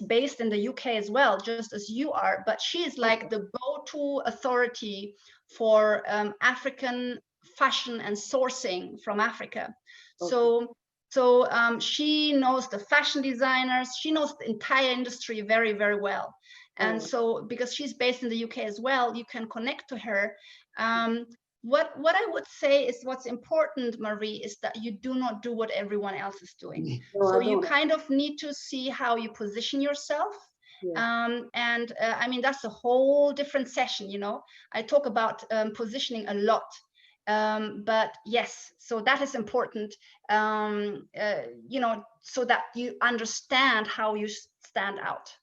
based in the UK as well, just as you are, but she is like the go-to authority for African fashion and sourcing from Africa. Okay. So she knows the fashion designers, she knows the entire industry very, very well. And so because she's based in the UK as well, you can connect to her. What I would say is what's important, Marie, is that you do not do what everyone else is doing. No, so you kind of need to see how you position yourself. Yeah. I mean, that's a whole different session, you know. I talk about positioning a lot. But yes, so that is important, you know, so that you understand how you stand out.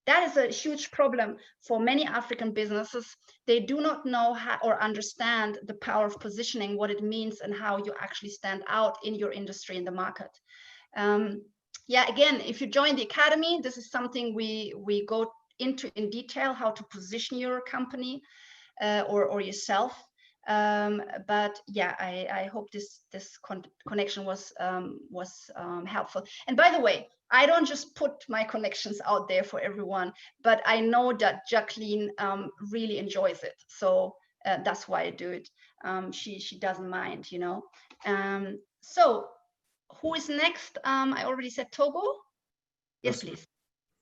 That is a huge problem for many African businesses. They do not know how or understand the power of positioning, what it means and how you actually stand out in your industry, in the market. Yeah, again, if you join the Academy, this is something we go into in detail, how to position your company or yourself. But yeah, I hope this connection was helpful. And by the way, I don't just put my connections out there for everyone, but I know that Jacqueline really enjoys it. So that's why I do it. She doesn't mind, you know. So who is next? I already said Togo. Yes, please.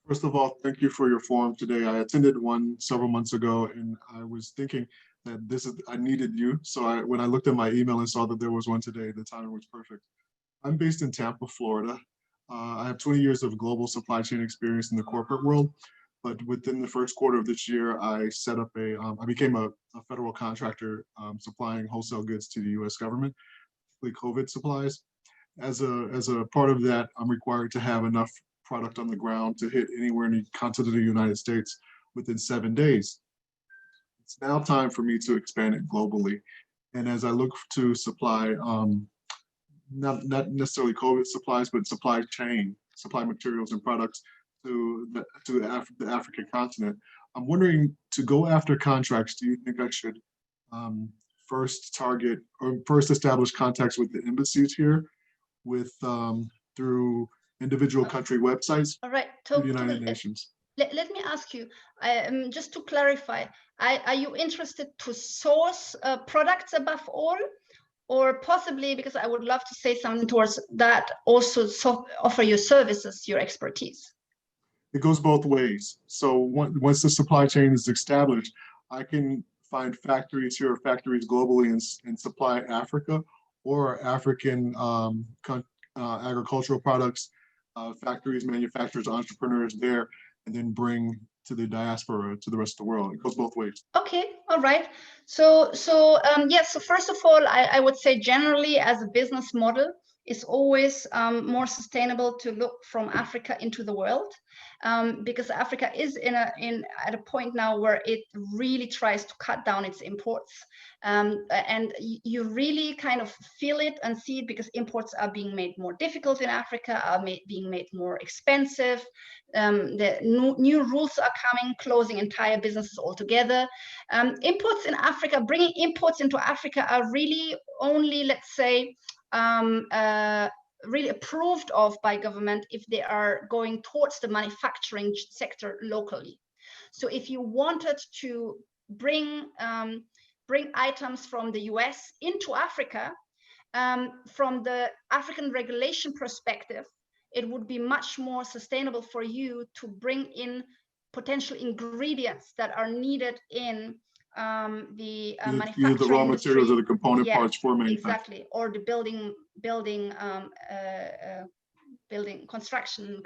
First of all, thank you for your forum today. I attended one several months ago, and I was thinking that I needed you. So when I looked at my email and saw that there was one today, the timing was perfect. I'm based in Tampa, Florida. I have 20 years of global supply chain experience in the corporate world, but within the first quarter of this year, I set up I became a federal contractor supplying wholesale goods to the U.S. government, particularly COVID supplies. As a part of that, I'm required to have enough product on the ground to hit anywhere in the continent of the United States within 7 days. It's now time for me to expand it globally. And as I look to supply, not necessarily COVID supplies, but supply materials and products to the African continent, I'm wondering, to go after contracts, do you think I should first target or first establish contacts with the embassies here through individual country websites? All right, to the United Nations. Let me ask you, just to clarify, are you interested to source products above all, or possibly, because I would love to say something towards that, also offer your services, your expertise? It goes both ways. So once the supply chain is established, I can find factories here or factories globally and supply Africa or African agricultural products, factories, manufacturers, entrepreneurs there, and then bring to the diaspora, to the rest of the world. It goes both ways. Okay, all right. So yes, so first of all, I would say generally as a business model, it's always more sustainable to look from Africa into the world. because Africa is at a point now where it really tries to cut down its imports. And you really kind of feel it and see it, because imports are being made more difficult in Africa, are being made more expensive. The new rules are coming, closing entire businesses altogether. Imports in Africa, bringing imports into Africa are really only, let's say, really approved of by government if they are going towards the manufacturing sector locally. So if you wanted to bring items from the US into Africa, from the African regulation perspective, it would be much more sustainable for you to bring in potential ingredients that are needed in the manufacturing either the raw materials or the component parts for manufacturing. Exactly, or the building construction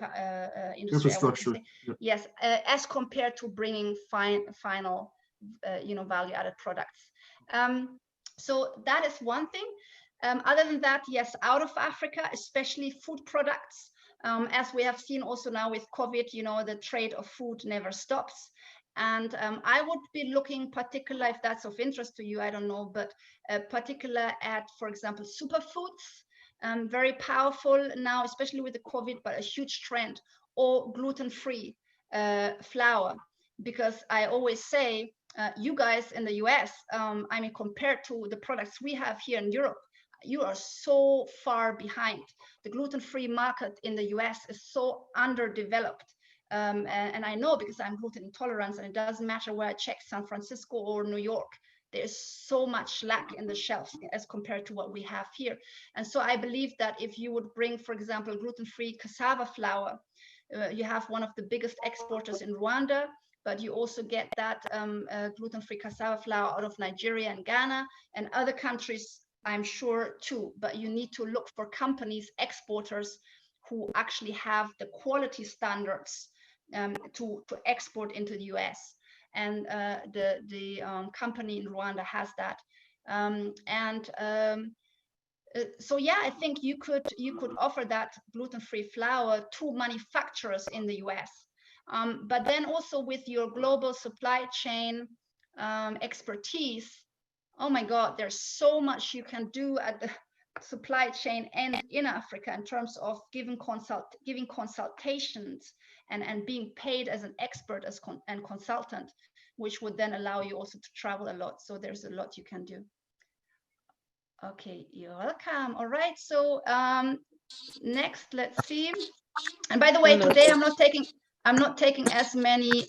industry, infrastructure. Yes, as compared to bringing final value added products. So that is one thing. Other than that, yes, out of Africa, especially food products, as we have seen also now with COVID, the trade of food never stops. And I would be looking particular, if that's of interest to you, I don't know, but particular at, for example, superfoods, very powerful now, especially with the COVID, but a huge trend, or gluten-free flour. Because I always say, you guys in the US, I mean, compared to the products we have here in Europe, you are so far behind. The gluten-free market in the US is so underdeveloped. And I know, because I'm gluten intolerant, and it doesn't matter where I check, San Francisco or New York, there's so much lack in the shelves as compared to what we have here. And so I believe that if you would bring, for example, gluten-free cassava flour, you have one of the biggest exporters in Rwanda, but you also get that gluten-free cassava flour out of Nigeria and Ghana and other countries, I'm sure too. But you need to look for companies, exporters, who actually have the quality standards to export into the US. And the company in Rwanda has that. So yeah, I think you could offer that gluten-free flour to manufacturers in the US. But then also with your global supply chain expertise, oh my God, there's so much you can do at the supply chain and in Africa in terms of giving consultations and being paid as an expert and consultant, which would then allow you also to travel a lot. So there's a lot you can do. Okay, you're welcome. All right, so next, let's see. And by the way, today I'm not taking as many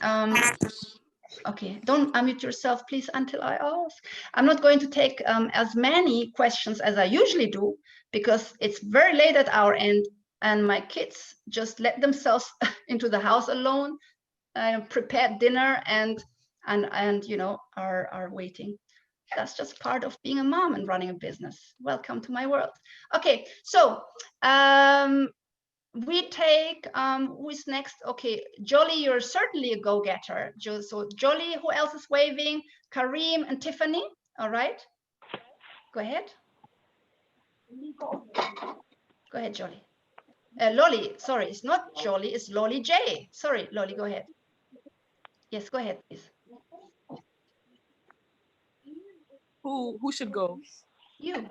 okay, don't unmute yourself, please, until I ask. I'm not going to take as many questions as I usually do, because it's very late at our end, and my kids just let themselves into the house alone, prepared dinner, and are waiting. That's just part of being a mom and running a business. Welcome to my world. Okay, so we take who is next? Okay, Jolly, you're certainly a go-getter. So Jolly, who else is waving? Kareem and Tiffany. All right, go ahead. Go ahead, Jolly. Lolly, sorry, it's not Jolly, it's Lolly J. Sorry, Lolly, go ahead. Yes, go ahead, please. Who should go? You.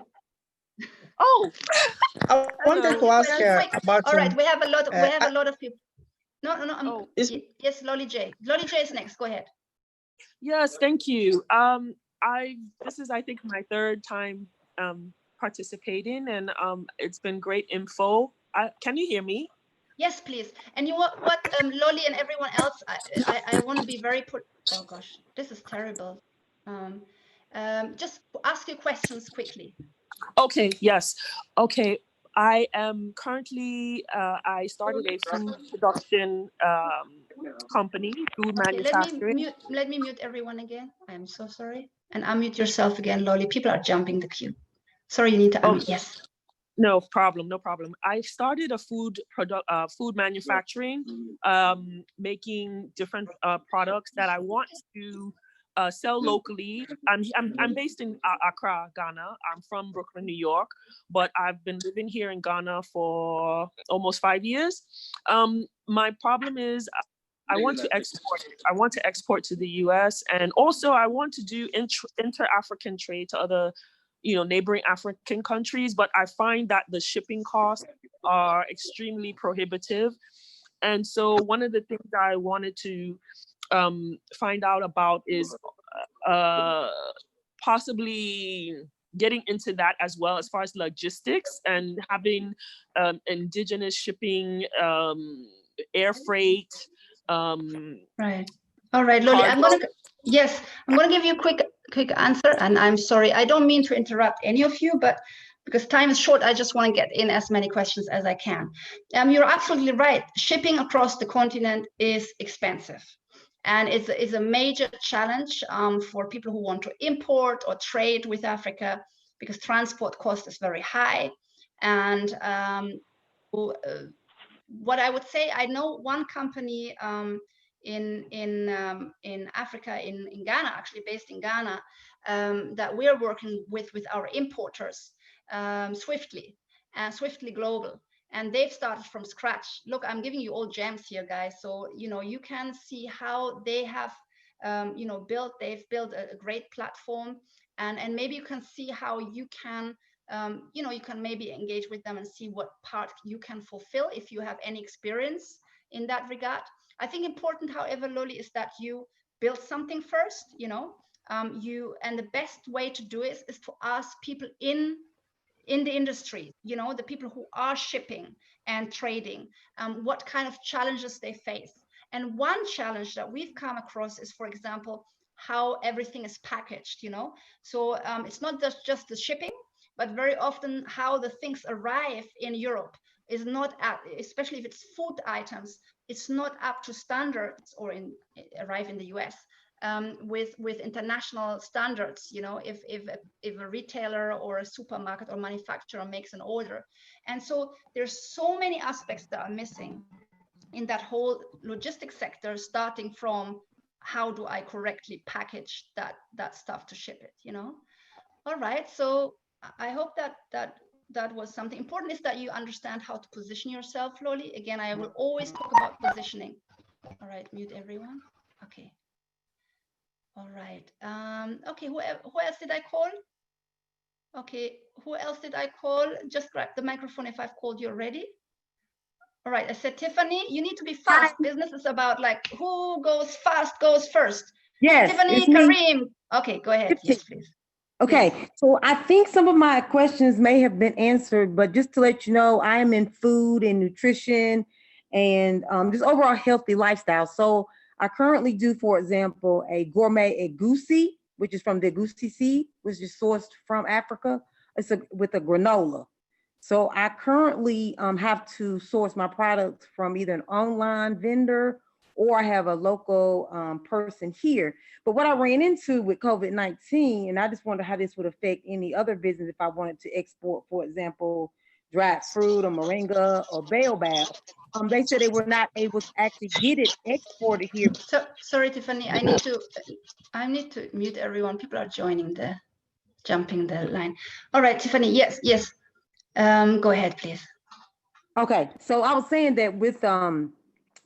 Oh, I wanted to ask about. All right, we have a lot of people. No. Yes, Lolly J. Lolly J is next. Go ahead. Yes, thank you. This is, I think, my third time participating, and it's been great info. Can you hear me? Yes, please. And you what Lolly and everyone else, I want to be very oh gosh, this is terrible. Just ask your questions quickly. Okay, yes. Okay, I am currently, I started a food production company, food manufacturing. Let me mute everyone again. I'm so sorry. And unmute yourself again, Lolly. People are jumping the queue. Sorry, you need to unmute. Yes. No problem. I started a food manufacturing, making different products that I want to sell locally. I'm based in Accra, Ghana. I'm from Brooklyn, New York, but I've been living here in Ghana for almost 5 years. My problem is I want to export. I want to export to the US, and also I want to do inter-African trade to other, neighboring African countries. But I find that the shipping costs are extremely prohibitive. And so one of the things I wanted to find out about is possibly getting into that as well, as far as logistics and having indigenous shipping, air freight. Right. All right, Loli, I'm gonna give you a quick answer, and I'm sorry, I don't mean to interrupt any of you, but because time is short, I just want to get in as many questions as I can. You're absolutely right. Shipping across the continent is expensive, and it's a major challenge for people who want to import or trade with Africa, because transport cost is very high. And what I would say, I know one company in Africa, in Ghana, actually based in Ghana, that we're working with our importers, Swiftly Global, and they've started from scratch. Look, I'm giving you all gems here, guys, so you can see how they have they've built a great platform, and maybe you can see how you can you can maybe engage with them and see what part you can fulfill if you have any experience in that regard. I think important, however, Loli, is that you build something first, and the best way to do it is to ask people in the industry, the people who are shipping and trading, what kind of challenges they face. And one challenge that we've come across is, for example, how everything is packaged, so it's not just the shipping, but very often how the things arrive in Europe is not especially if it's food items, it's not up to standards, or arrive in the US with international standards, if a retailer or a supermarket or manufacturer makes an order. And so there's so many aspects that are missing in that whole logistics sector, starting from how do I correctly package that stuff to ship it, All right, so I hope that was something important, is that you understand how to position yourself, Loli. Again, I will always talk about positioning. All right, mute everyone. Okay. All right. Okay, who else did I call? Okay, who else did I call? Just grab the microphone if I've called you already. All right, I said, Tiffany, you need to be fast. Hi. Business is about who goes fast goes first. Yes, Tiffany, Kareem. Okay, go ahead. Yes, please. Okay, yes. So I think some of my questions may have been answered, but just to let you know, I am in food and nutrition and just overall healthy lifestyle. So I currently do, for example, a gourmet egusi, which is from the egusi seed, which is sourced from Africa. It's with a granola. So I currently have to source my products from either an online vendor or I have a local person here. But what I ran into with COVID-19, and I just wonder how this would affect any other business if I wanted to export, for example, dried fruit or moringa or baobab. They said they were not able to actually get it exported here. So sorry, Tiffany, I need to mute everyone. People are jumping the line. All right, Tiffany, yes. Go ahead, please. Okay, so I was saying that with the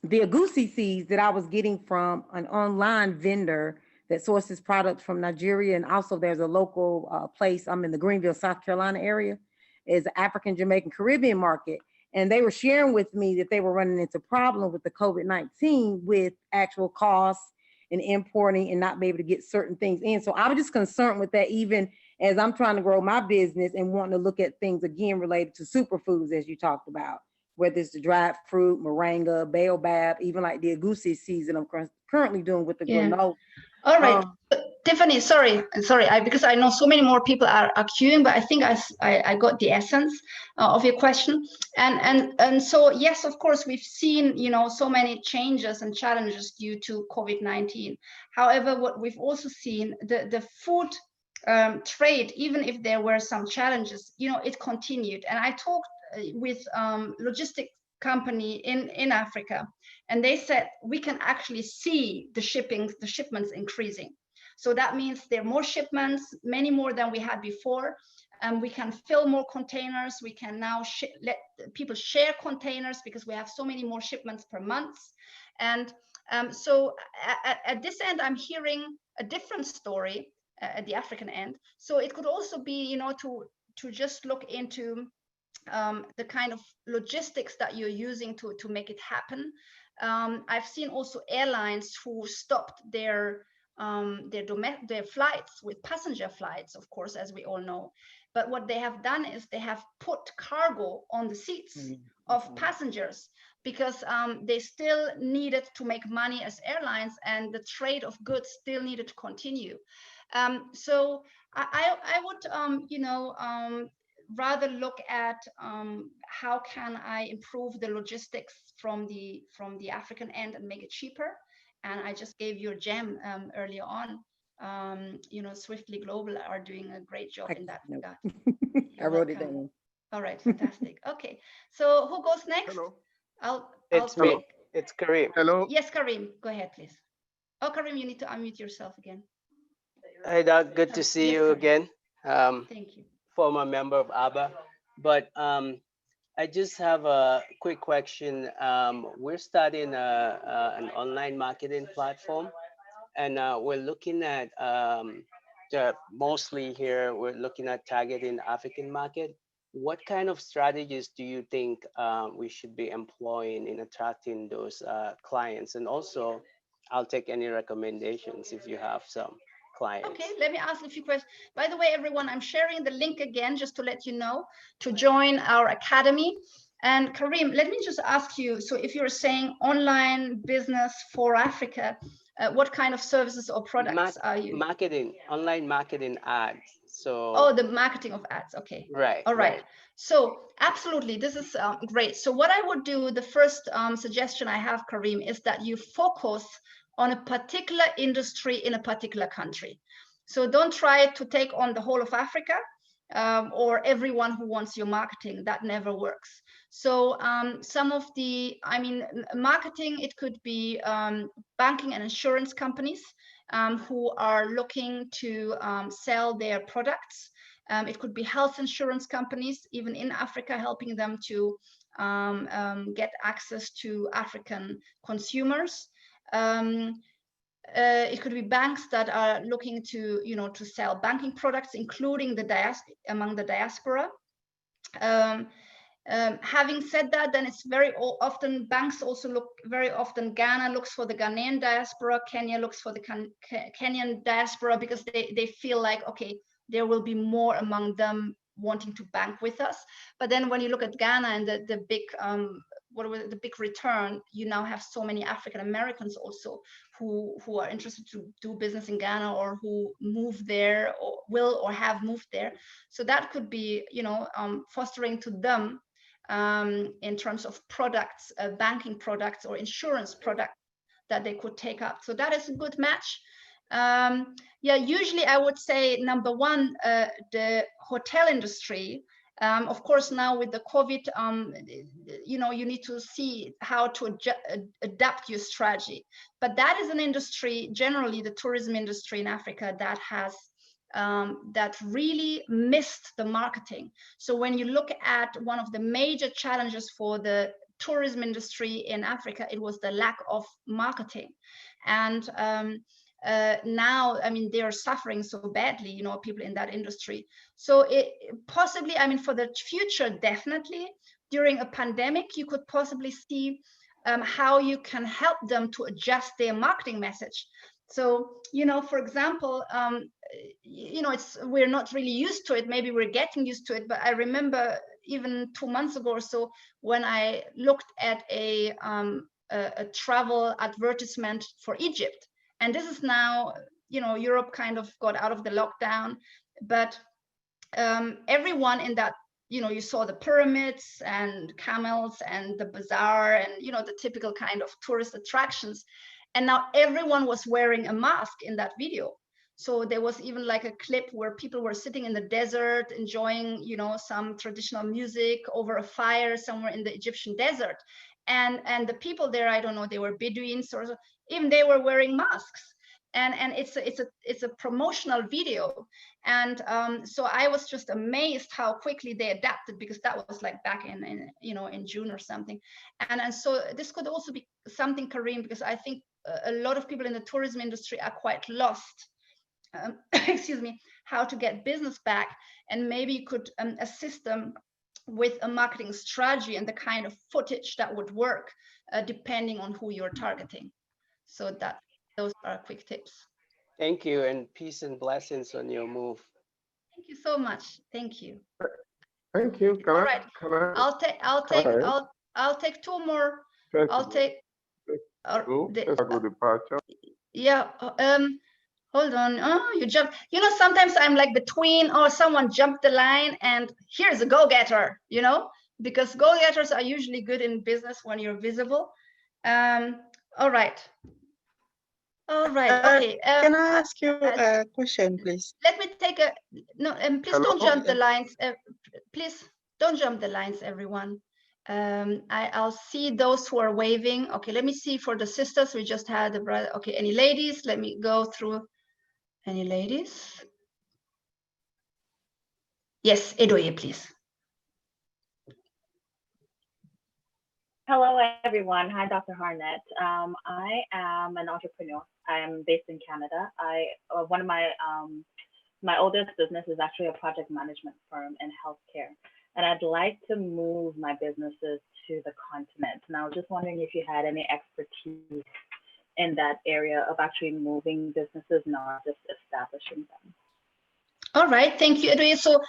egusi seeds that I was getting from an online vendor that sources products from Nigeria, and also there's a local place, I'm in the Greenville, South Carolina area, is African Jamaican Caribbean market. And they were sharing with me that they were running into problems with the COVID-19 with actual costs and importing and not be able to get certain things in. So I was just concerned with that, even as I'm trying to grow my business and wanting to look at things again related to superfoods, as you talked about, whether it's the dried fruit, moringa, baobab, even like the egusi seeds that I'm currently doing with the granola. All right, Tiffany, sorry, because I know so many more people are queuing, but I think I got the essence of your question. And so, yes, of course, we've seen, so many changes and challenges due to COVID-19. However, what we've also seen, the food trade, even if there were some challenges, it continued. And I talked with logistic company in Africa, and they said we can actually see the shipments increasing. So that means there are more shipments, many more than we had before. We can fill more containers. We can now let people share containers because we have so many more shipments per month. And so at this end, I'm hearing a different story at the African end. So it could also be, you know, to just look into the kind of logistics that you're using to make it happen. I've seen also airlines who stopped their flights with passenger flights, of course, as we all know. But what they have done is they have put cargo on the seats of passengers because they still needed to make money as airlines, and the trade of goods still needed to continue. So I would, you know, rather look at how can I improve the logistics from the African end and make it cheaper. And I just gave you a gem earlier on. You know, Swiftly Global are doing a great job in that regard. I wrote it down. All right, fantastic. Okay, so who goes next? Hello. I'll Me. take. It's Kareem. Hello. Yes, Kareem, go ahead, please. Oh, Kareem, you need to unmute yourself again. Hi, Doc. Good to see you again. Thank you. Former member of ABBA. But I just have a quick question. We're starting an online marketing platform, and we're looking at mostly here, we're looking at targeting African market. What kind of strategies do you think we should be employing in attracting those clients? And also, I'll take any recommendations if you have some clients. Okay, let me ask a few questions. By the way, everyone, I'm sharing the link again just to let you know to join our academy. And Kareem, let me just ask you, so if you're saying online business for Africa, what kind of services or products are you? Marketing, online marketing ads. So. Oh, the marketing of ads. Okay. Right. All right. So absolutely, this is great. So what I would do, the first suggestion I have, Kareem, is that you focus on a particular industry in a particular country. So don't try to take on the whole of Africa or everyone who wants your marketing. That never works. So some of the, I mean, marketing, it could be banking and insurance companies who are looking to sell their products. It could be health insurance companies, even in Africa, helping them to get access to African consumers. It could be banks that are looking to, you know, to sell banking products, including the among the diaspora. Having said that, then it's very often banks also look very often. Ghana looks for the Ghanaian diaspora. Kenya looks for the Kenyan diaspora because they feel like, okay, there will be more among them wanting to bank with us. But then when you look at Ghana and the big the big return, you now have so many African Americans also who are interested to do business in Ghana or who move there or will or have moved there. So that could be, you know, fostering to them in terms of products, banking products or insurance products that they could take up. So that is a good match. Yeah, usually I would say number one, the hotel industry. Of course, now with the COVID, you know, you need to see how to adapt your strategy. But that is an industry, generally the tourism industry in Africa, that has that really missed the marketing. So when you look at one of the major challenges for the tourism industry in Africa, it was the lack of marketing. And now, I mean, they are suffering so badly, you know, people in that industry. So it possibly, I mean, for the future, definitely during a pandemic, you could possibly see how you can help them to adjust their marketing message. So, you know, for example, you know, we're not really used to it. Maybe we're getting used to it. But I remember even 2 months ago or so, when I looked at a travel advertisement for Egypt. And this is now, you know, Europe kind of got out of the lockdown, but everyone in that, you know, you saw the pyramids and camels and the bazaar and, you know, the typical kind of tourist attractions. And now everyone was wearing a mask in that video. So there was even like a clip where people were sitting in the desert, enjoying, you know, some traditional music over a fire somewhere in the Egyptian desert. And the people there, I don't know, they were Bedouins or even they were wearing masks. and it's a promotional video. And so I was just amazed how quickly they adapted, because that was like back in June or something. And so this could also be something, Kareem, because I think a lot of people in the tourism industry are quite lost, excuse me, how to get business back, and maybe you could assist them with a marketing strategy and the kind of footage that would work depending on who you're targeting. So those are quick tips. Thank you, and peace and blessings on your move. Thank you so much. Thank you. Thank you. All right. I'll take two more. I'll take. Departure. Yeah. Hold on. Oh, you jumped. You know, sometimes I'm like between, oh, someone jumped the line and here's a go-getter, you know, because go-getters are usually good in business when you're visible. All right. All right. Okay. Can I ask you a question, please? Let me take a no. Please don't jump the lines. Please don't jump the lines, everyone. I'll see those who are waving. Okay. Let me see for the sisters. We just had the brother. Okay. Any ladies? Let me go through. Any ladies? Yes, Edoye, please. Hello, everyone. Hi, Dr. Harnet. I am an entrepreneur. I am based in Canada. One of my oldest business is actually a project management firm in healthcare, and I'd like to move my businesses to the continent. And I was just wondering if you had any expertise in that area of actually moving businesses, not just establishing them. All right, thank you, Edoye. So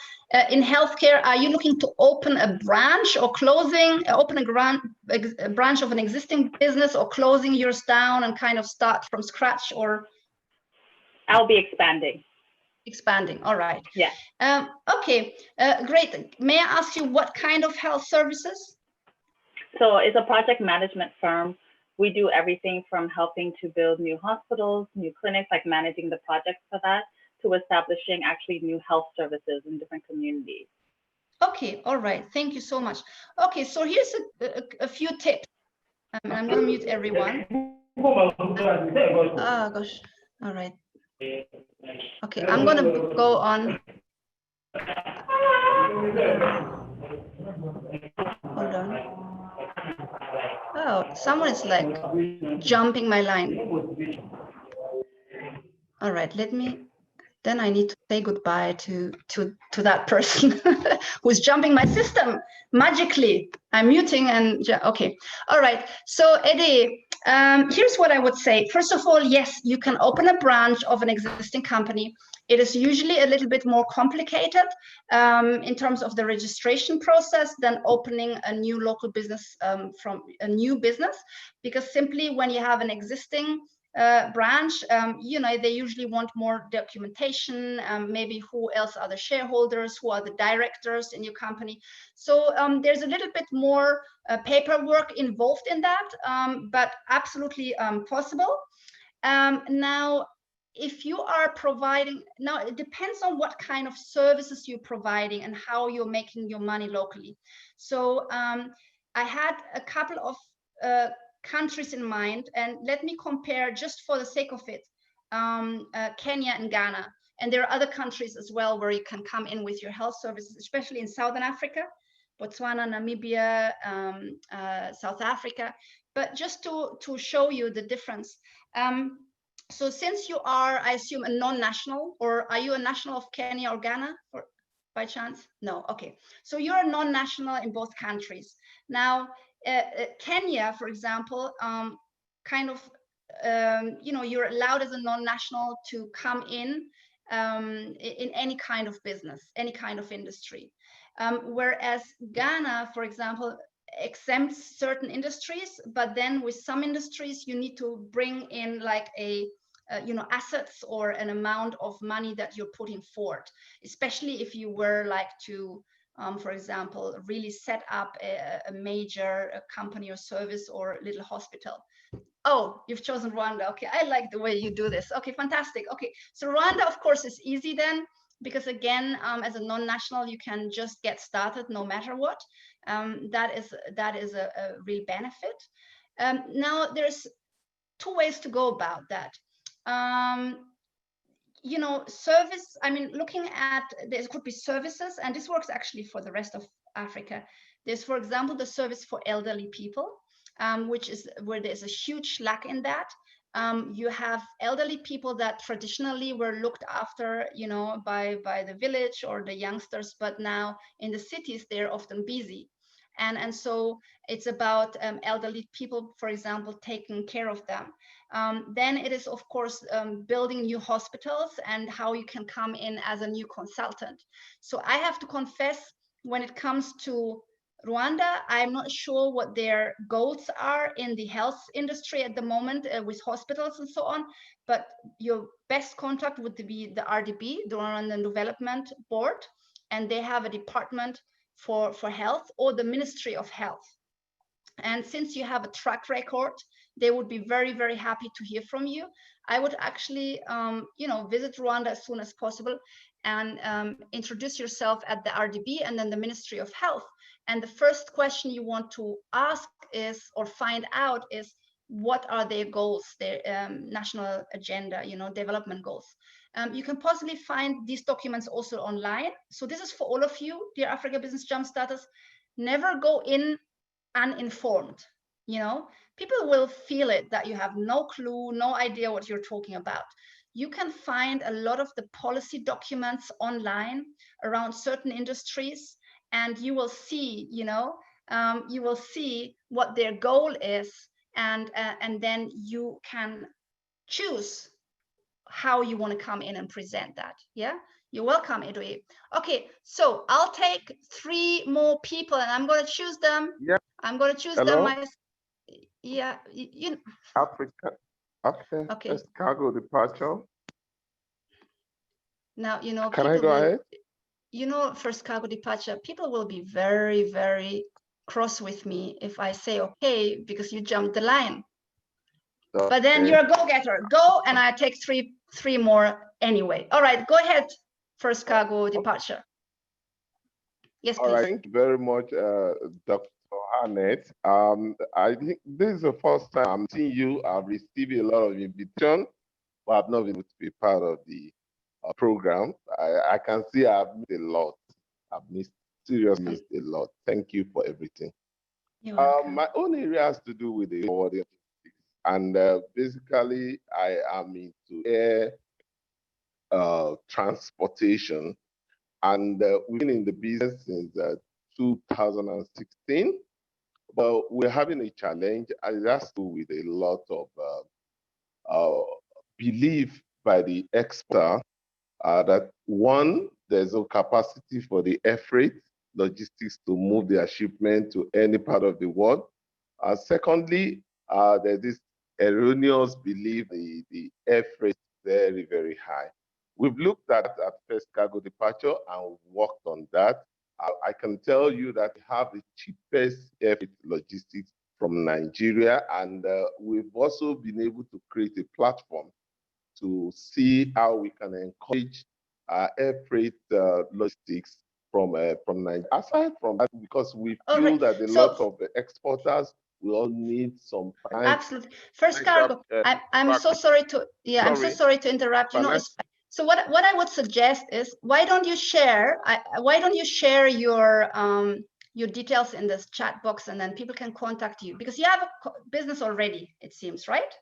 in healthcare, are you looking to open a branch or open a branch of an existing business, or closing yours down and kind of start from scratch? Or I'll be expanding. Expanding, all right. Yeah. Okay, great. May I ask you what kind of health services? So it's a project management firm. We do everything from helping to build new hospitals, new clinics, like managing the projects for that, to establishing actually new health services in different communities. Okay, all right. Thank you so much. Okay, so here's a few tips. I'm going to mute everyone. Oh, gosh. All right. Okay, I'm going to go on. Hold on. Oh, someone is like jumping my line. All right, then I need to say goodbye to that person who's jumping my system magically. I'm muting and okay. All right. So Eddie, here's what I would say. First of all, yes, you can open a branch of an existing company. It is usually a little bit more complicated in terms of the registration process than opening a new local business from a new business, because simply when you have an existing branch, you know, they usually want more documentation, maybe who else are the shareholders, who are the directors in your company. So there's a little bit more paperwork involved in that, but absolutely possible. Now, if you are providing, now it depends on what kind of services you're providing and how you're making your money locally. So I had a couple of countries in mind, and let me compare just for the sake of it, Kenya and Ghana. And there are other countries as well where you can come in with your health services, especially in Southern Africa, Botswana, Namibia, South Africa. But just to show you the difference. So since you are, I assume, a non-national, or are you a national of Kenya or Ghana, or by chance? No, okay. So you're a non-national in both countries. Now, Kenya, for example, kind of, you know, you're allowed as a non-national to come in any kind of business, any kind of industry. Whereas Ghana, for example, exempts certain industries, but then with some industries, you need to bring in like you know, assets or an amount of money that you're putting forward, especially if you were like to, for example, really set up a major company or service or a little hospital. Oh, you've chosen Rwanda. Okay, I like the way you do this. Okay, fantastic. Okay, so Rwanda, of course, is easy then, because again, as a non-national, you can just get started no matter what. That is a real benefit. Now, there's two ways to go about that. you know, service, I mean, looking at, there could be services, and this works actually for the rest of Africa. There's, for example, the service for elderly people, which is where there's a huge lack in that. You have elderly people that traditionally were looked after, you know, by the village or the youngsters, but now in the cities, they're often busy. And so it's about elderly people, for example, taking care of them. Then it is, of course, building new hospitals and how you can come in as a new consultant. So I have to confess, when it comes to Rwanda, I'm not sure what their goals are in the health industry at the moment with hospitals and so on, but your best contact would be the RDB, the Rwandan Development Board, and they have a department for health, or the Ministry of Health. And since you have a track record, they would be very, very happy to hear from you. I would actually, you know, visit Rwanda as soon as possible and introduce yourself at the RDB and then the Ministry of Health. And the first question you want to ask is, or find out is, what are their goals, their national agenda, you know, development goals. You can possibly find these documents also online. So this is for all of you, dear Africa Business Jumpstarters. Never go in uninformed. You know, people will feel it that you have no clue, no idea what you're talking about. You can find a lot of the policy documents online around certain industries, and you will see, you know, you will see what their goal is, and then you can choose how you want to come in and present that. Yeah, you're welcome, Edouard. Okay, so I'll take 3 more people, and I'm going to choose them. Yeah. I'm going to choose Hello? them. Yeah, you. Africa. Okay. First cargo departure. Now, you know, Can I go ahead? You know, first cargo departure, people will be very, very cross with me if I say, okay, because you jumped the line. Okay. But then you're a go-getter. Go, and I take three more anyway. All right, go ahead, first cargo departure. Yes, please. All right, thank you very much, Dr. Harnet. I think this is the first time I'm seeing you. I've received a lot of invitations, but I've not been able to be part of the program. I can see I've missed a lot. Seriously missed a lot. Thank you for everything. My own area has to do with the forwarding, and basically I am into air transportation, and we've been in the business since 2016. But we're having a challenge, and it has to do with a lot of belief by the exporter that one, there's no capacity for the air freight logistics to move their shipment to any part of the world. Secondly, there's this erroneous belief the air freight is very, very high. We've looked at first cargo departure and worked on that. I can tell you that we have the cheapest air freight logistics from Nigeria, and we've also been able to create a platform to see how we can encourage air freight logistics from Nigeria. Aside from that, because we feel that a lot of the exporters will all need some financial. Absolutely. First cargo. I'm so sorry to I'm so sorry to interrupt. You know, so what I would suggest is, why don't you share your details in this chat box, and then people can contact you, because you have a business already, it seems, right?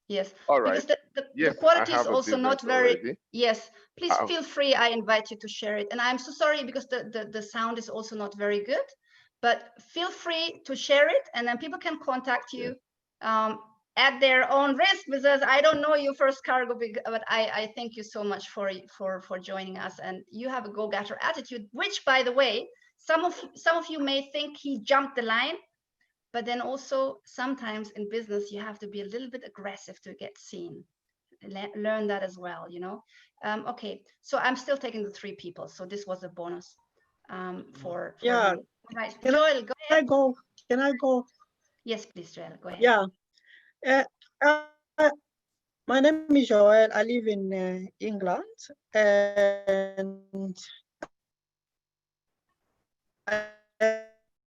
Yes. All right. Because the quality is also not very already. Yes. Please feel free. I invite you to share it. And I'm so sorry because the sound is also not very good, but feel free to share it, and then people can contact you at their own risk, because I don't know you, first cargo, but I thank you so much for joining us, and you have a go-getter attitude, which, by the way, some of you may think he jumped the line. But then also sometimes in business, you have to be a little bit aggressive to get seen. Learn that as well, you know. Okay, so I'm still taking the 3 people. So this was a bonus for yeah. you. Right, Joel, go ahead. Can I go? Yes, please, Joel, go ahead. Yeah. My name is Joel. I live in England, and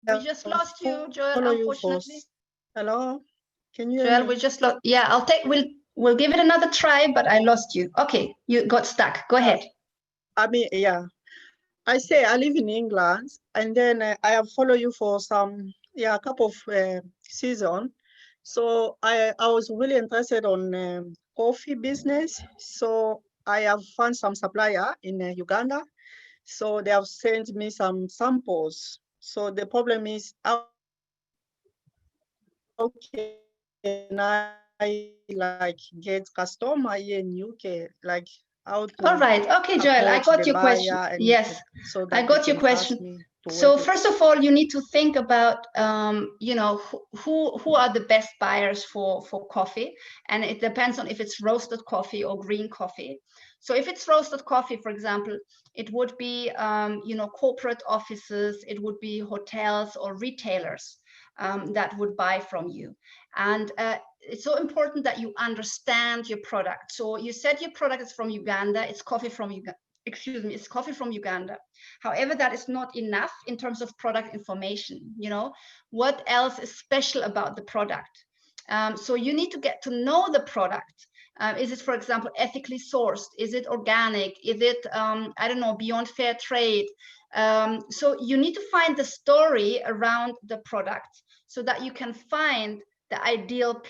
we just lost you, Joel, unfortunately. Hello? Can you hear Joel, me? we just lost. Yeah, we'll give it another try, but I lost you. Okay, you got stuck. Go ahead. I mean, yeah. I say I live in England, and then I have followed you for a couple of season. So I was really interested on coffee business. So I have found some supplier in Uganda. So they have sent me some samples. So the problem is, how can I like get customer here in UK? Like how to All right. Okay, Joel, I approach got the your question. buyer and Yes, so I that they got your can trust question. me to So work with. first of all, you need to think about, who are the best buyers for coffee, and it depends on if it's roasted coffee or green coffee. So if it's roasted coffee, for example, it would be, corporate offices, it would be hotels or retailers that would buy from you, and it's so important that you understand your product. So you said your product is from Uganda. It's coffee from Uganda. Excuse me, it's coffee from Uganda. However, that is not enough in terms of product information. What else is special about the product? So you need to get to know the product. Is it, for example, ethically sourced? Is it organic? Is it, I don't know, beyond fair trade? So you need to find the story around the product so that you can find the ideal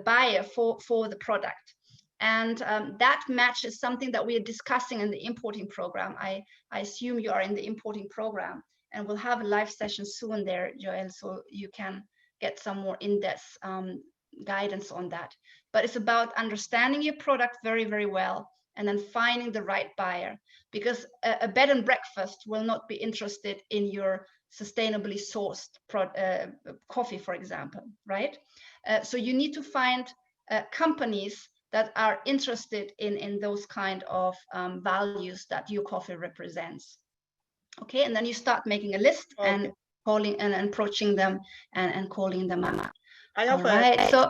buyer for the product. And that match is something that we are discussing in the importing program. I assume you are in the importing program, and we'll have a live session soon there, Joel, so you can get some more in-depth guidance on that. But it's about understanding your product very, very well, and then finding the right buyer, because a bed and breakfast will not be interested in your sustainably sourced coffee, for example, right? So you need to find companies that are interested in those kind of values that your coffee represents. Okay, and then you start making a list and calling and approaching them and calling them up. All right, so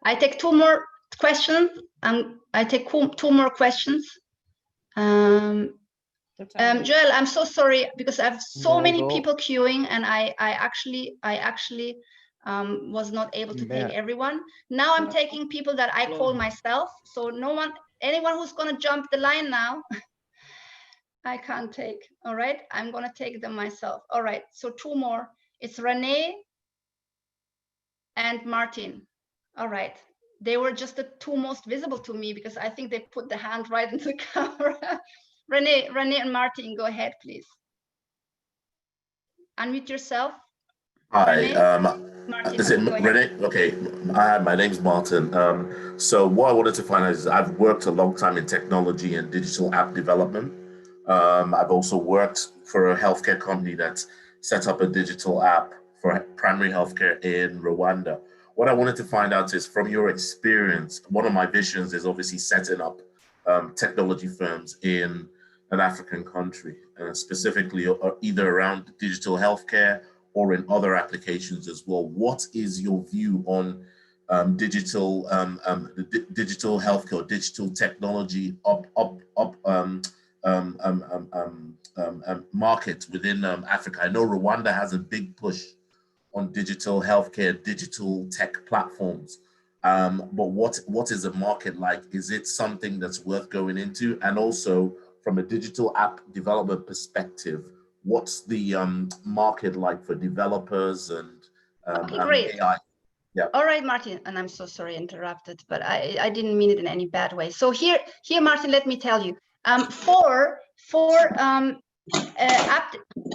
I take two more questions. I take two more questions. Joel, I'm so sorry because I have so many people queuing, and I actually was not able to take everyone. Now I'm taking people that I call myself. So anyone who's gonna jump the line now, I can't take. All right, I'm gonna take them myself. All right, so two more. It's Renee and Martin. All right, they were just the two most visible to me because I think they put the hand right into the camera. Renee and Martin, go ahead, please. Unmute yourself. Hi, Martin, is it Renee? Okay, my name's Martin. So what I wanted to find out is I've worked a long time in technology and digital app development. I've also worked for a healthcare company that set up a digital app for primary healthcare in Rwanda. What I wanted to find out is, from your experience, one of my visions is obviously setting up technology firms in an African country, specifically either around digital healthcare or in other applications as well. What is your view on digital healthcare or digital technology market within Africa? I know Rwanda has a big push on digital healthcare, digital tech platforms. But what is the market like? Is it something that's worth going into? And also, from a digital app development perspective, what's the market like for developers and great. AI? Yeah. All right, Martin, and I'm so sorry I interrupted, but I didn't mean it in any bad way. So here, Martin, let me tell you, for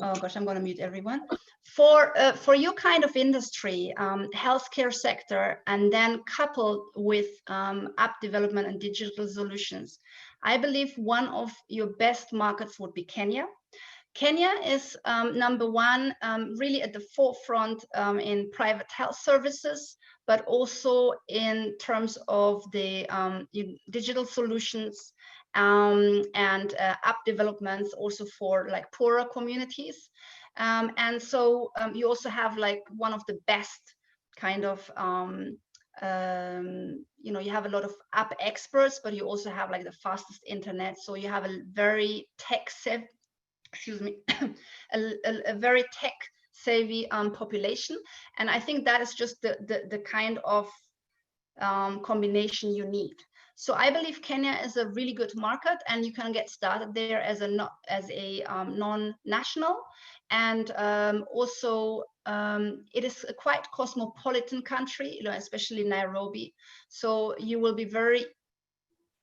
oh gosh, I'm going to mute everyone. For your kind of industry, healthcare sector, and then coupled with app development and digital solutions, I believe one of your best markets would be Kenya. Kenya is number one, really at the forefront in private health services, but also in terms of the digital solutions and app developments also for like poorer communities. And so you also have like one of the best kind of, you have a lot of app experts, but you also have like the fastest internet. So you have a very tech-savvy, a very tech-savvy population. And I think that is just the kind of combination you need. So I believe Kenya is a really good market, and you can get started there as a non-national, and also it is a quite cosmopolitan country, especially Nairobi. So you will be very,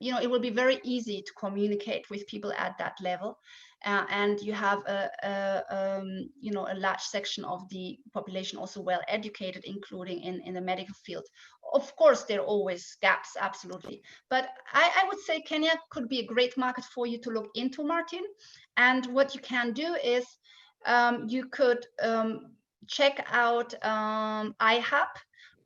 it will be very easy to communicate with people at that level, and you have a large section of the population also well educated, including in the medical field. Of course, there are always gaps, absolutely, but I would say Kenya could be a great market for you to look into, Martin. And what you can do is you could check out iHub.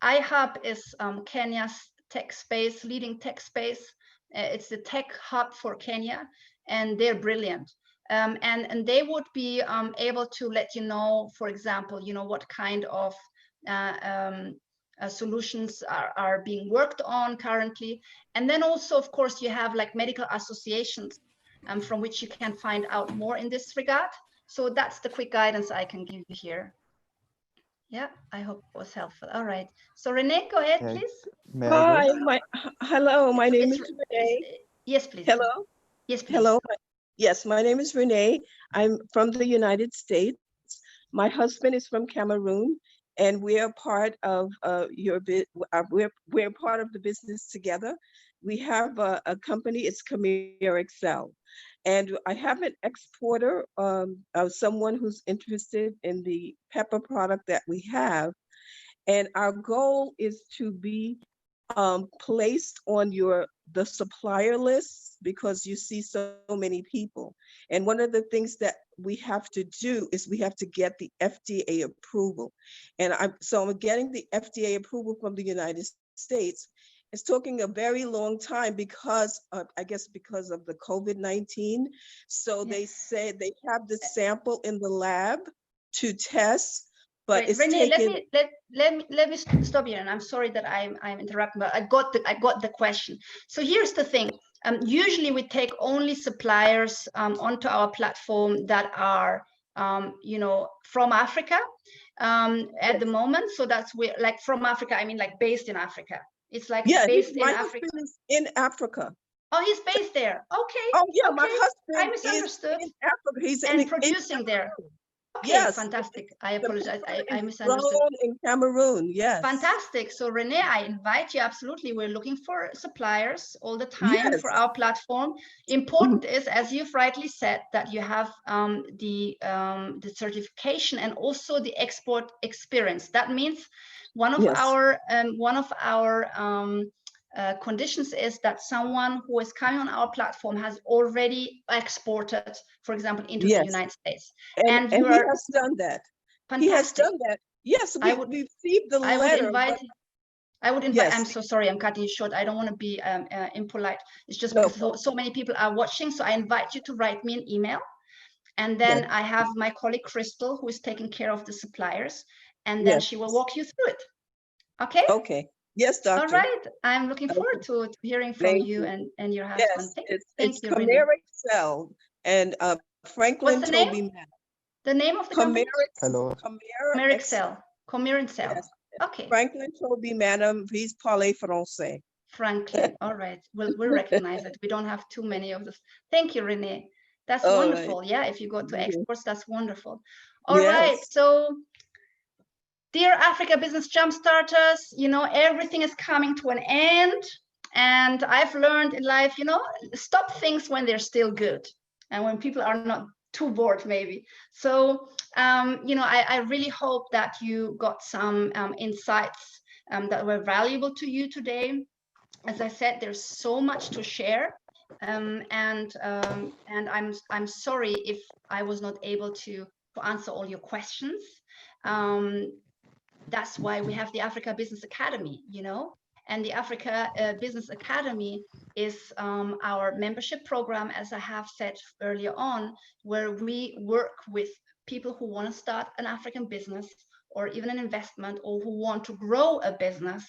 iHub is Kenya's tech space, leading tech space. It's the tech hub for Kenya, and they're brilliant. And they would be able to let you know, for example, what kind of solutions are being worked on currently. And then also, of course, you have like medical associations from which you can find out more in this regard. So that's the quick guidance I can give you here. Yeah, I hope it was helpful. All right. So Renee, go ahead, please. Hi, hello, my name is Renee. Yes, please. Hello? Yes, please. Hello. Yes, my name is Renee. I'm from the United States. My husband is from Cameroon, and we're part of we're part of the business together. We have a company, it's Khmer Excel. And I have an exporter of someone who's interested in the pepper product that we have. And our goal is to be placed on the supplier list, because you see so many people. And one of the things that we have to do is we have to get the FDA approval. And I'm getting the FDA approval from the United States. It's taking a very long time because I guess because of the COVID-19. So they say they have the sample in the lab to test. But Wait, it's Renee, taken... let me stop you, and I'm sorry that I'm interrupting, but I got the question. So here's the thing. Usually we take only suppliers onto our platform that are from Africa at the moment. So that's where, like, from Africa, I mean like based in Africa. It's like based in my Africa. husband is in Africa. Oh, he's based there. Okay. Oh yeah, okay. my husband I misunderstood. is in Africa. He's producing there. Okay, yes. Fantastic. I apologize. I misunderstood. Grown in Cameroon, yes. Fantastic. So Renee, I invite you, absolutely. We're looking for suppliers all the time for our platform. Important is, as you've rightly said, that you have the certification and also the export experience. That means one of our conditions is that someone who is coming on our platform has already exported, for example, into the United States. And he has done that. Fantastic. He has done that. Yes, we received the letter. I would invite, I'm so sorry, I'm cutting you short. I don't want to be impolite. It's just because so many people are watching. So I invite you to write me an email. And then I have my colleague, Crystal, who is taking care of the suppliers. And then she will walk you through it. Okay? Okay. Yes, Doctor. All right. I'm looking forward to hearing from you and your husband. Yes, Thank you, Khmer Excel and Franklin What's the name? Toby. The name of the company? Hello. Khmer Excel. Khmer Excel. Yes. Okay. Franklin Toby, madam, please parler français. Franklin. All right. We'll recognize it. We don't have too many of this. Thank you, Renee. That's wonderful. Right. Yeah, if you go to exports, that's wonderful. All right. So, dear Africa Business Jumpstarters, everything is coming to an end. And I've learned in life, stop things when they're still good and when people are not too bored, maybe. So, I really hope that you got some insights that were valuable to you today. As I said, there's so much to share. And I'm sorry if I was not able to answer all your questions. That's why we have the Africa Business Academy, and the Africa Business Academy is our membership program, as I have said earlier on, where we work with people who want to start an African business or even an investment, or who want to grow a business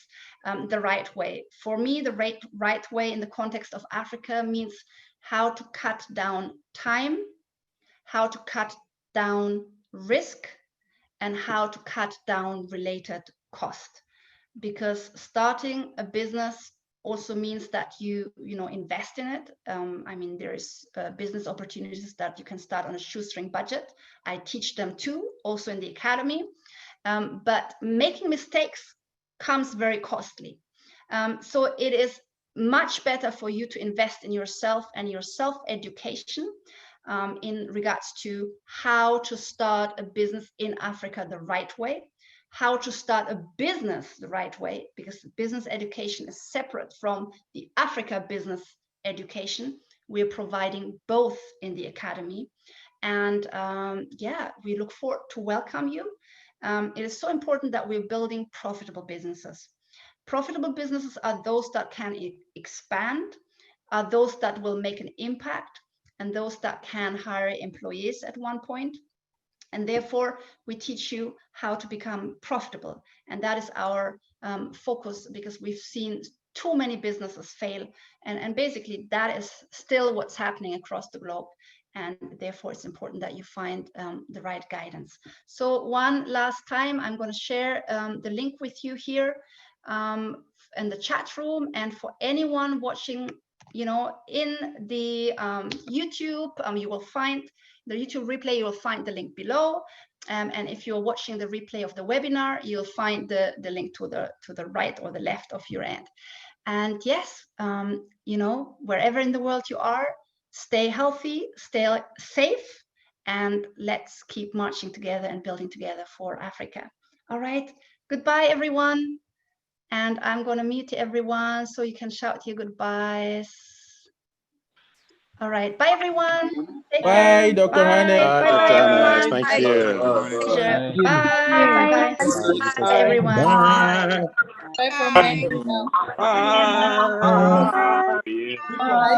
the right way. For me, the right way in the context of Africa means how to cut down time, how to cut down risk, and how to cut down related cost. because starting a business also means that you invest in it. I mean, there's business opportunities that you can start on a shoestring budget. I teach them too, also in the academy. But making mistakes comes very costly. So it is much better for you to invest in yourself and your self-education in regards to how to start a business in Africa the right way, how to start a business the right way, because business education is separate from the Africa business education. We're providing both in the academy. And yeah, we look forward to welcome you. It is so important that we're building profitable businesses. Profitable businesses are those that can expand, are those that will make an impact, and those that can hire employees at one point. And therefore, we teach you how to become profitable. And that is our focus, because we've seen too many businesses fail. And basically, that is still what's happening across the globe. And therefore, it's important that you find the right guidance. So one last time, I'm going to share the link with you here in the chat room. And for anyone watching, in the YouTube, you will find the YouTube replay, you'll find the link below. And if you're watching the replay of the webinar, you'll find the link to the right or the left of your end. And yes, wherever in the world you are, stay healthy, stay safe, and let's keep marching together and building together for Africa. All right, goodbye, everyone. And I'm going to mute everyone so you can shout your goodbyes. All right, bye, everyone. Take Bye, care. Dr. Harnet. Bye, bye, everyone. Thank Bye. you. Pleasure. Bye, bye, bye. Bye, everyone. Bye. Bye from me. Bye. Bye.